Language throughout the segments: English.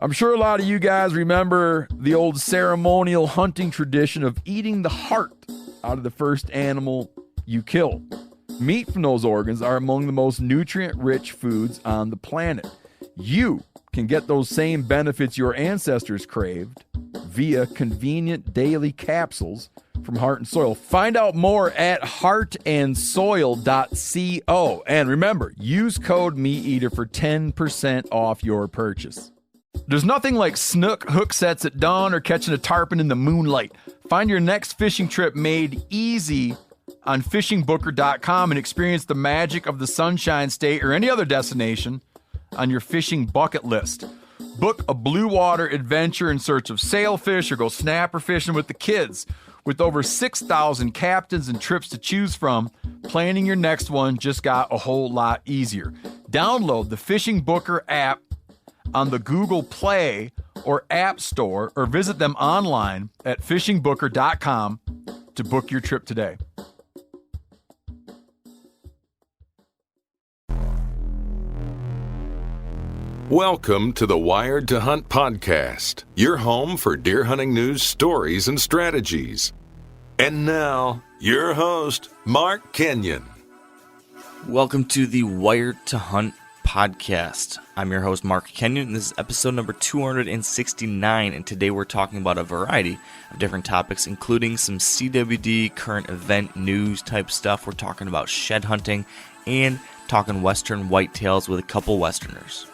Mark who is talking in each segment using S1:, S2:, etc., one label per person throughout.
S1: I'm sure a lot of you guys remember the old ceremonial hunting tradition of eating the heart out of the first animal you kill. Meat from those organs are among the most nutrient-rich foods on the planet. You can get those same benefits your ancestors craved via convenient daily capsules from Heart and Soil. Find out more at heartandsoil.co. And remember, use code MeatEater for 10% off your purchase. There's nothing like snook hook sets at dawn or catching a tarpon in the moonlight. Find your next fishing trip made easy on fishingbooker.com and experience the magic of the Sunshine State or any other destination on your fishing bucket list. Book a blue water adventure in search of sailfish or go snapper fishing with the kids. With over 6,000 captains and trips to choose from, planning your next one just got a whole lot easier. Download the Fishing Booker app on the Google Play or App Store or visit them online at fishingbooker.com to book your trip today.
S2: Welcome to the Wired to Hunt podcast, your home for deer hunting news, stories, and strategies. And now, your host, Mark Kenyon.
S3: Welcome to the Wired to Hunt podcast. I'm your host, Mark Kenyon, and this is episode number 269, and today we're talking about a variety of different topics, including some CWD current event news type stuff. We're talking about shed hunting and talking western whitetails with a couple westerners.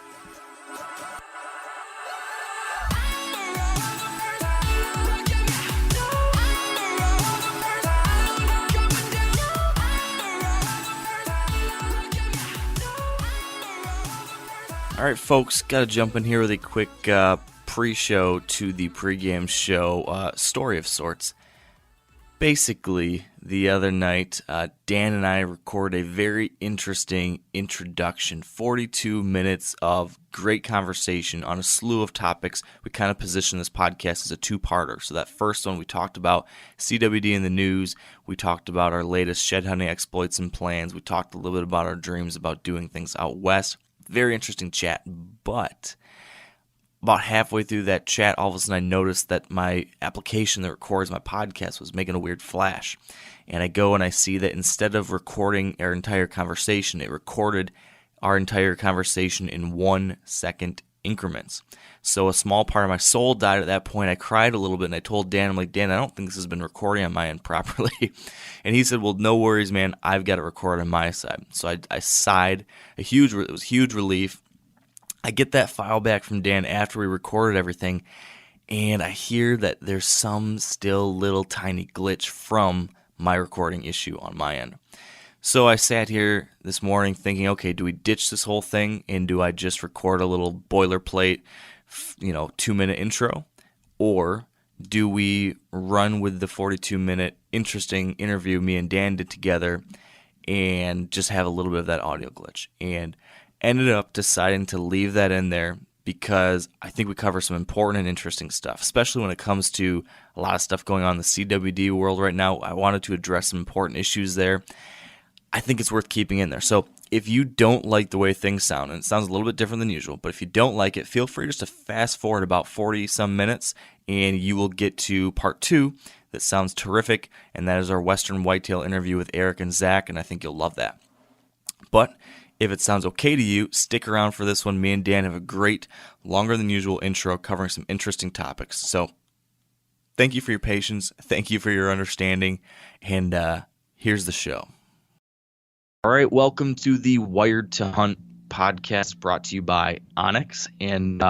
S3: All right, folks, got to jump in here with a quick pre-show to the pregame show story of sorts. Basically, the other night, Dan and I recorded a very interesting introduction, 42 minutes of great conversation on a slew of topics. We kind of positioned this podcast as a two-parter. So that first one, we talked about CWD in the news. We talked about our latest shed hunting exploits and plans. We talked a little bit about our dreams about doing things out west. Very interesting chat, but about halfway through that chat, all of a sudden I noticed that my application that records my podcast was making a weird flash. And I go and I see that instead of recording our entire conversation, it recorded our entire conversation in 1 second increments. So a small part of my soul died at that point. I cried a little bit and I told Dan, I'm like, Dan, I don't think this has been recording on my end properly. And he said, well, no worries, man. I've got it recorded on my side. So I sighed. It was huge relief. I get that file back from Dan after we recorded everything, and I hear that there's some still little tiny glitch from my recording issue on my end. So I sat here this morning thinking, okay, do we ditch this whole thing and do I just record a little boilerplate, 2-minute intro? Or do we run with the 42-minute interesting interview me and Dan did together and just have a little bit of that audio glitch? And ended up deciding to leave that in there because I think we cover some important and interesting stuff, especially when it comes to a lot of stuff going on in the CWD world right now. I wanted to address some important issues there. I think it's worth keeping in there. So if you don't like the way things sound, and it sounds a little bit different than usual, but if you don't like it, feel free just to fast forward about 40-some minutes, and you will get to part 2 that sounds terrific, and that is our Western Whitetail interview with Eric and Zach, and I think you'll love that. But if it sounds okay to you, stick around for this one. Me and Dan have a great, longer than usual intro covering some interesting topics. So thank you for your patience. Thank you for your understanding. And here's the show. All right, welcome to the Wired to Hunt podcast brought to you by Onyx. And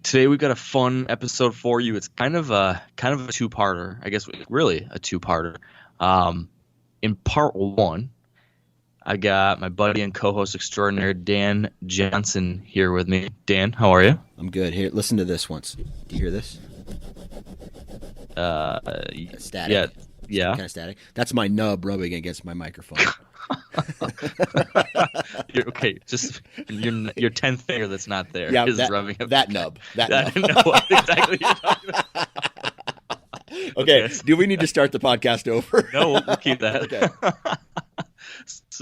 S3: today we've got a fun episode for you. It's kind of a two-parter, I guess, really a two-parter. In part 1, I got my buddy and co-host extraordinaire Dan Johnson here with me. Dan, how are you?
S4: I'm good. Here, listen to this once. Do you hear this? Static.
S3: Yeah.
S4: Kind of static. That's my nub rubbing against my microphone.
S3: Okay, just your 10th finger that's not there is rubbing up.
S4: That nub.
S3: I know what exactly you're talking about.
S4: Okay, do we need to start the podcast over?
S3: No, we'll keep that.
S4: Okay.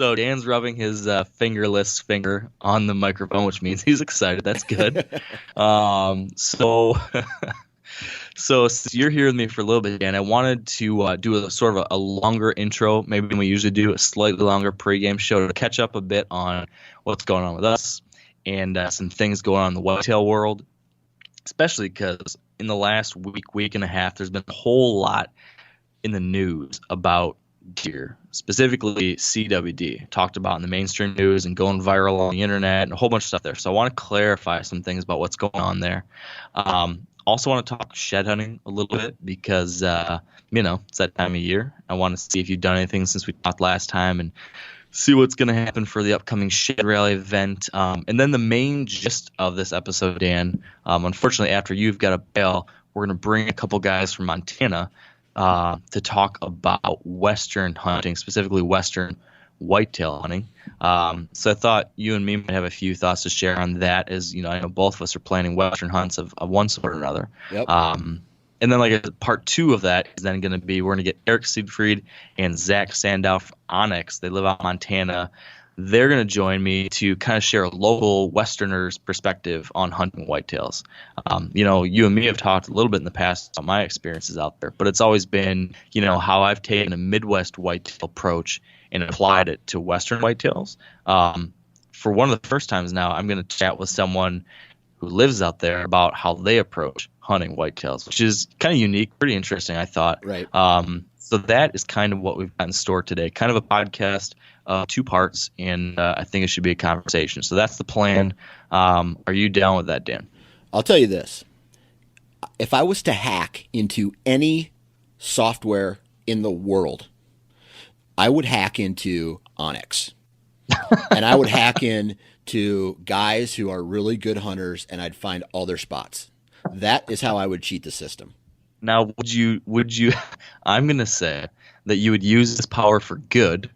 S3: So Dan's rubbing his fingerless finger on the microphone, which means he's excited. That's good. So since you're here with me for a little bit, Dan, I wanted to do a sort of a longer intro, maybe than we usually do, a slightly longer pregame show to catch up a bit on what's going on with us and some things going on in the whitetail world, especially because in the last week and a half, there's been a whole lot in the news about deer, specifically CWD, talked about in the mainstream news and going viral on the internet and a whole bunch of stuff there. So I want to clarify some things about what's going on there. Also want to talk shed hunting a little bit because, it's that time of year. I want to see if you've done anything since we talked last time and see what's going to happen for the upcoming shed rally event. And then the main gist of this episode, Dan, unfortunately, after you've got a bail, we're going to bring a couple guys from Montana to talk about Western hunting, specifically Western whitetail hunting. So I thought you and me might have a few thoughts to share on that, as I know both of us are planning Western hunts of one sort or another.
S4: Yep.
S3: And then part two of that is then going to be, we're going to get Eric Siegfried and Zach Sandau from Onyx. They live out in Montana. They're going to join me to kind of share a local Westerner's perspective on hunting whitetails. You and me have talked a little bit in the past about my experiences out there, but it's always been, how I've taken a Midwest whitetail approach and applied it to Western whitetails. For one of the first times now, I'm going to chat with someone who lives out there about how they approach hunting whitetails, which is kind of unique, pretty interesting, I thought.
S4: Right.
S3: So that is kind of what we've got in store today, kind of a podcast, 2 parts, and I think it should be a conversation. So that's the plan. Are you down with that, Dan?
S4: I'll tell you this. If I was to hack into any software in the world, I would hack into Onyx. And I would hack into guys who are really good hunters, and I'd find all their spots. That is how I would cheat the system.
S3: Now, would you I'm going to say that you would use this power for good,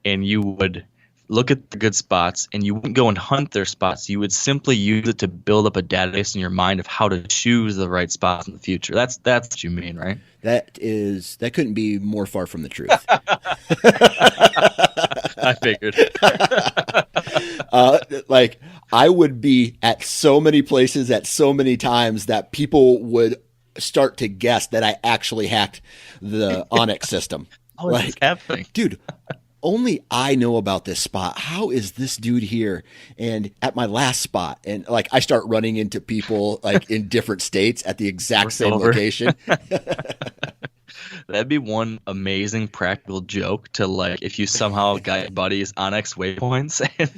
S3: and you would look at the good spots, and you wouldn't go and hunt their spots. You would simply use it to build up a database in your mind of how to choose the right spots in the future. That's what you mean, right?
S4: That couldn't be more far from the truth.
S3: I figured.
S4: I would be at so many places at so many times that people would start to guess that I actually hacked the Onyx system.
S3: Oh, it's happening.
S4: Dude, only I know about this spot. How is this dude here? And at my last spot, and I start running into people in different states at the exact same location.
S3: That'd be one amazing practical joke to if you somehow got your buddy's Onyx waypoints and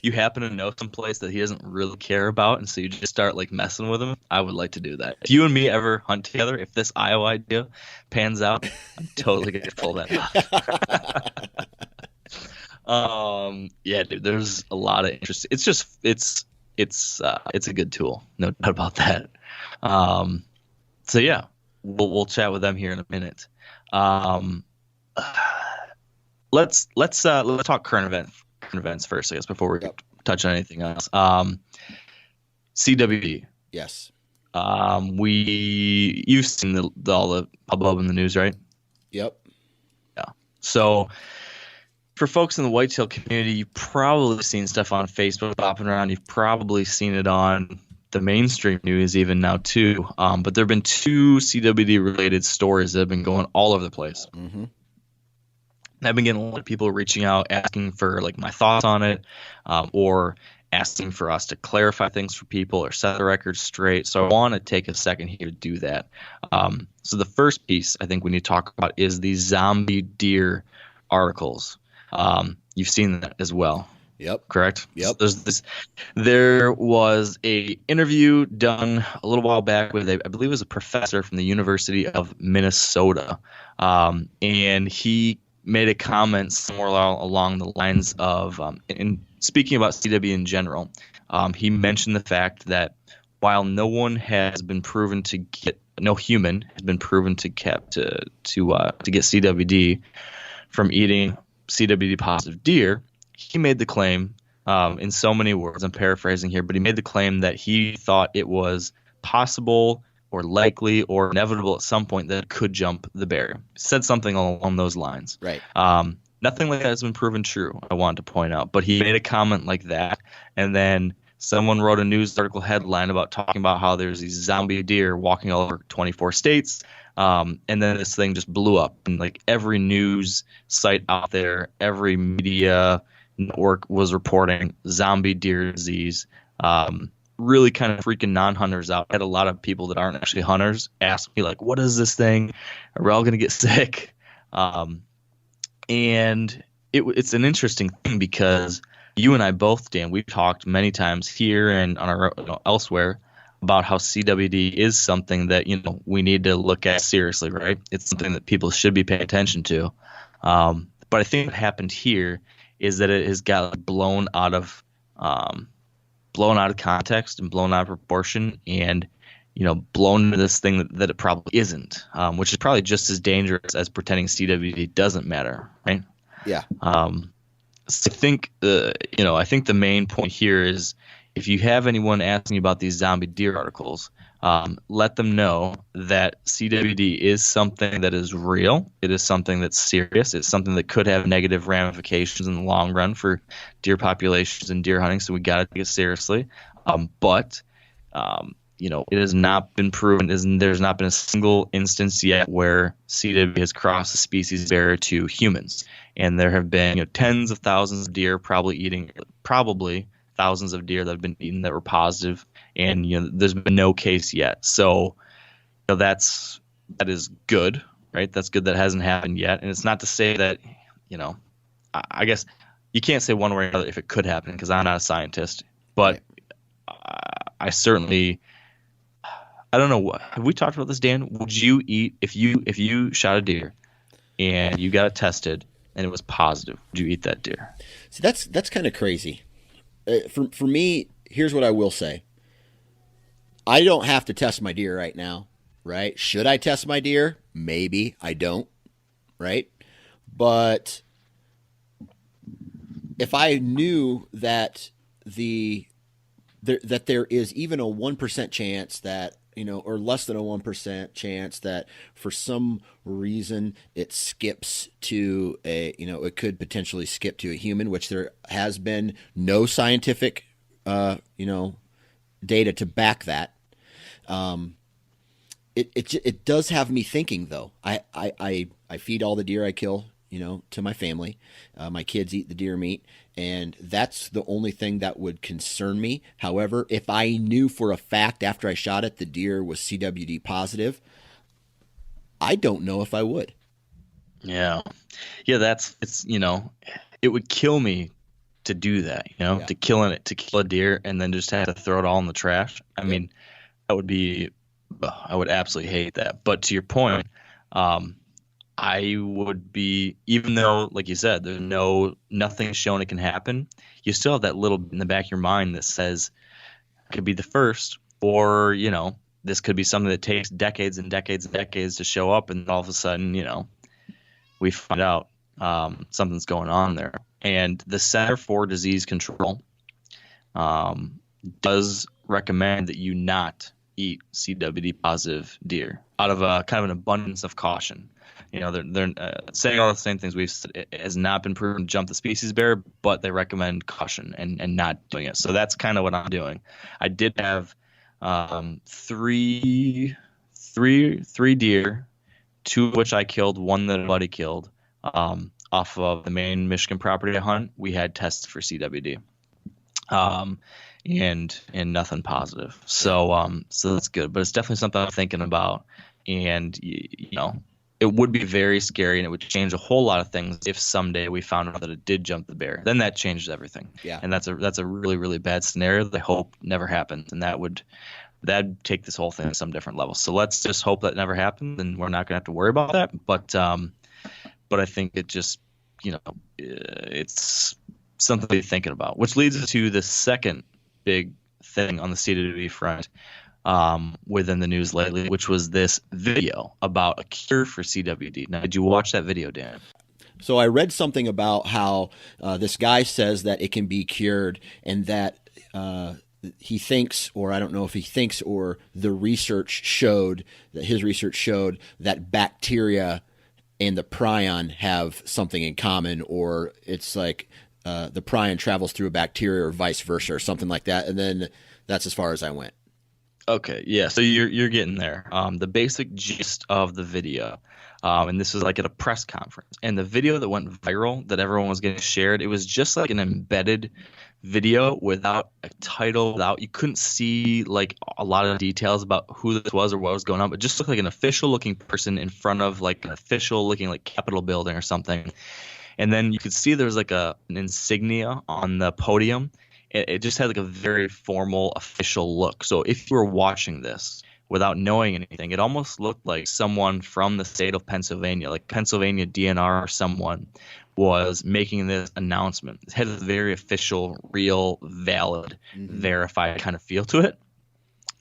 S3: you happen to know some place that he doesn't really care about, and so you just start messing with him. I would like to do that. If you and me ever hunt together, if this Iowa idea pans out, I'm totally gonna pull that off. Yeah, dude, there's a lot of interest. It's just it's a good tool, no doubt about that. So yeah. We'll chat with them here in a minute. Let's talk current events first, I guess, before we touch on anything else. CWD.
S4: Yes.
S3: You've seen all the hubbub in the news, right?
S4: Yep.
S3: Yeah. So for folks in the whitetail community, you've probably seen stuff on Facebook popping around. You've probably seen it on the mainstream news even now too, but there have been 2 CWD related stories that have been going all over the place.
S4: Mm-hmm.
S3: I've been getting a lot of people reaching out asking for my thoughts on it, or asking for us to clarify things for people or set the record straight. So I want to take a second here to do that. So the first piece I think we need to talk about is the zombie deer articles. You've seen that as well.
S4: Yep.
S3: Correct?
S4: Yep.
S3: So there was a interview done a little while back with I believe it was a professor from the University of Minnesota. And he made a comment somewhere along the lines of, in speaking about CW in general, he mentioned the fact that while no human has been proven to get CWD from eating CWD positive deer, he made the claim, in so many words, I'm paraphrasing here, but he made the claim that he thought it was possible or likely or inevitable at some point that it could jump the barrier. Said something along those lines.
S4: Right.
S3: Nothing like that has been proven true, I want to point out. But he made a comment like that, and then someone wrote a news article headline about talking about how there's these zombie deer walking all over 24 states. And then this thing just blew up. And like every news site out there, every media network was reporting zombie deer disease. Really kind of freaking non-hunters out. I had a lot of people that aren't actually hunters ask me, like, what is this thing? Are we all going to get sick? And it's an interesting thing because you and I both, Dan, we've talked many times here and on our elsewhere about how CWD is something that we need to look at seriously, right? It's something that people should be paying attention to. But I think what happened here is that it has got blown out of context and blown out of proportion, and blown into this thing that it probably isn't, which is probably just as dangerous as pretending CWD doesn't matter, right?
S4: Yeah.
S3: So I think the main point here is, if you have anyone asking you about these zombie deer articles, let them know that CWD is something that is real. It is something that's serious. It's something that could have negative ramifications in the long run for deer populations and deer hunting. So we got to take it seriously. But it has not been proven. There's not been a single instance yet where CWD has crossed the species barrier to humans. And there have been tens of thousands of deer probably thousands of deer that have been eaten that were positive, and there's been no case yet. So that is good, right? That's good that hasn't happened yet. And it's not to say that I guess you can't say one way or another if it could happen, because I'm not a scientist. But I certainly, I don't know, have we talked about this, Dan? Would you eat if you shot a deer and you got it tested and it was positive? Would you eat that deer?
S4: See, that's kind of crazy. For me, here's what I will say. I don't have to test my deer right now, right? Should I test my deer? Maybe. I don't, right? But if I knew that that there is even a 1% chance that, or less than a 1% chance that for some reason it skips to it could potentially skip to a human, which there has been no scientific, data to back that. It does have me thinking, though. I feed all the deer I kill, to my family. My kids eat the deer meat, and that's the only thing that would concern me. However, if I knew for a fact after I shot it the deer was CWD positive, I don't know if I would.
S3: Yeah. It would kill me to do that, to kill a deer and then just have to throw it all in the trash. I mean, I would absolutely hate that. But to your point, I would be, even though, like you said, there's nothing shown it can happen, you still have that little bit in the back of your mind that says it could be the first, or, this could be something that takes decades and decades and decades to show up, and all of a sudden, we find out something's going on there. And the Center for Disease Control does recommend that you not eat CWD positive deer out of a kind of an abundance of caution. They're saying all the same things we've said. It has not been proven to jump the species barrier, but they recommend caution and not doing it. So that's kind of what I'm doing. I did have three deer, two of which I killed, one that a buddy killed, off of the main Michigan property I hunt. We had tests for CWD, and nothing positive. So that's good, but it's definitely something I'm thinking about. And it would be very scary, and it would change a whole lot of things if someday we found out that it did jump the barrier. Then that changes everything.
S4: Yeah.
S3: And that's a really, really bad scenario that I hope never happens, and that'd take this whole thing to some different level. So let's just hope that never happens, and we're not going to have to worry about that. But I think it just, it's something to be thinking about, which leads us to the second big thing on the CWD front within the news lately, which was this video about a cure for CWD. Now, did you watch that video, Dan?
S4: So I read something about how this guy says that it can be cured, and that he thinks, or I don't know if he thinks, or his research showed that bacteria and the prion have something in common, or it's like the prion travels through a bacteria or vice versa or something like that. And then that's as far as I went.
S3: Okay, yeah. So you're getting there. The basic gist of the video, and this was like at a press conference, and the video that went viral that everyone was getting shared, it was just like an embedded video without a title, you couldn't see like a lot of details about who this was or what was going on, but just looked like an official looking person in front of like an official looking like Capitol building or something. And then you could see there was like an insignia on the podium. It just had like a very formal official look. So if you were watching this without knowing anything, it almost looked like someone from the state of Pennsylvania, like Pennsylvania DNR or someone, was making this announcement. It had a very official, real, valid, verified kind of feel to it.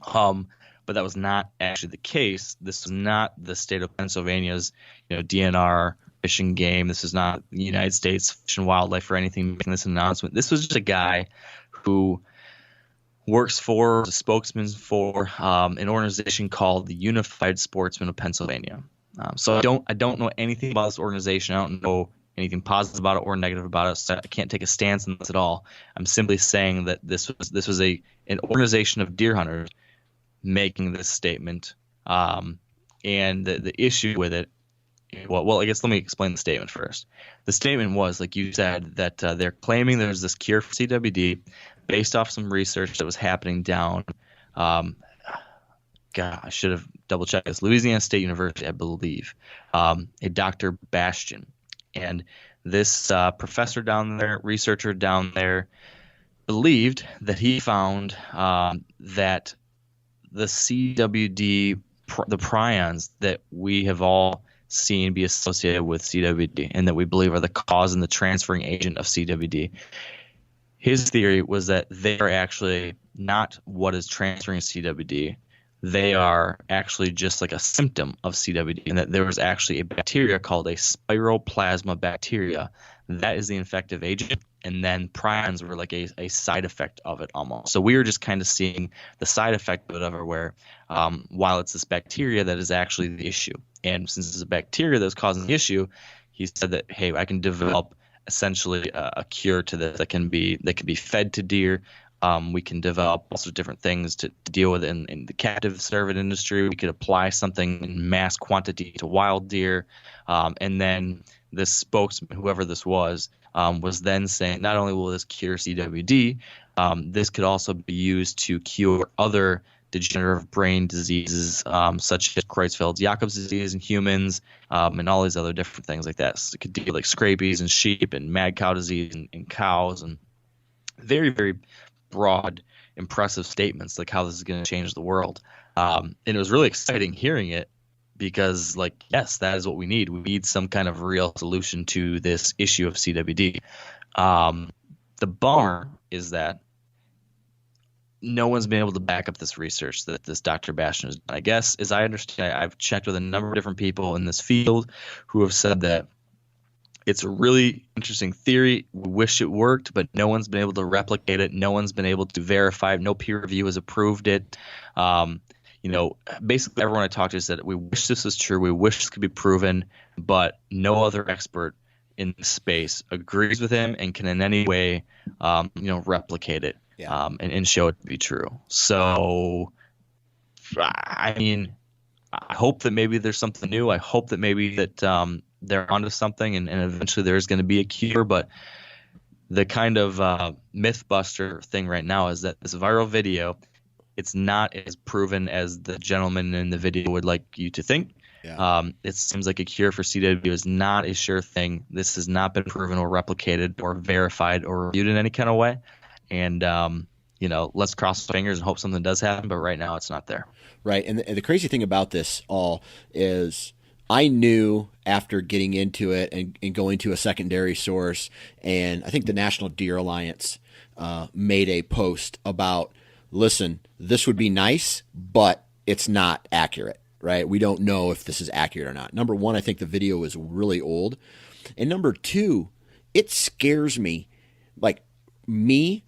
S3: But that was not actually the case. This was not the state of Pennsylvania's, DNR Fish and Game. This is not the United States Fish and Wildlife or anything making this announcement. This was just a guy who works for, a spokesman for an organization called the Unified Sportsmen of Pennsylvania. So I don't know anything about this organization. I don't know anything positive about it or negative about it. So I can't take a stance on this at all. I'm simply saying that this was an organization of deer hunters making this statement, and the issue with it. Well, I guess let me explain the statement first. The statement was, like you said, that they're claiming there's this cure for CWD based off some research that was happening down. God, I should have double checked this. Louisiana State University, I believe. A Dr. Bastian. And this professor down there, researcher down there, believed that he found that the CWD, the prions that we have all seen be associated with CWD and that we believe are the cause and the transferring agent of CWD. His theory was that they are actually not what is transferring CWD. They are actually just like a symptom of CWD, and that there was actually a bacteria called a spiroplasma bacteria that is the infective agent, and then prions were like a side effect of it almost. So we were just kind of seeing the side effect of it everywhere, while it's this bacteria that is actually the issue. And since it's a bacteria that's causing the issue, he said that, hey, I can develop essentially a cure to this that can be fed to deer. We can develop all sorts of different things to deal with it in the captive cervid industry. We could apply something in mass quantity to wild deer. And then this spokesman, whoever this was then saying not only will this cure CWD, this could also be used to cure other degenerative brain diseases, such as Creutzfeldt-Jakob's disease in humans, and all these other different things like that. So it could deal with like scabies in sheep and mad cow disease in cows, and very, very broad, impressive statements like how this is going to change the world. And it was really exciting hearing it because, like, yes, that is what we need. We need some kind of real solution to this issue of CWD. The bummer is that no one's been able to back up this research that this Dr. Bastian has done. I guess, as I understand, I've checked with a number of different people in this field who have said that it's a really interesting theory. We wish it worked, but no one's been able to replicate it. No one's been able to verify it. No peer review has approved it. Basically everyone I talked to said we wish this was true. We wish this could be proven, but no other expert in the space agrees with him and can in any way, replicate it. Yeah. And show it to be true. So, I mean, I hope that maybe there's something new. I hope that maybe that they're onto something and eventually there's going to be a cure. But the kind of myth buster thing right now is that this viral video, it's not as proven as the gentleman in the video would like you to think. Yeah. It seems like a cure for CWD is not a sure thing. This has not been proven or replicated or verified or reviewed in any kind of way. And, let's cross our fingers and hope something does happen. But right now it's not there.
S4: Right. And the crazy thing about this all is I knew after getting into it and going to a secondary source, and I think the National Deer Alliance made a post about, listen, this would be nice, but it's not accurate. Right. We don't know if this is accurate or not. Number one, I think the video is really old. And number two, it scares me. Like me,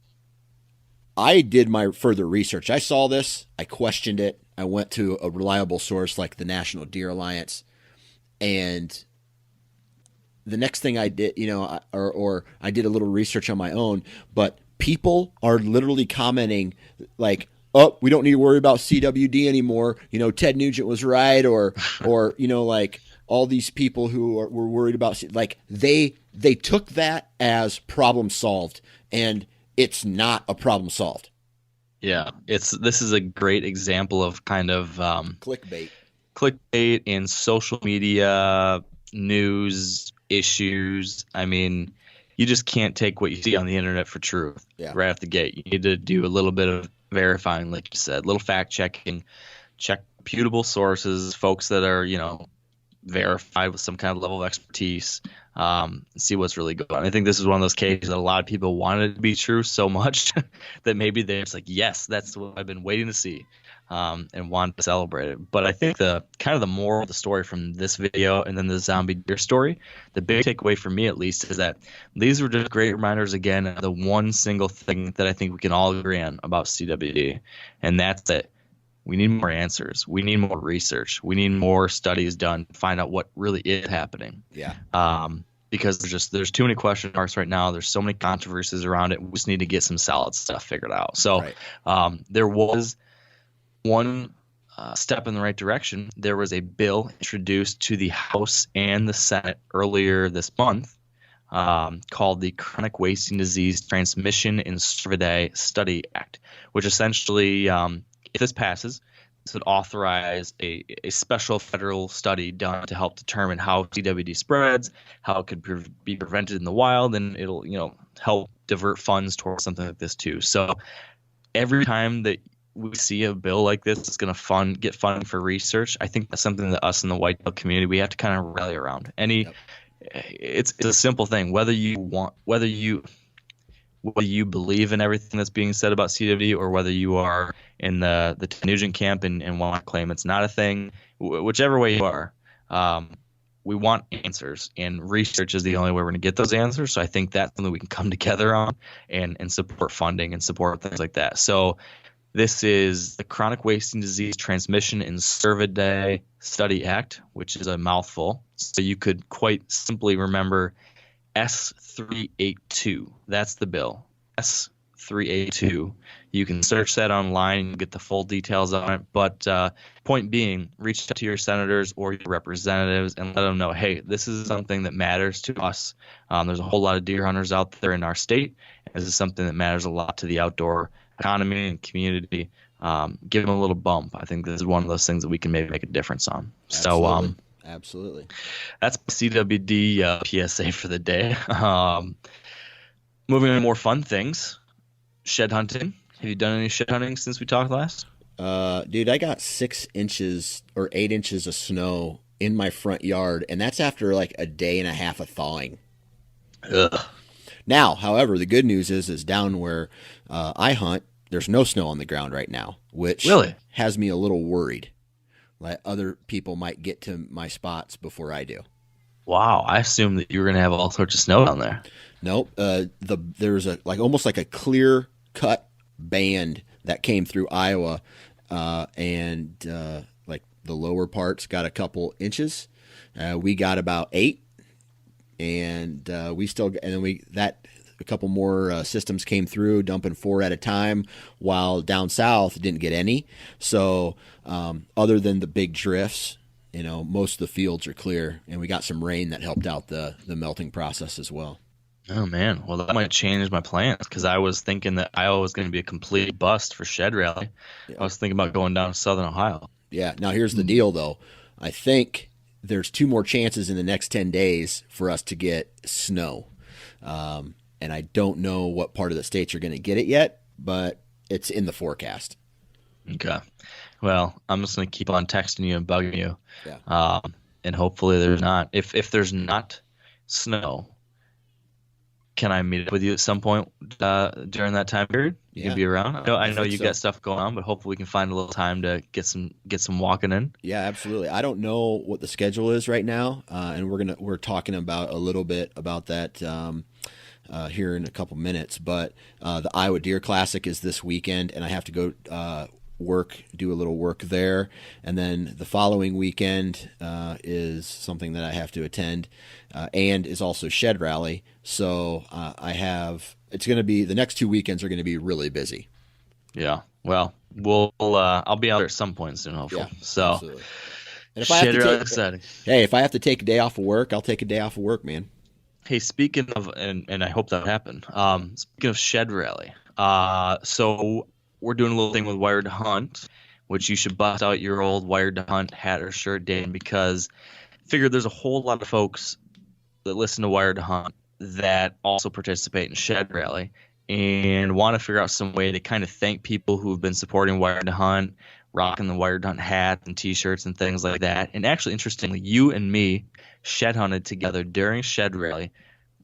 S4: I did my further research. I saw this. I questioned it. I went to a reliable source like the National Deer Alliance. And the next thing I did, or I did a little research on my own, but people are literally commenting like, "Oh, we don't need to worry about CWD anymore." Ted Nugent was right, or like all these people who were worried about, like they took that as problem solved, and it's not a problem solved.
S5: Yeah, this is a great example of kind of clickbait in social media news issues. I mean, you just can't take what you see on the internet for truth right off the gate. You need to do a little bit of verifying, like you said, a little fact checking, check reputable sources, folks that are, verified with some kind of level of expertise, see what's really going on. I think this is one of those cases that a lot of people wanted to be true so much that maybe they're just like, yes, that's what I've been waiting to see, and want to celebrate it. But I think the moral of the story from this video and then the zombie deer story, the big takeaway for me at least, is that these were just great reminders again of the one single thing that I think we can all agree on about CWD, and that's that we need more answers. We need more research. We need more studies done to find out what really is happening.
S4: Yeah.
S5: Because there's too many question marks right now. There's so many controversies around it. We just need to get some solid stuff figured out. So there was one step in the right direction. There was a bill introduced to the House and the Senate earlier this month called the Chronic Wasting Disease Transmission in Cervidae Study Act, which essentially if this passes, this would authorize a special federal study done to help determine how CWD spreads, how it could be prevented in the wild, and it'll help divert funds towards something like this too. So every time that we see a bill like this that's going to get funding for research, I think that's something that us in the whitetail community, we have to kind of rally around. It's a simple thing. Whether you believe in everything that's being said about CWD, or whether you are in the Ted Nugent camp and want to claim it's not a thing, whichever way you are, we want answers, and research is the only way we're going to get those answers. So I think that's something we can come together on and support funding and support things like that. So this is the Chronic Wasting Disease Transmission in Cervidae Study Act, which is a mouthful. So you could quite simply remember S382. That's the bill. S382. You can search that online and get the full details on it. But point being, reach out to your senators or your representatives and let them know, hey, this is something that matters to us. There's a whole lot of deer hunters out there in our state. This is something that matters a lot to the outdoor economy and community. Give them a little bump. I think this is one of those things that we can maybe make a difference on.
S4: Absolutely.
S5: So
S4: absolutely.
S5: That's CWD PSA for the day. Moving on to more fun things. Shed hunting. Have you done any shed hunting since we talked last?
S4: Dude, I got 6 inches or 8 inches of snow in my front yard, and that's after like a day and a half of thawing.
S5: Ugh.
S4: Now, however, the good news is down where I hunt, there's no snow on the ground right now, which
S5: really
S4: has me a little worried. Like other people might get to my spots before I do.
S5: Wow, I assumed that you were going to have all sorts of snow down there.
S4: Nope. There's almost like a clear cut band that came through Iowa, and like the lower parts got a couple inches. We got about 8, and a couple more systems came through, dumping 4 at a time, while down south didn't get any. So other than the big drifts, most of the fields are clear, and we got some rain that helped out the melting process as well.
S5: Oh, man. Well, that might change my plans, because I was thinking that Iowa was going to be a complete bust for shed rally. Yeah. I was thinking about going down to southern Ohio.
S4: Yeah. Now, here's the deal, though. I think there's 2 more chances in the next 10 days for us to get snow. And I don't know what part of the states are going to get it yet, but it's in the forecast.
S5: Okay. Well, I'm just going to keep on texting you and bugging you.
S4: Yeah.
S5: And hopefully there's not. If there's not snow, can I meet up with you at some point during that time period? You can be around. I know you got stuff going on, but hopefully we can find a little time to get some walking in.
S4: Yeah, absolutely. I don't know what the schedule is right now, and we're talking about a little bit about that here in a couple minutes. But the Iowa Deer Classic is this weekend, and I have to go do a little work there. And then the following weekend is something that I have to attend, and is also Shed Rally. So it's going to be, the next 2 weekends are going to be really busy.
S5: Yeah. Well, I'll be out there at some point soon, hopefully.
S4: Yeah,
S5: so,
S4: absolutely. And if I have to take a day off of work, I'll take a day off of work, man.
S5: Hey, speaking of, and I hope that happened. Speaking of Shed Rally, so we're doing a little thing with Wired to Hunt, which you should bust out your old Wired to Hunt hat or shirt, Dan, because I figured there's a whole lot of folks that listen to Wired to Hunt that also participate in Shed Rally and want to figure out some way to kind of thank people who have been supporting Wired to Hunt, rocking the Wired to Hunt hats and T-shirts and things like that. And actually, interestingly, you and me shed hunted together during Shed Rally,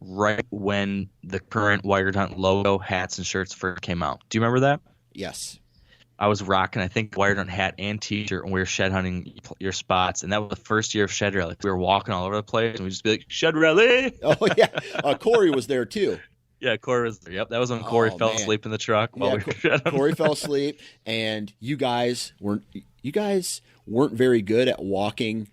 S5: right when the current Wired to Hunt logo, hats, and shirts first came out. Do you remember that?
S4: Yes.
S5: I was rocking, I think, Wired to Hunt hat and T-shirt when we were shed hunting your spots, and that was the first year of Shed Rally. We were walking all over the place, and we'd just be like, Shed Rally!
S4: Oh, yeah. Corey was there, too.
S5: Yeah, Corey was there. Yep, that was when Corey fell asleep in the truck while we were shedding.
S4: Corey fell asleep, and you guys weren't very good at walking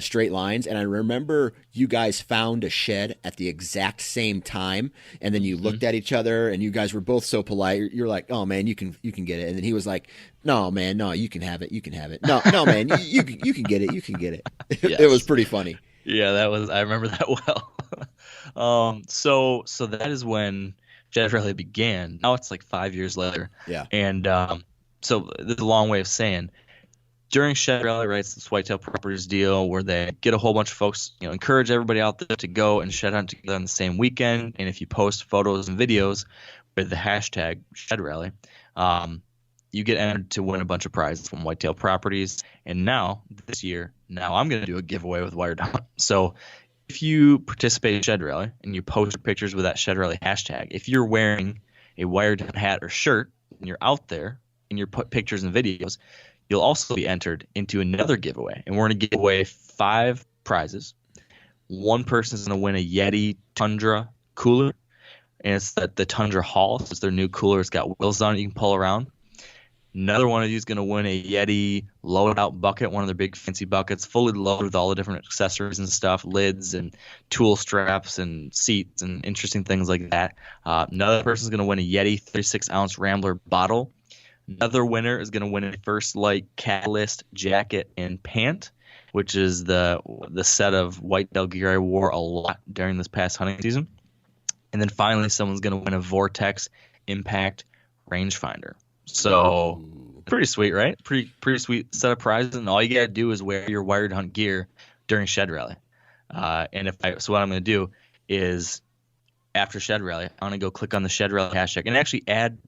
S4: straight lines. And I remember you guys found a shed at the exact same time, and then you looked at each other, and you guys were both so polite. You're like, "Oh man, you can get it," and then he was like, "No man, no, you can have it, you can have it. No man, you can get it, you can get it."
S5: Yes.
S4: It was pretty funny.
S5: Yeah, I remember that well. So that is when Shed Rally began. Now it's like 5 years later.
S4: Yeah.
S5: And so there's a long way of saying during Shed Rally, right, it's this Whitetail Properties deal where they get a whole bunch of folks, encourage everybody out there to go and shed hunt together on the same weekend. And if you post photos and videos with the hashtag Shed Rally, you get entered to win a bunch of prizes from Whitetail Properties. And this year, I'm going to do a giveaway with Wired to Hunt. So if you participate in Shed Rally and you post pictures with that Shed Rally hashtag, if you're wearing a Wired to Hunt hat or shirt and you're out there and you put pictures and videos, you'll also be entered into another giveaway. And we're going to give away 5 prizes. One person is going to win a Yeti Tundra cooler. And it's the Tundra Hall. So it's their new cooler. It's got wheels on it you can pull around. Another one of you is going to win a Yeti load-out bucket, one of their big fancy buckets, fully loaded with all the different accessories and stuff, lids and tool straps and seats and interesting things like that. Another person is going to win a Yeti 36-ounce Rambler bottle. Another winner is going to win a First Light Catalyst jacket and pant, which is the set of whitetail gear I wore a lot during this past hunting season. And then finally, someone's going to win a Vortex Impact rangefinder. So pretty sweet, right? Pretty sweet set of prizes, and all you gotta do is wear your Wired Hunt gear during Shed Rally. So what I'm gonna do is after Shed Rally, I'm gonna go click on the Shed Rally hashtag and actually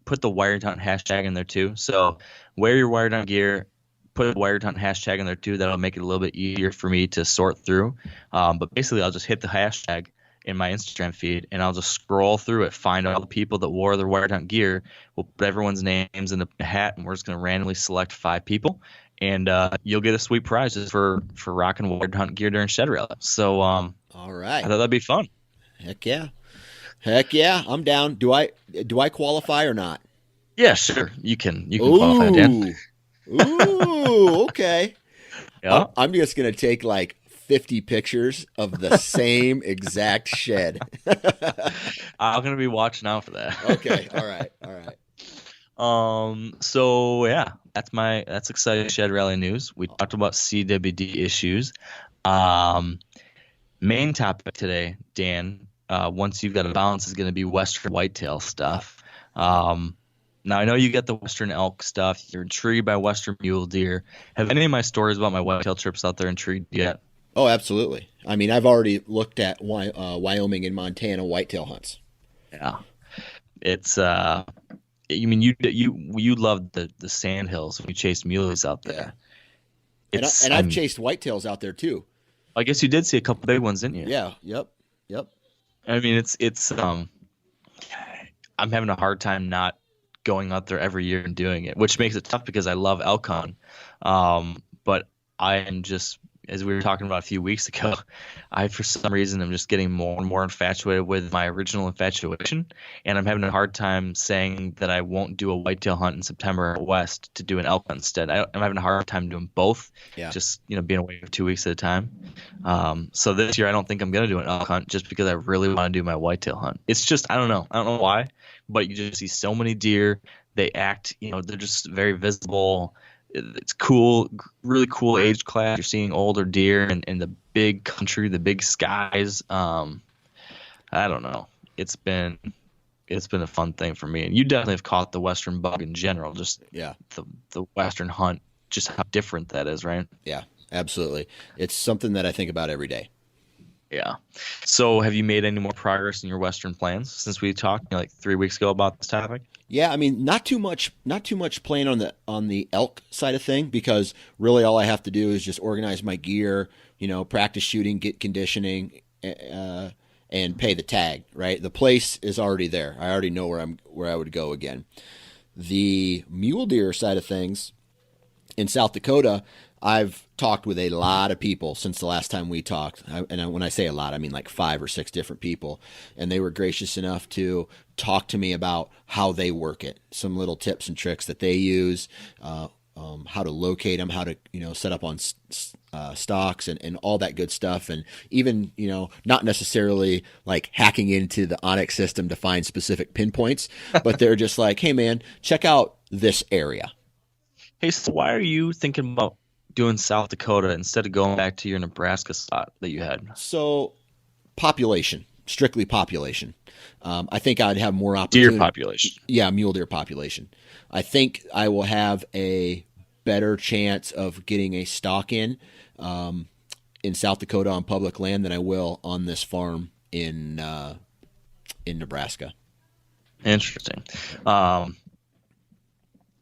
S5: put the Wired Hunt hashtag in there too. So wear your Wired Hunt gear, put the Wired Hunt hashtag in there too. That'll make it a little bit easier for me to sort through. But basically, I'll just hit the hashtag in my Instagram feed, and I'll just scroll through it, find all the people that wore their Wired Hunt gear. We'll put everyone's names in the hat, and we're just going to randomly select 5 people, and you'll get a sweet prize just for rocking Wired Hunt gear during Shed Rally. So, all
S4: right,
S5: I thought that'd be fun.
S4: Heck yeah, I'm down. Do I qualify or not?
S5: Yeah, sure. You can qualify, Dan.
S4: Ooh, okay.
S5: Yeah.
S4: I'm just gonna take like 50 pictures of the same exact shed.
S5: I'm gonna be watching out for that.
S4: Okay, all right.
S5: So yeah, that's exciting Shed Rally news. We talked about CWD issues. Main topic today, Dan, once you've got a balance, is going to be Western whitetail stuff. Now I know you get the Western elk stuff. You're intrigued by Western mule deer. Have any of my stories about my whitetail trips out there intrigued you yet?
S4: Oh, absolutely. I mean, I've already looked at Wyoming and Montana whitetail hunts.
S5: Yeah, it's you loved the sand hills when you chased muleys out there.
S4: Yeah. And I've chased whitetails out there too.
S5: I guess you did see a couple big ones, didn't you?
S4: Yeah. Yep.
S5: I mean, it's I'm having a hard time not going out there every year and doing it, which makes it tough because I love elk hunt. But I am just as we were talking about a few weeks ago, I, for some reason, am just getting more and more infatuated with my original infatuation. And I'm having a hard time saying that I won't do a whitetail hunt in September out west to do an elk hunt instead. I'm having a hard time doing both, just, being away for 2 weeks at a time. So this year, I don't think I'm going to do an elk hunt just because I really want to do my whitetail hunt. It's just, I don't know why, but you just see so many deer. They act, they're just very visible. It's cool, really cool age class. You're seeing older deer in the big country, the big skies. I don't know. It's been a fun thing for me. And you definitely have caught the Western bug in general, just the Western hunt, just how different that is, right?
S4: Yeah, absolutely. It's something that I think about every day.
S5: Yeah. So have you made any more progress in your Western plans since we talked like 3 weeks ago about this topic?
S4: Yeah, I mean, not too much playing on the elk side of thing, because really all I have to do is just organize my gear, practice shooting, get conditioning, and pay the tag, right? The place is already there. I already know where I would go again. The mule deer side of things in South Dakota, I've talked with a lot of people since the last time we talked. And when I say a lot, I mean like 5 or 6 different people. And they were gracious enough to talk to me about how they work it, some little tips and tricks that they use, how to locate them, how to, set up on stocks and all that good stuff. And even, not necessarily like hacking into the Onyx system to find specific pinpoints, but they're just like, hey, man, check out this area.
S5: Hey, so why are you thinking about doing South Dakota instead of going back to your Nebraska spot that you had?
S4: So population, strictly population. I think I'd have more opportunity.
S5: Deer population.
S4: Yeah, mule deer population. I think I will have a better chance of getting a stock in South Dakota on public land than I will on this farm in Nebraska.
S5: Interesting.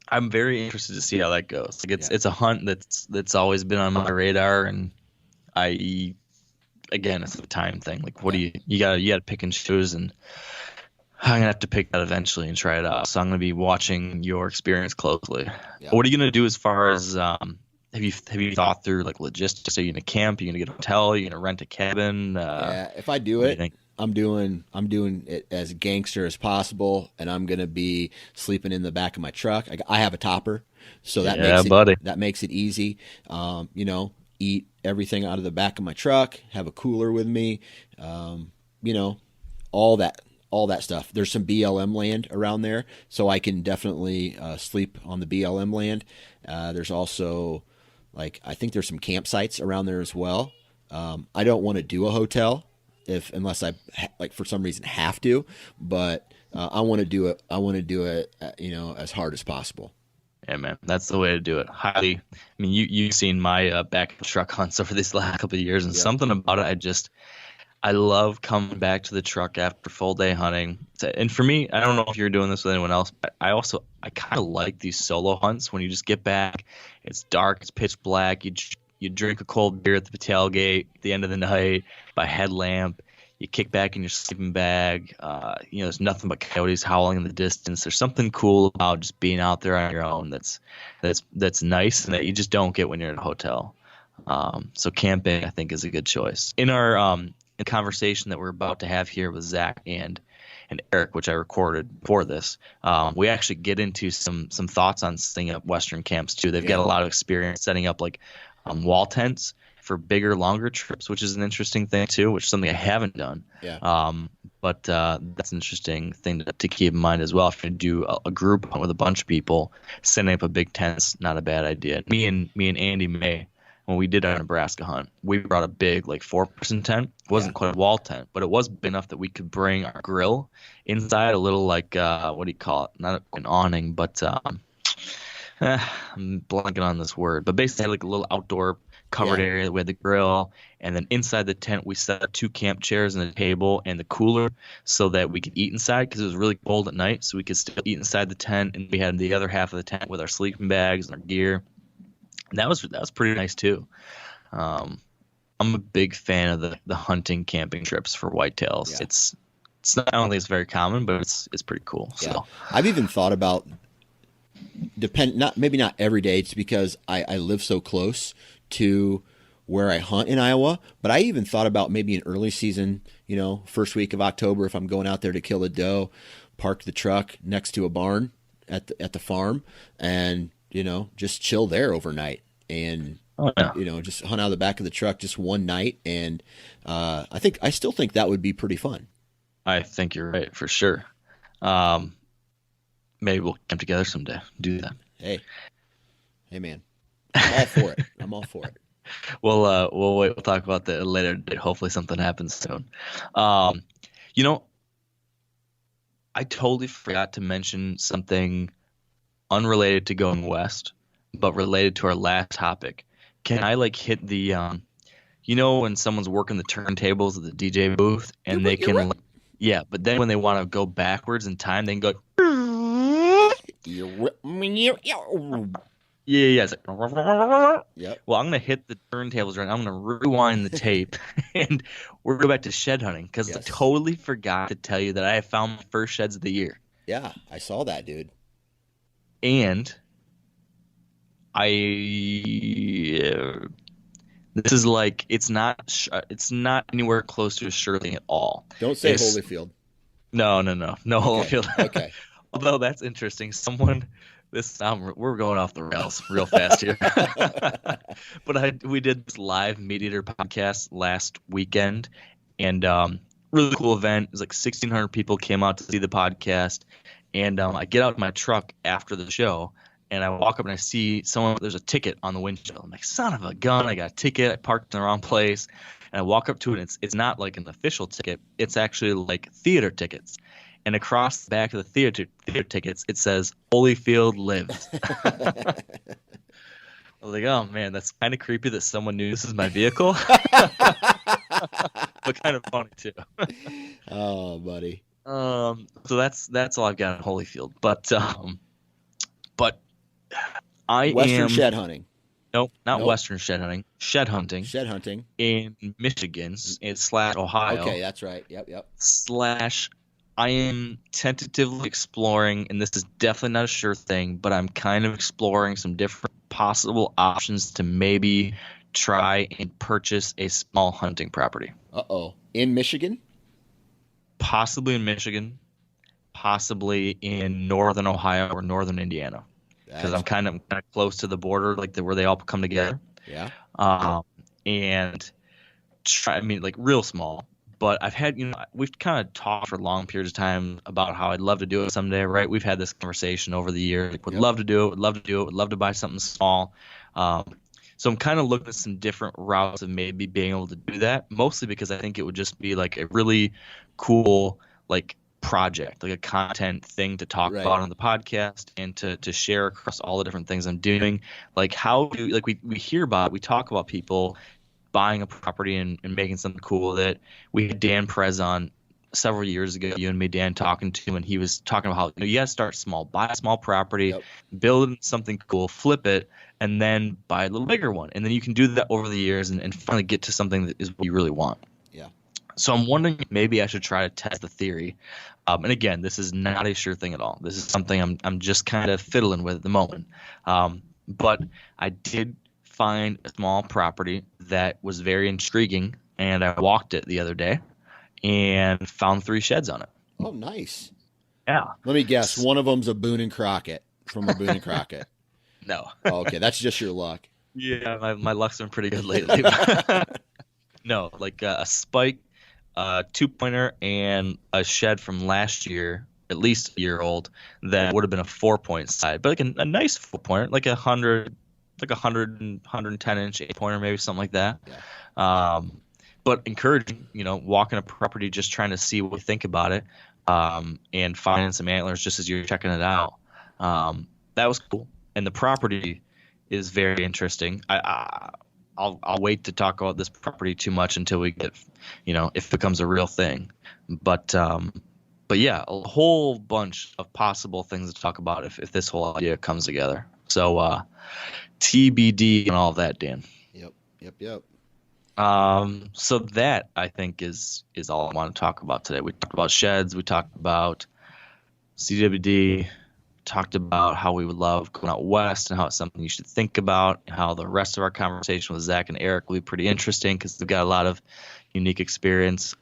S5: I'm very interested to see how that goes. Like it's a hunt that's always been on my radar, and again, it's a time thing. Like, what do you gotta pick and choose, and I'm gonna have to pick that eventually and try it out. So I'm gonna be watching your experience closely. Yeah. What are you gonna do as far as have you thought through like logistics? Are you gonna camp? Are you gonna get a hotel? Are you gonna rent a cabin?
S4: If I do it, I'm doing it as gangster as possible, and I'm gonna be sleeping in the back of my truck. I have a topper, so that makes it easy. Eat everything out of the back of my truck. Have a cooler with me. All that stuff. There's some BLM land around there, so I can definitely sleep on the BLM land. There's also I think there's some campsites around there as well. I don't want to do a hotel unless I for some reason have to, but I want to do it. I want to do it, as hard as possible.
S5: Yeah, man, that's the way to do it. Highly. I mean, you've seen my back truck hunts over these last couple of years, and something about it, I love coming back to the truck after full day hunting. And for me, I don't know if you're doing this with anyone else, but I kind of like these solo hunts when you just get back. It's dark, it's pitch black. You drink a cold beer at the tailgate at the end of the night by headlamp. You kick back in your sleeping bag. There's nothing but coyotes howling in the distance. There's something cool about just being out there on your own that's nice and that you just don't get when you're in a hotel. So camping, I think, is a good choice. In our conversation that we're about to have here with Zach and Eric, which I recorded for this, we actually get into some thoughts on setting up Western camps too. They've got a lot of experience setting up wall tents for bigger, longer trips, which is an interesting thing too, which is something I haven't done. Yeah. But that's an interesting thing to keep in mind as well. If you do a group hunt with a bunch of people, setting up a big tent's not a bad idea. Me and Andy May, when we did our Nebraska hunt, we brought a big 4-person tent. It wasn't quite a wall tent, but it was big enough that we could bring our grill inside, a little what do you call it? Not an awning, but I'm blanking on this word. But basically, had a little outdoor covered area with the grill, and then inside the tent we set up 2 camp chairs and a table and the cooler so that we could eat inside because it was really cold at night, so we could still eat inside the tent, and we had the other half of the tent with our sleeping bags and our gear. And that was pretty nice too. I'm a big fan of the hunting camping trips for whitetails. Yeah. It's not, I don't think it's very common, but it's pretty cool. Yeah. So
S4: I've even thought about maybe not every day. It's because I live so close to where I hunt in Iowa, but I even thought about maybe an early season, first week of October, if I'm going out there to kill a doe, park the truck next to a barn at the farm and, just chill there overnight and, just hunt out of the back of the truck just one night. And I still think that would be pretty fun.
S5: I think you're right for sure. Maybe we'll come together someday. Do that.
S4: Hey, man, I'm all for it. I'm all for it.
S5: We'll wait. We'll talk about that later. Hopefully something happens soon. I totally forgot to mention something unrelated to going west, but related to our last topic. Can I hit the when someone's working the turntables at the DJ booth and they can but then when they want to go backwards in time, they can go yeah. It's like,
S4: yep.
S5: Well, I'm gonna hit the turntables right now. I'm gonna rewind the tape, and we're going back to shed hunting because I totally forgot to tell you that I have found my first sheds of the year.
S4: Yeah, I saw that, dude.
S5: And this is it's not anywhere close to a sure thing at all.
S4: Don't say Holyfield.
S5: No, Holyfield.
S4: Okay.
S5: Although that's interesting. We're going off the rails real fast here. But we did this live Meat Eater podcast last weekend, and really cool event. It was 1,600 people came out to see the podcast, and I get out of my truck after the show, and I walk up and I see there's a ticket on the windshield. I'm like, son of a gun, I got a ticket. I parked in the wrong place. And I walk up to it, and it's not an official ticket. It's actually theater tickets. And across the back of the theater tickets, it says, Holyfield lives. I was like, oh, man, that's kind of creepy that someone knew this is my vehicle. But kind of funny, too.
S4: Oh, buddy.
S5: So that's all I've got on Holyfield. But
S4: Western shed hunting.
S5: Nope, not Western shed hunting. Shed hunting.
S4: Shed hunting.
S5: In Michigan / Ohio.
S4: Okay, that's right. Yep.
S5: / I am tentatively exploring, and this is definitely not a sure thing, but I'm kind of exploring some different possible options to maybe try and purchase a small hunting property.
S4: Uh-oh. In Michigan?
S5: Possibly in Michigan, possibly in northern Ohio or northern Indiana. Because I'm kind of close to the border, where they all come together.
S4: Yeah.
S5: And real small. But I've had, we've kind of talked for long periods of time about how I'd love to do it someday, right? We've had this conversation over the years. Would love to do it, would love to buy something small. So I'm kind of looking at some different routes of maybe being able to do that, mostly because I think it would just be a really cool, project, a content thing to talk about on the podcast and to share across all the different things I'm doing. We talk about people buying a property and making something cool with it. We had Dan Prez on several years ago, you and me, Dan, talking to him, and he was talking about how you got to start small, buy a small property, build something cool, flip it, and then buy a little bigger one. And then you can do that over the years and finally get to something that is what you really want.
S4: Yeah.
S5: So I'm wondering if maybe I should try to test the theory. And again, this is not a sure thing at all. This is something I'm just kind of fiddling with at the moment. But I did find a small property that was very intriguing, and I walked it the other day and found 3 sheds on it.
S4: Oh, nice.
S5: Yeah.
S4: Let me guess. One of them's a Boone and Crockett from a Boone and Crockett.
S5: No.
S4: Oh, okay. That's just your luck.
S5: Yeah, my luck's been pretty good lately. No, a spike, 2-pointer, and a shed from last year, at least a year old, that would have been a 4-point side, but a nice 4-pointer, 110-inch 8-pointer, maybe something like that.
S4: Yeah.
S5: But encouraging, walking a property, just trying to see what we think about it, and finding some antlers just as you're checking it out. That was cool, and the property is very interesting. I'll wait to talk about this property too much until we get, if it becomes a real thing. But yeah, a whole bunch of possible things to talk about if this whole idea comes together. So TBD and all of that, Dan.
S4: Yep.
S5: So that, I think, is all I want to talk about today. We talked about sheds. We talked about CWD. talked about how we would love going out west and how it's something you should think about, and how the rest of our conversation with Zach and Eric will be pretty interesting because they've got a lot of unique experience.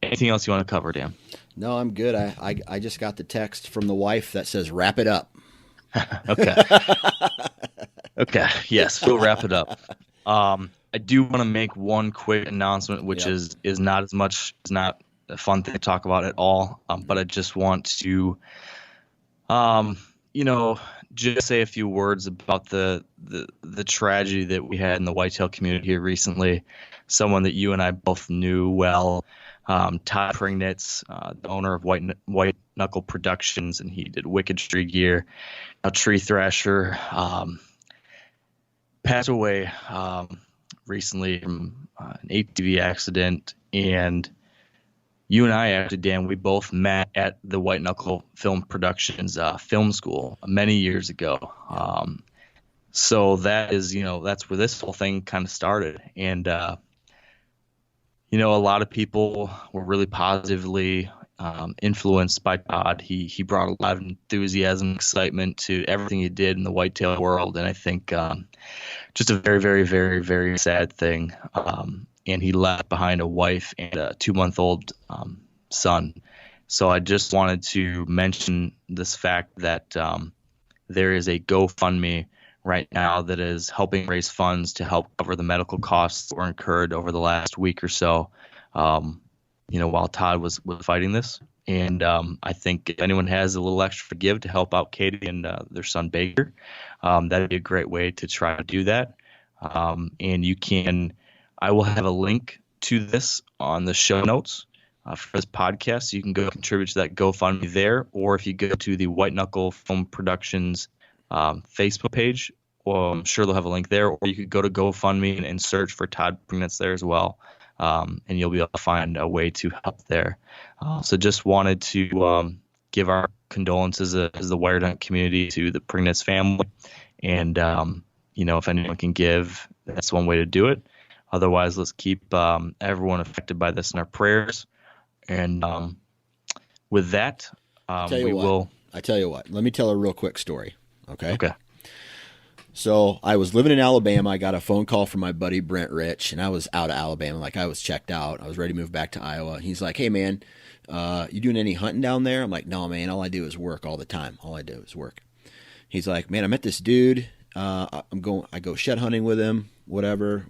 S5: Anything else you want to cover, Dan?
S4: No, I'm good. I just got the text from the wife that says, wrap it up.
S5: Okay. Okay. Yes, we'll wrap it up. I do want to make one quick announcement, which is not not a fun thing to talk about at all. But I just want to, just say a few words about the tragedy that we had in the whitetail community here recently. Someone that you and I both knew well, Todd Pringnitz, the owner of White Knuckle Productions, and he did Wicked Tree Gear, a tree thrasher, passed away recently from an ATV accident. And you and I, actually, Dan, we both met at the White Knuckle Film Productions film school many years ago. So that is, that's where this whole thing kind of started. And, a lot of people were really positively influenced by Todd. He brought a lot of enthusiasm, excitement to everything he did in the whitetail world. And I think just a very, very, very, very sad thing. And he left behind a wife and a 2-month-old son. So I just wanted to mention this fact that there is a GoFundMe right now that is helping raise funds to help cover the medical costs that were incurred over the last week or so, while Todd was fighting this. And I think if anyone has a little extra to give to help out Katie and their son Baker, that'd be a great way to try to do that. And you can, I will have a link to this on the show notes for this podcast. So you can go contribute to that GoFundMe there, or if you go to the White Knuckle Film Productions Facebook page, well, I'm sure they'll have a link there, or you could go to GoFundMe and search for Todd Pringnitz there as well. And you'll be able to find a way to help there. So just wanted to give our condolences as the Wired Hunt community to the Pringnitz family. And, if anyone can give, that's one way to do it. Otherwise, let's keep everyone affected by this in our prayers. And with that,
S4: I tell you what, let me tell a real quick story. Okay. So I was living in Alabama. I got a phone call from my buddy Brent Rich, and I was out of Alabama. Like, I was checked out. I was ready to move back to Iowa. He's like, "Hey man, you doing any hunting down there?" I'm like, "No man, all I do is work all the time. All I do is work." He's like, "Man, I met this dude. I go shed hunting with him, whatever,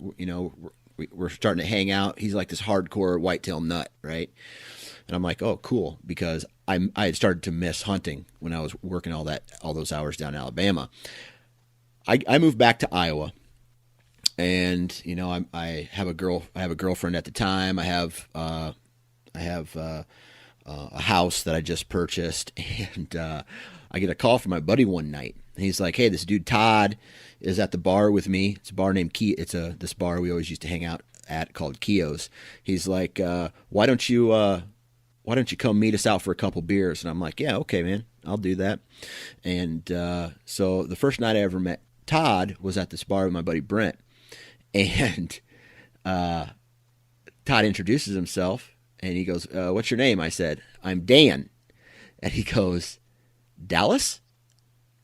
S4: we're starting to hang out. He's like this hardcore whitetail nut, right?" And I'm like, "Oh, cool," because I had started to miss hunting when I was working all those hours down in Alabama. I moved back to Iowa, and I have a girlfriend at the time. I have a house that I just purchased, and I get a call from my buddy one night. And he's like, "Hey, this dude Todd is at the bar with me. It's a bar named Key. It's this bar we always used to hang out at called Keo's." He's like, "Why don't you come meet us out for a couple beers?" And I'm like, "Yeah, okay, man, I'll do that." And so the first night I ever met Todd was at this bar with my buddy Brent, and Todd introduces himself, and he goes, "What's your name?" I said, "I'm Dan," and he goes, "Dallas?"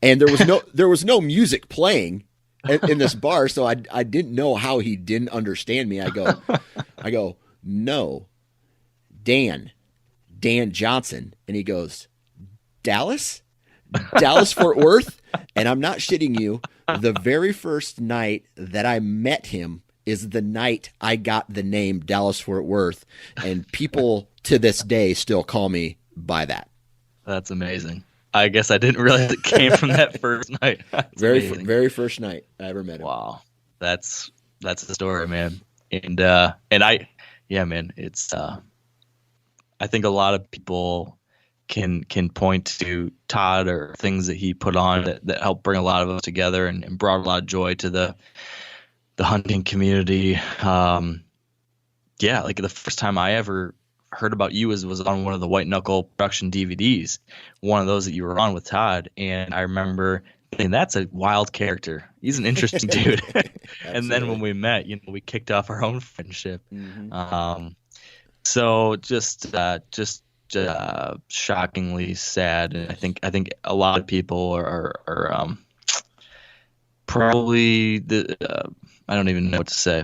S4: And there was no music playing in this bar, so I didn't know how he didn't understand me. I go, "No, Dan Johnson," and he goes, "Dallas Fort Worth?" And I'm not shitting you. The very first night that I met him is the night I got the name Dallas Fort Worth, and people to this day still call me by that.
S5: That's amazing. I guess I didn't realize it came from that first night.
S4: Very first night I ever met him.
S5: Wow, that's the story, man. And man, it's I think a lot of people can point to Todd or things that he put on that helped bring a lot of us together and brought a lot of joy to the hunting community. Like the first time I ever heard about you was on one of the White Knuckle production DVDs, one of those that you were on with Todd. And I remember thinking, that's a wild character. He's an interesting dude. And then when we met, we kicked off our own friendship. Mm-hmm. So just shockingly sad. And I think a lot of people are probably I don't even know what to say.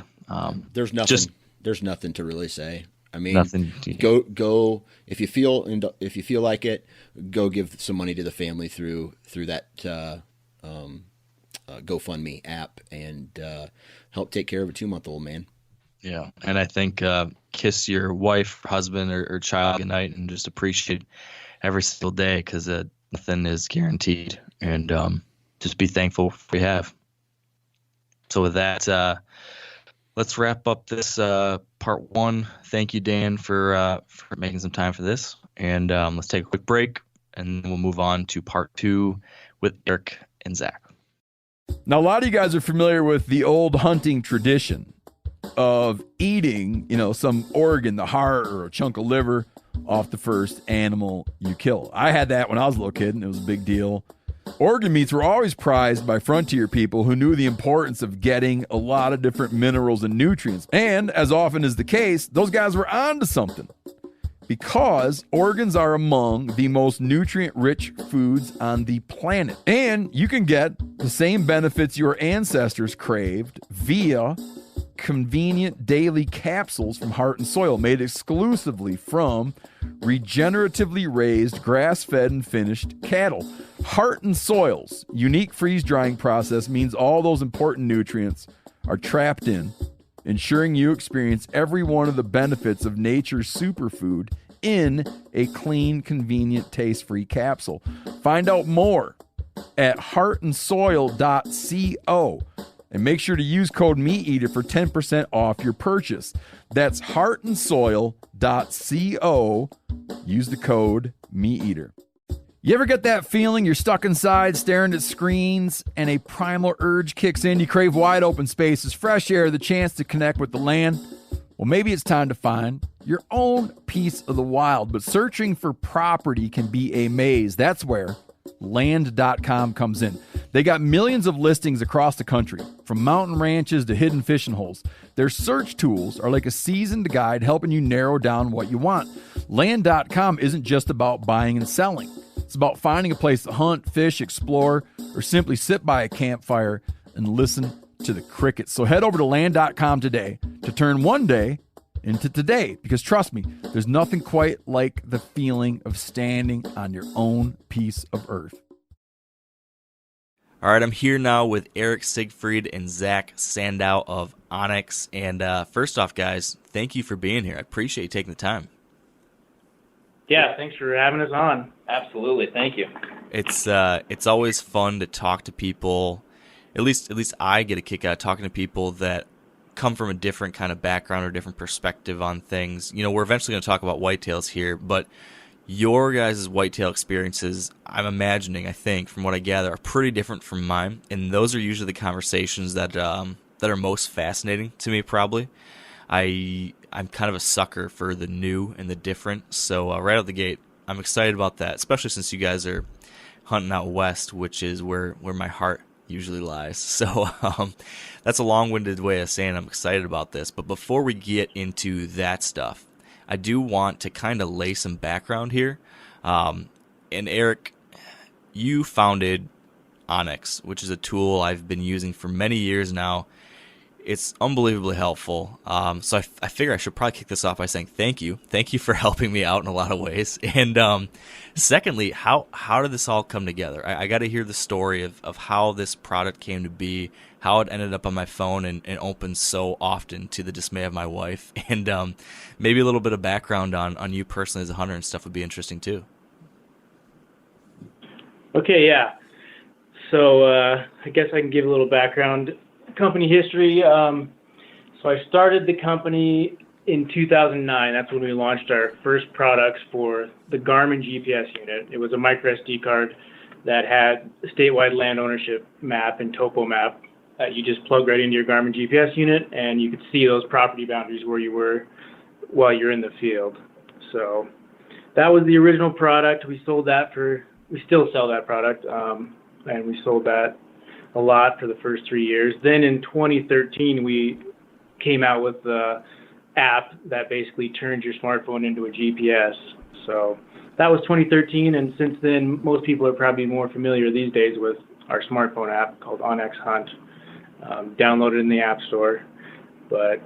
S4: There's nothing.
S5: Just
S4: There's nothing to really say. I mean,
S5: nothing.
S4: go if you feel like it, go give some money to the family through that GoFundMe app and help take care of a 2-month-old man.
S5: Yeah, and I think kiss your wife, husband, or child goodnight, and just appreciate every single day, because nothing is guaranteed, and just be thankful for what we have. So with that, let's wrap up this part one. Thank you, Dan, for making some time for this, and let's take a quick break, and we'll move on to part two with Eric and Zach.
S1: Now, a lot of you guys are familiar with the old hunting tradition of eating, some organ, the heart or a chunk of liver off the first animal you kill. I had that when I was a little kid, and it was a big deal. Organ meats were always prized by frontier people who knew the importance of getting a lot of different minerals and nutrients. And as often is the case, those guys were onto something, because organs are among the most nutrient-rich foods on the planet. And you can get the same benefits your ancestors craved via convenient daily capsules from Heart and Soil, made exclusively from regeneratively raised, grass-fed, and finished cattle. Heart and Soil's unique freeze-drying process means all those important nutrients are trapped in, ensuring you experience every one of the benefits of nature's superfood in a clean, convenient, taste-free capsule. Find out more at heartandsoil.co. And make sure to use code MeatEater for 10% off your purchase. That's heartandsoil.co. Use the code MeatEater. You ever get that feeling you're stuck inside staring at screens and a primal urge kicks in? You crave wide open spaces, fresh air, the chance to connect with the land? Well, maybe it's time to find your own piece of the wild. But searching for property can be a maze. That's where Land.com comes in. They got millions of listings across the country, from mountain ranches to hidden fishing holes. Their search tools are like a seasoned guide helping you narrow down what you want. Land.com isn't just about buying and selling. It's about finding a place to hunt, fish, explore, or simply sit by a campfire and listen to the crickets. So head over to Land.com today to turn one day into today, because trust me, there's nothing quite like the feeling of standing on your own piece of earth.
S3: All right, I'm here now with Eric Siegfried and Zach Sandau of Onyx. And first off, guys, thank you for being here. I appreciate you taking the time.
S6: Yeah, thanks for having us on. Absolutely, thank you.
S3: It's always fun to talk to people. At least I get a kick out of talking to people that come from a different kind of background or different perspective on things. We're eventually going to talk about whitetails here, but your guys' whitetail experiences, I think, from what I gather, are pretty different from mine, and those are usually the conversations that are most fascinating to me, probably. I'm kind of a sucker for the new and the different, so right out the gate, I'm excited about that, especially since you guys are hunting out west, which is where my heart usually lies. So that's a long-winded way of saying I'm excited about this. But before we get into that stuff, I do want to kind of lay some background here. And Eric, you founded Onyx, which is a tool I've been using for many years now. It's unbelievably helpful. So I figure I should probably kick this off by saying thank you. Thank you for helping me out in a lot of ways. And secondly, how did this all come together? I got to hear the story of how this product came to be, how it ended up on my phone and opens so often to the dismay of my wife. And maybe a little bit of background on you personally as a hunter and stuff would be interesting too.
S6: Okay, yeah. So I guess I can give a little background. Company history. So I started the company in 2009. That's when we launched our first products for the Garmin GPS unit. It was a micro SD card that had a statewide land ownership map and topo map that you just plug right into your Garmin GPS unit, and you could see those property boundaries where you were while you're in the field. So that was the original product. We still sell that product, and we sold that a lot for the first 3 years. Then in 2013, we came out with the app that basically turns your smartphone into a GPS. So that was 2013, and since then, most people are probably more familiar these days with our smartphone app called onX Hunt, downloaded in the App Store. But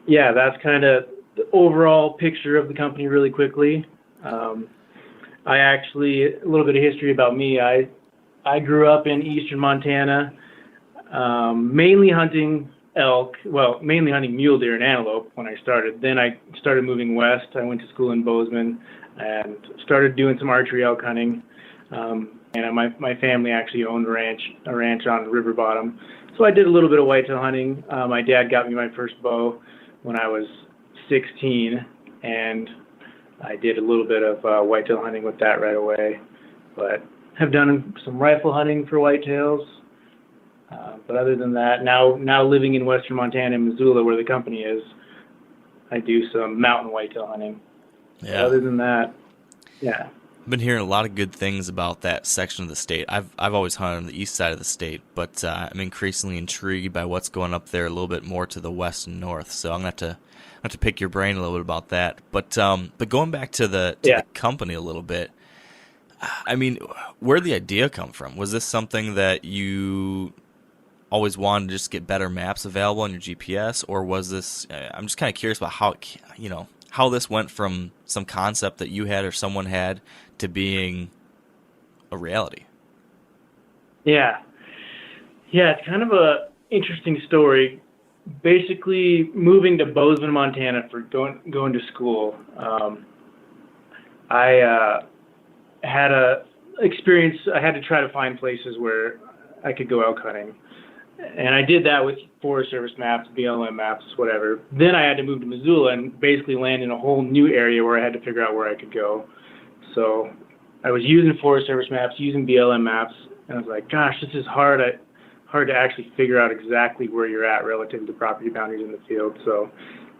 S6: yeah, that's kind of the overall picture of the company really quickly. I actually, a little bit of history about me. I grew up in eastern Montana, mainly hunting elk, mainly hunting mule deer and antelope when I started. Then I started moving west. I went to school in Bozeman and started doing some archery elk hunting. And my family actually owned a ranch on river bottom. So I did a little bit of whitetail hunting. My dad got me my first bow when I was 16, and I did a little bit of whitetail hunting with that right away. But have done some rifle hunting for whitetails. But other than that, now living in western Montana, in Missoula, where the company is, I do some mountain whitetail hunting.
S3: Yeah.
S6: But other than that, yeah.
S3: I've been hearing a lot of good things about that section of the state. I've always hunted on the east side of the state, but I'm increasingly intrigued by what's going up there a little bit more to the west and north. So I'm going to have to pick your brain a little bit about that. But going back to the company a little bit, I mean, where'd the idea come from? Was this something that you always wanted to just get better maps available on your GPS, or was this? I'm just kind of curious about how this went from some concept that you had or someone had to being a reality.
S6: Yeah, it's kind of a interesting story. Basically, moving to Bozeman, Montana for going to school, I had a experience. I had to try to find places where I could go elk hunting. And I did that with Forest Service maps, BLM maps, whatever. Then I had to move to Missoula and basically land in a whole new area where I had to figure out where I could go. So I was using Forest Service maps, using BLM maps, and I was like, gosh, this is hard to actually figure out exactly where you're at relative to property boundaries in the field. So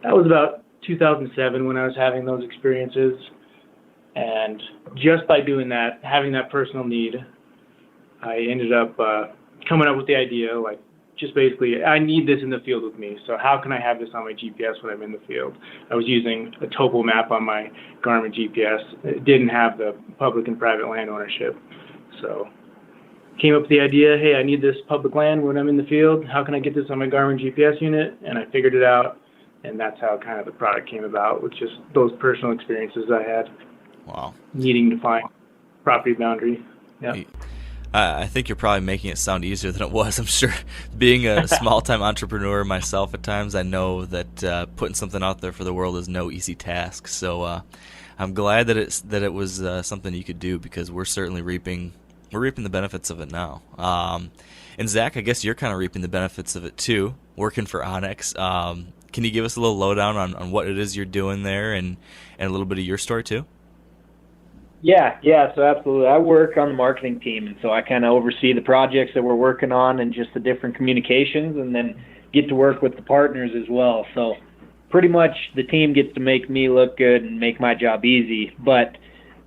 S6: that was about 2007 when I was having those experiences. And just by doing that, having that personal need, I ended up coming up with the idea, like, just basically, I need this in the field with me. So how can I have this on my GPS when I'm in the field? I was using a topo map on my Garmin GPS. It didn't have the public and private land ownership. So came up with the idea, hey, I need this public land when I'm in the field. How can I get this on my Garmin GPS unit? And I figured it out, and that's how kind of the product came about, with just those personal experiences I had.
S3: Wow.
S6: Needing to find property boundary. Yeah.
S3: I think you're probably making it sound easier than it was. I'm sure, being a small-time entrepreneur myself at times, I know that putting something out there for the world is no easy task. So I'm glad that it was something you could do, because we're certainly reaping the benefits of it now. And Zach, I guess you're kind of reaping the benefits of it too, working for onX. Can you give us a little lowdown on what it is you're doing there, and a little bit of your story too?
S7: Yeah, so absolutely. I work on the marketing team, and so I kind of oversee the projects that we're working on and just the different communications, and then get to work with the partners as well. So pretty much the team gets to make me look good and make my job easy. But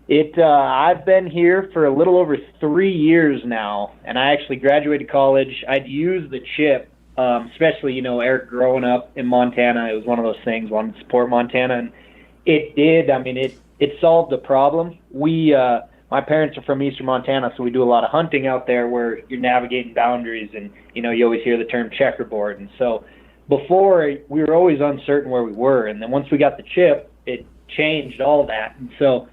S7: I've been here for a little over 3 years now, and I actually graduated college. I'd used the chip, especially, Eric, growing up in Montana. It was one of those things, wanted to support Montana, and it did. I mean, it solved the problem. My parents are from eastern Montana, so we do a lot of hunting out there where you're navigating boundaries, and you always hear the term checkerboard. And so before, we were always uncertain where we were, and then once we got the chip, it changed all that. And so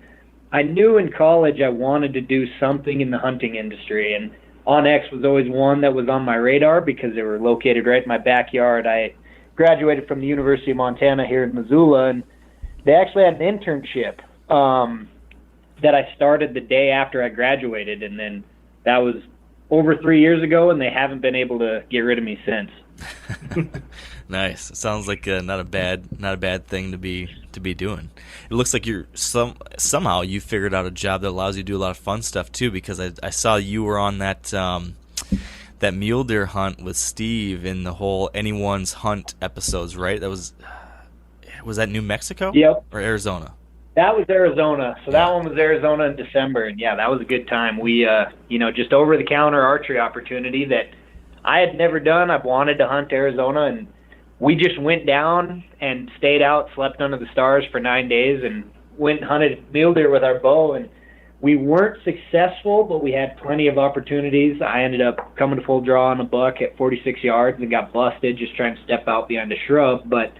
S7: I knew in college I wanted to do something in the hunting industry, and onX was always one that was on my radar because they were located right in my backyard. I graduated from the University of Montana here in Missoula, and they actually had an internship that I started the day after I graduated, and then that was over 3 years ago, and they haven't been able to get rid of me since.
S3: Nice. It sounds like not a bad thing to be doing. It looks like you're somehow you figured out a job that allows you to do a lot of fun stuff too, because I saw you were on that mule deer hunt with Steve in the whole Anyone's Hunt episodes, right? Was that New Mexico?
S7: Yep.
S3: Or Arizona?
S7: That was Arizona. So that one was Arizona in December, and yeah, that was a good time. We, just over-the-counter archery opportunity that I had never done. I've wanted to hunt Arizona, and we just went down and stayed out, slept under the stars for 9 days, and went and hunted mule deer with our bow, and we weren't successful, but we had plenty of opportunities. I ended up coming to full draw on a buck at 46 yards and got busted just trying to step out behind a shrub. But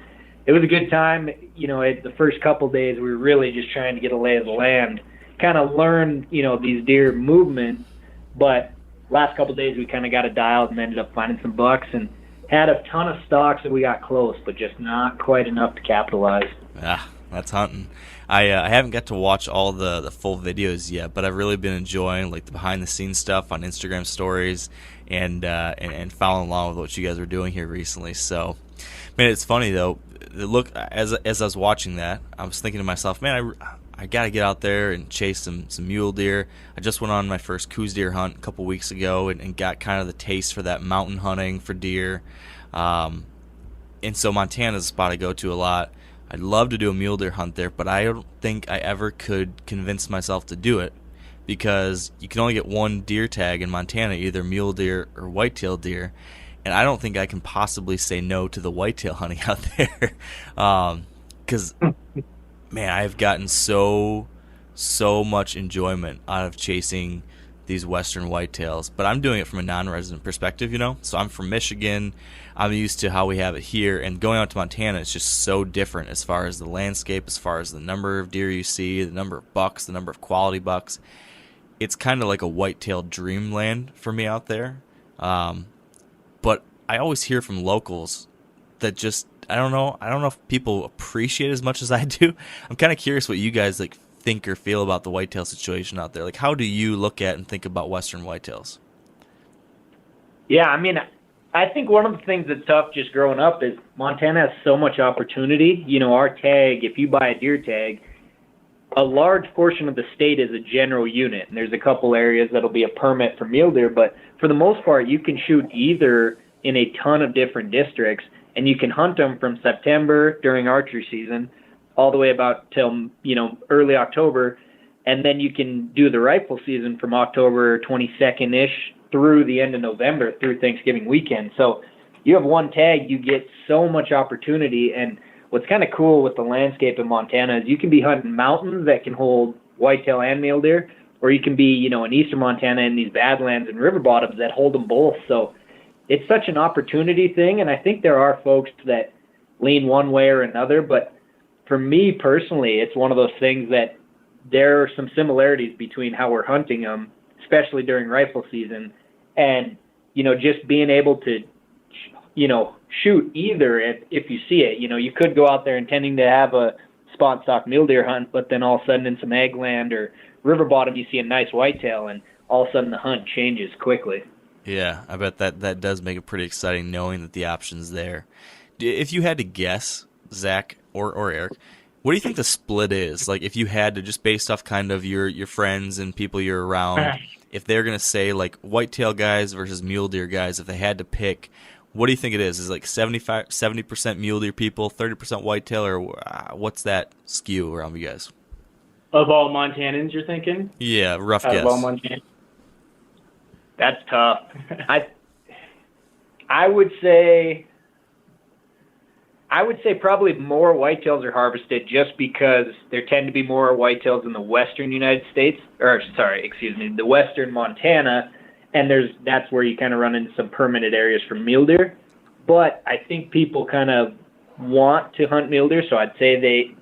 S7: it was a good time. You know, the first couple of days, we were really just trying to get a lay of the land, kind of learn, you know, these deer movements. But last couple of days, we kind of got it dialed and ended up finding some bucks and had a ton of stalks that we got close, but just not quite enough to capitalize.
S3: Ah, that's hunting. I haven't got to watch all the full videos yet, but I've really been enjoying like the behind the scenes stuff on Instagram stories and following along with what you guys were doing here recently. So, man, it's funny though. Look, as I was watching that, I was thinking to myself, man, I got to get out there and chase some mule deer. I just went on my first coos deer hunt a couple weeks ago and got kind of the taste for that mountain hunting for deer. And so Montana's a spot I go to a lot. I'd love to do a mule deer hunt there, but I don't think I ever could convince myself to do it because you can only get one deer tag in Montana, either mule deer or whitetail deer, and I don't think I can possibly say no to the whitetail hunting out there because, man, I've gotten so much enjoyment out of chasing these western whitetails, but I'm doing it from a non-resident perspective, you know? So I'm from Michigan. I'm used to how we have it here, and going out to Montana is just so different as far as the landscape, as far as the number of deer you see, the number of bucks, the number of quality bucks. It's kind of like a whitetail dreamland for me out there. But I always hear from locals that just, I don't know if people appreciate it as much as I do. I'm kind of curious what you guys like think or feel about the whitetail situation out there. Like, how do you look at and think about western whitetails?
S7: Yeah, I mean, I think one of the things that's tough just growing up is Montana has so much opportunity. You know, our tag, if you buy a deer tag, a large portion of the state is a general unit, and there's a couple areas that'll be a permit for mule deer, but for the most part, you can shoot either in a ton of different districts, and you can hunt them from September during archery season all the way about till, you know, early October, and then you can do the rifle season from October 22nd-ish through the end of November, through Thanksgiving weekend. So you have one tag, you get so much opportunity, and what's kind of cool with the landscape in Montana is you can be hunting mountains that can hold whitetail and mule deer, or you can be, you know, in eastern Montana in these badlands and river bottoms that hold them both. So it's such an opportunity thing, and I think there are folks that lean one way or another, but for me personally, it's one of those things that there are some similarities between how we're hunting them, especially during rifle season, and, you know, just being able to, you know, shoot either if you see it. You know, you could go out there intending to have a spot stock mule deer hunt, but then all of a sudden in some ag land or river bottom you see a nice whitetail, and all of a sudden the hunt changes quickly.
S3: Yeah, I bet that does make it pretty exciting knowing that the option's there. If you had to guess, Zach or Eric, what do you think the split is? Like, if you had to, just based off kind of your friends and people you're around, if they're going to say, like, whitetail guys versus mule deer guys, if they had to pick, what do you think it is? Is it like 70% mule deer people, 30% whitetail, or what's that skew around you guys?
S6: Of all Montanans, you're thinking?
S3: Yeah, rough guess.
S6: Of all Montanans?
S7: That's tough. I would say probably more whitetails are harvested just because there tend to be more whitetails in the western United States, the western Montana, and that's where you kind of run into some permitted areas for mule deer. But I think people kind of want to hunt mule deer, so I'd say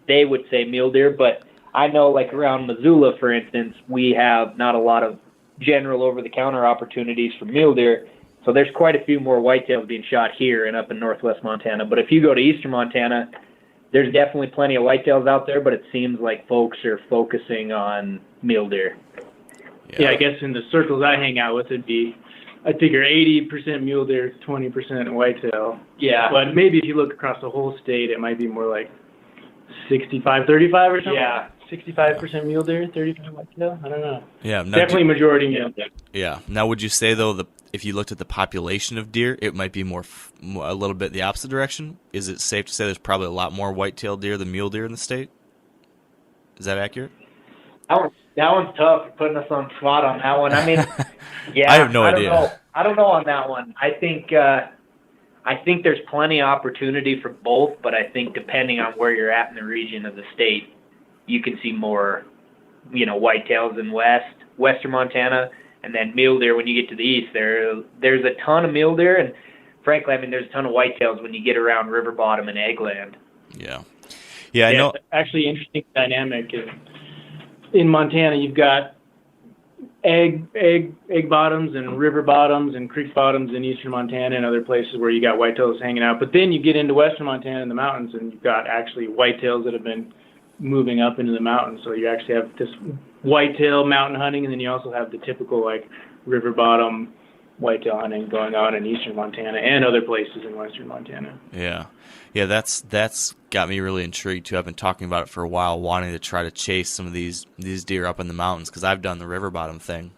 S7: they would say mule deer. But I know, like around Missoula, for instance, we have not a lot of general over-the-counter opportunities for mule deer. So there's quite a few more whitetails being shot here and up in northwest Montana. But if you go to eastern Montana, there's definitely plenty of whitetails out there, but it seems like folks are focusing on mule deer.
S6: Yeah, I guess in the circles I hang out with, it'd be, I figure 80% mule deer, 20% whitetail.
S7: Yeah.
S6: But maybe if you look across the whole state, it might be more like 65-35 or something.
S7: Yeah.
S6: 65% mule deer, 35 whitetail. I don't know.
S3: Yeah,
S6: definitely majority mule deer.
S3: Yeah. Now, would you say though if you looked at the population of deer, it might be more a little bit the opposite direction? Is it safe to say there's probably a lot more whitetail deer than mule deer in the state? Is that accurate?
S7: That one's tough. You're putting us on the spot on that one. I mean, yeah,
S3: I have no idea.
S7: I don't know on that one. I think there's plenty of opportunity for both, but I think depending on where you're at in the region of the state, you can see more, whitetails in western Montana, and then mule deer when you get to the east. There's a ton of mule deer, and frankly, there's a ton of whitetails when you get around river bottom and eggland.
S3: Yeah, I know.
S6: It's actually interesting dynamic. In Montana, you've got egg bottoms and river bottoms and creek bottoms in eastern Montana and other places where you got whitetails hanging out. But then you get into western Montana in the mountains, and you've got actually whitetails that have been moving up into the mountains. So you actually have this whitetail mountain hunting, and then you also have the typical river bottom whitetail hunting going on in eastern Montana and other places in western Montana.
S3: Yeah, that's got me really intrigued too. I've been talking about it for a while, wanting to try to chase some of these deer up in the mountains because I've done the river bottom thing.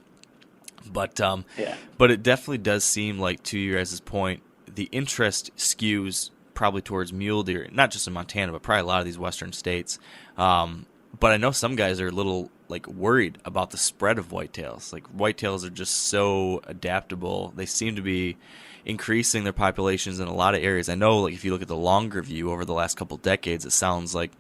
S3: But it definitely does seem like, to your guys' point, the interest skews probably towards mule deer, not just in Montana, but probably a lot of these western states. But I know some guys are a little worried about the spread of whitetails. Whitetails are just so adaptable. They seem to be increasing their populations in a lot of areas. I know, if you look at the longer view over the last couple decades, it sounds like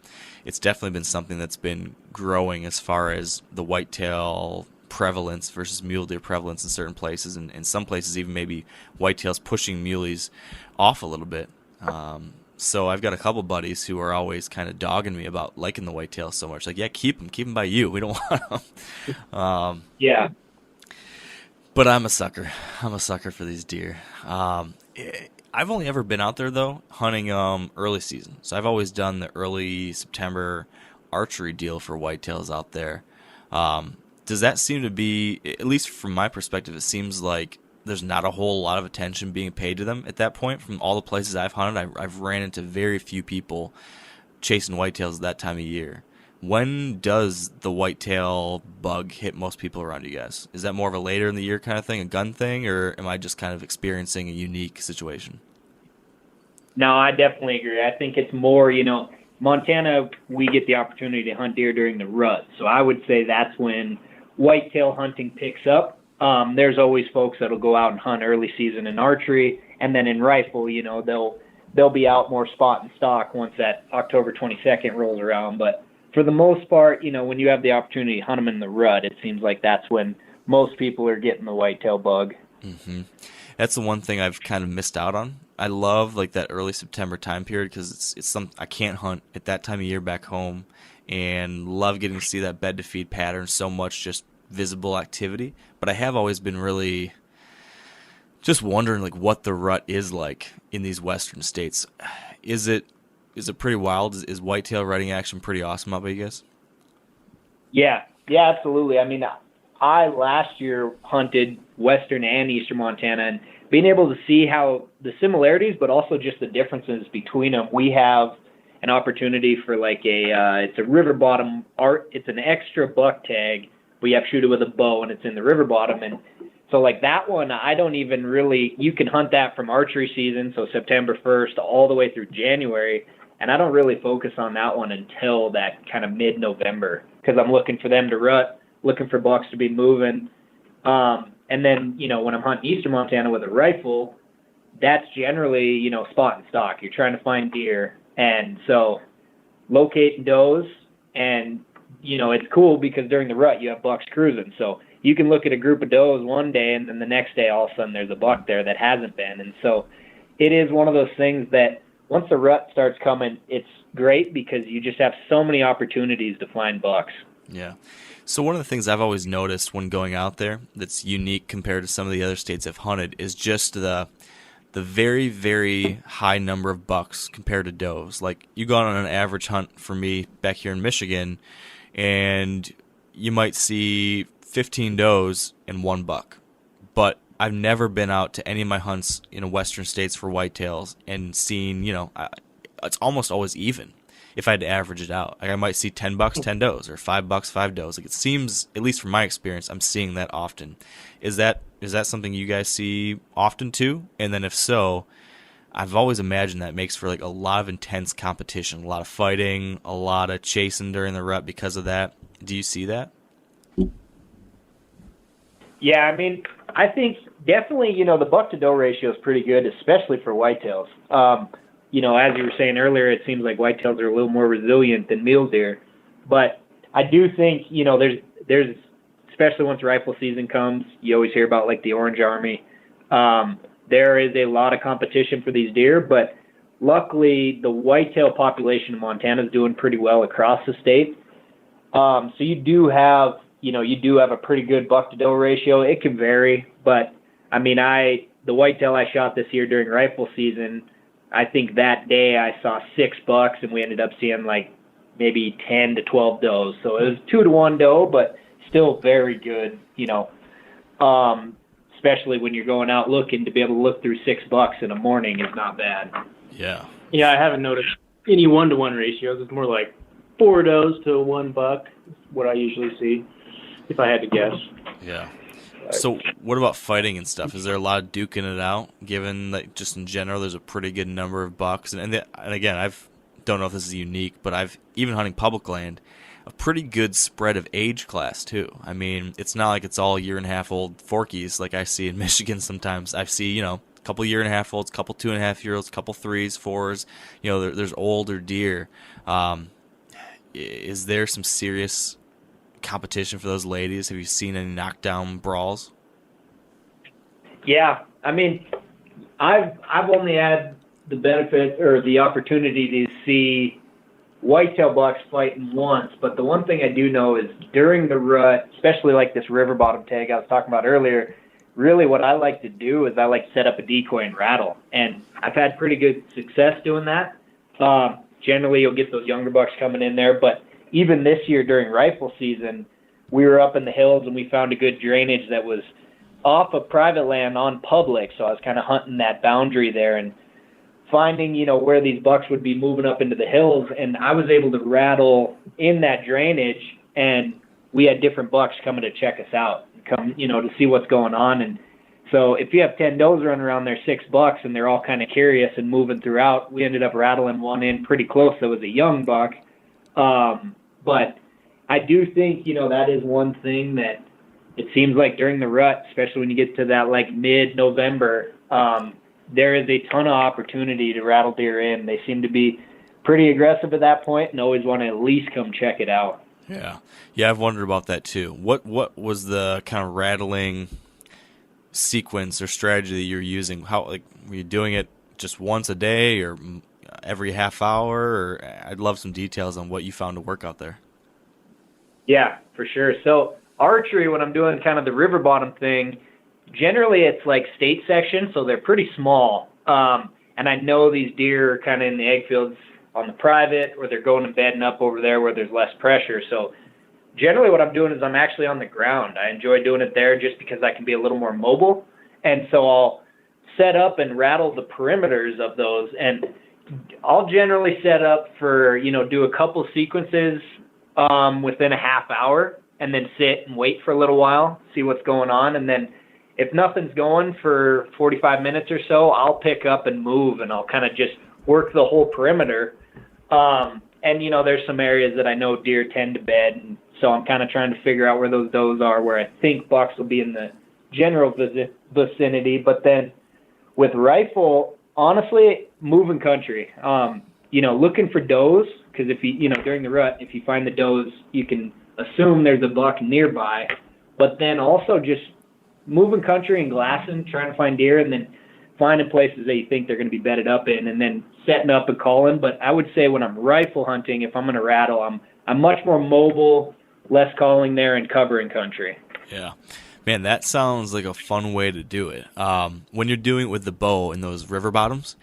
S3: it's definitely been something that's been growing as far as the whitetail prevalence versus mule deer prevalence in certain places, and in some places even maybe whitetails pushing muleys off a little bit. So I've got a couple buddies who are always kind of dogging me about liking the whitetails so much. Keep them by you. We don't want them.
S7: Yeah.
S3: But I'm a sucker. I'm a sucker for these deer. I've only ever been out there, though, hunting early season. So I've always done the early September archery deal for whitetails out there. Does that seem to be, at least from my perspective, it seems like there's not a whole lot of attention being paid to them at that point. From all the places I've hunted, I've ran into very few people chasing whitetails at that time of year. When does the whitetail bug hit most people around you guys? Is that more of a later in the year kind of thing, a gun thing, or am I just kind of experiencing a unique situation?
S7: No, I definitely agree. I think it's more, Montana, we get the opportunity to hunt deer during the rut. So I would say that's when whitetail hunting picks up. There's always folks that'll go out and hunt early season in archery, and then in rifle, they'll be out more spot and stock once that October 22nd rolls around. But for the most part, when you have the opportunity to hunt them in the rut, it seems like that's when most people are getting the whitetail bug.
S3: Mm-hmm. That's the one thing I've kind of missed out on. I love that early September time period because it's I can't hunt at that time of year back home, and love getting to see that bed to feed pattern, so much just visible activity. But I have always been really just wondering what the rut is like in these western states. Is it pretty wild? Is whitetail rutting action pretty awesome out by you guys?
S7: Yeah, absolutely. I last year hunted western and eastern Montana, and being able to see how the similarities, but also just the differences between them. We have an opportunity for it's a river bottom art. It's an extra buck tag, but you have to shoot it with a bow, and it's in the river bottom. And so that one, I don't even really, you can hunt that from archery season, so September 1st all the way through January. And I don't really focus on that one until that kind of mid-November because I'm looking for them to rut, looking for bucks to be moving. And then, when I'm hunting eastern Montana with a rifle, that's generally, spot and stock. You're trying to find deer. And so locating does, and, it's cool because during the rut you have bucks cruising. So you can look at a group of does one day, and then the next day all of a sudden there's a buck there that hasn't been. And so it is one of those things that once the rut starts coming, it's great because you just have so many opportunities to find bucks.
S3: Yeah. So one of the things I've always noticed when going out there that's unique compared to some of the other states I've hunted is just the very, very high number of bucks compared to does. You go on an average hunt for me back here in Michigan, and you might see 15 does and 1 buck. But I've never been out to any of my hunts in western states for whitetails and seen, it's almost always even. If I had to average it out, I might see 10 bucks, 10 does, or 5 bucks, 5 does. It seems, at least from my experience, I'm seeing that often. Is that something you guys see often too? And then if so, I've always imagined that makes for a lot of intense competition, a lot of fighting, a lot of chasing during the rut because of that. Do you see that?
S7: Yeah, I think definitely, the buck to doe ratio is pretty good, especially for whitetails. As you were saying earlier, it seems like whitetails are a little more resilient than mule deer. But I do think, there's especially once rifle season comes, you always hear about like the Orange Army. There is a lot of competition for these deer, but luckily the whitetail population in Montana is doing pretty well across the state. So you do have a pretty good buck to doe ratio. It can vary, but I mean, the whitetail I shot this year during rifle season, I think that day I saw 6 bucks and we ended up seeing like maybe 10 to 12 does. So it was 2 to 1 doe, but still very good, especially when you're going out looking. To be able to look through 6 bucks in a morning is not bad.
S3: Yeah.
S6: Yeah, I haven't noticed any 1-to-1 ratios. It's more like 4 does to 1 buck is what I usually see, if I had to guess.
S3: Yeah. So what about fighting and stuff? Is there a lot of duking it out, given that just in general there's a pretty good number of bucks? And again, don't know if this is unique, but I've, even hunting public land, a pretty good spread of age class too. I mean, it's not like it's all 1.5-year-old Forkies like I see in Michigan sometimes. I see, a couple 1.5-year-olds, couple 2.5-year-olds, couple 3s, 4s. There's older deer. Is there some serious competition for those ladies? Have you seen any knockdown brawls?
S7: Yeah, I mean, I've only had the benefit or the opportunity to see whitetail bucks fighting once, but the one thing I do know is during the rut, especially like this river bottom tag I was talking about earlier, really what I like to do is I like to set up a decoy and rattle, and I've had pretty good success doing that. Generally, you'll get those younger bucks coming in there, but even this year during rifle season, we were up in the hills and we found a good drainage that was off of private land on public, so I was kind of hunting that boundary there and finding, where these bucks would be moving up into the hills, and I was able to rattle in that drainage, and we had different bucks coming to check us out, to see what's going on. And so if you have 10 does running around there, 6 bucks, and they're all kind of curious and moving throughout, we ended up rattling one in pretty close that was a young buck. But I do think, that is one thing that it seems like during the rut, especially when you get to that like mid-November, there is a ton of opportunity to rattle deer in. They seem to be pretty aggressive at that point and always want to at least come check it out.
S3: Yeah. Yeah, I've wondered about that too. What was the kind of rattling sequence or strategy that you're using? How, were you doing it just once a day or every half hour? Or I'd love some details on what you found to work out there.
S7: Yeah, for sure. So archery, when I'm doing kind of the river bottom thing, generally it's like state section, so they're pretty small. And I know these deer are kind of in the egg fields on the private, or they're going and bedding up over there where there's less pressure. So generally what I'm doing is I'm actually on the ground. I enjoy doing it there just because I can be a little more mobile. And so I'll set up and rattle the perimeters of those. And I'll generally set up for, do a couple sequences within a half hour and then sit and wait for a little while, see what's going on. And then if nothing's going for 45 minutes or so, I'll pick up and move, and I'll kind of just work the whole perimeter. And, there's some areas that I know deer tend to bed, and so I'm kind of trying to figure out where those does are, where I think bucks will be in the general vicinity. But then with rifle, honestly, moving country, looking for does, because if you, during the rut, if you find the does, you can assume there's a buck nearby. But then also just moving country and glassing, trying to find deer, and then finding places that you think they're going to be bedded up in, and then setting up and calling. But I would say when I'm rifle hunting, if I'm going to rattle, I'm much more mobile, less calling there, and covering country.
S3: Yeah. Man, that sounds like a fun way to do it. When you're doing it with the bow in those river bottoms,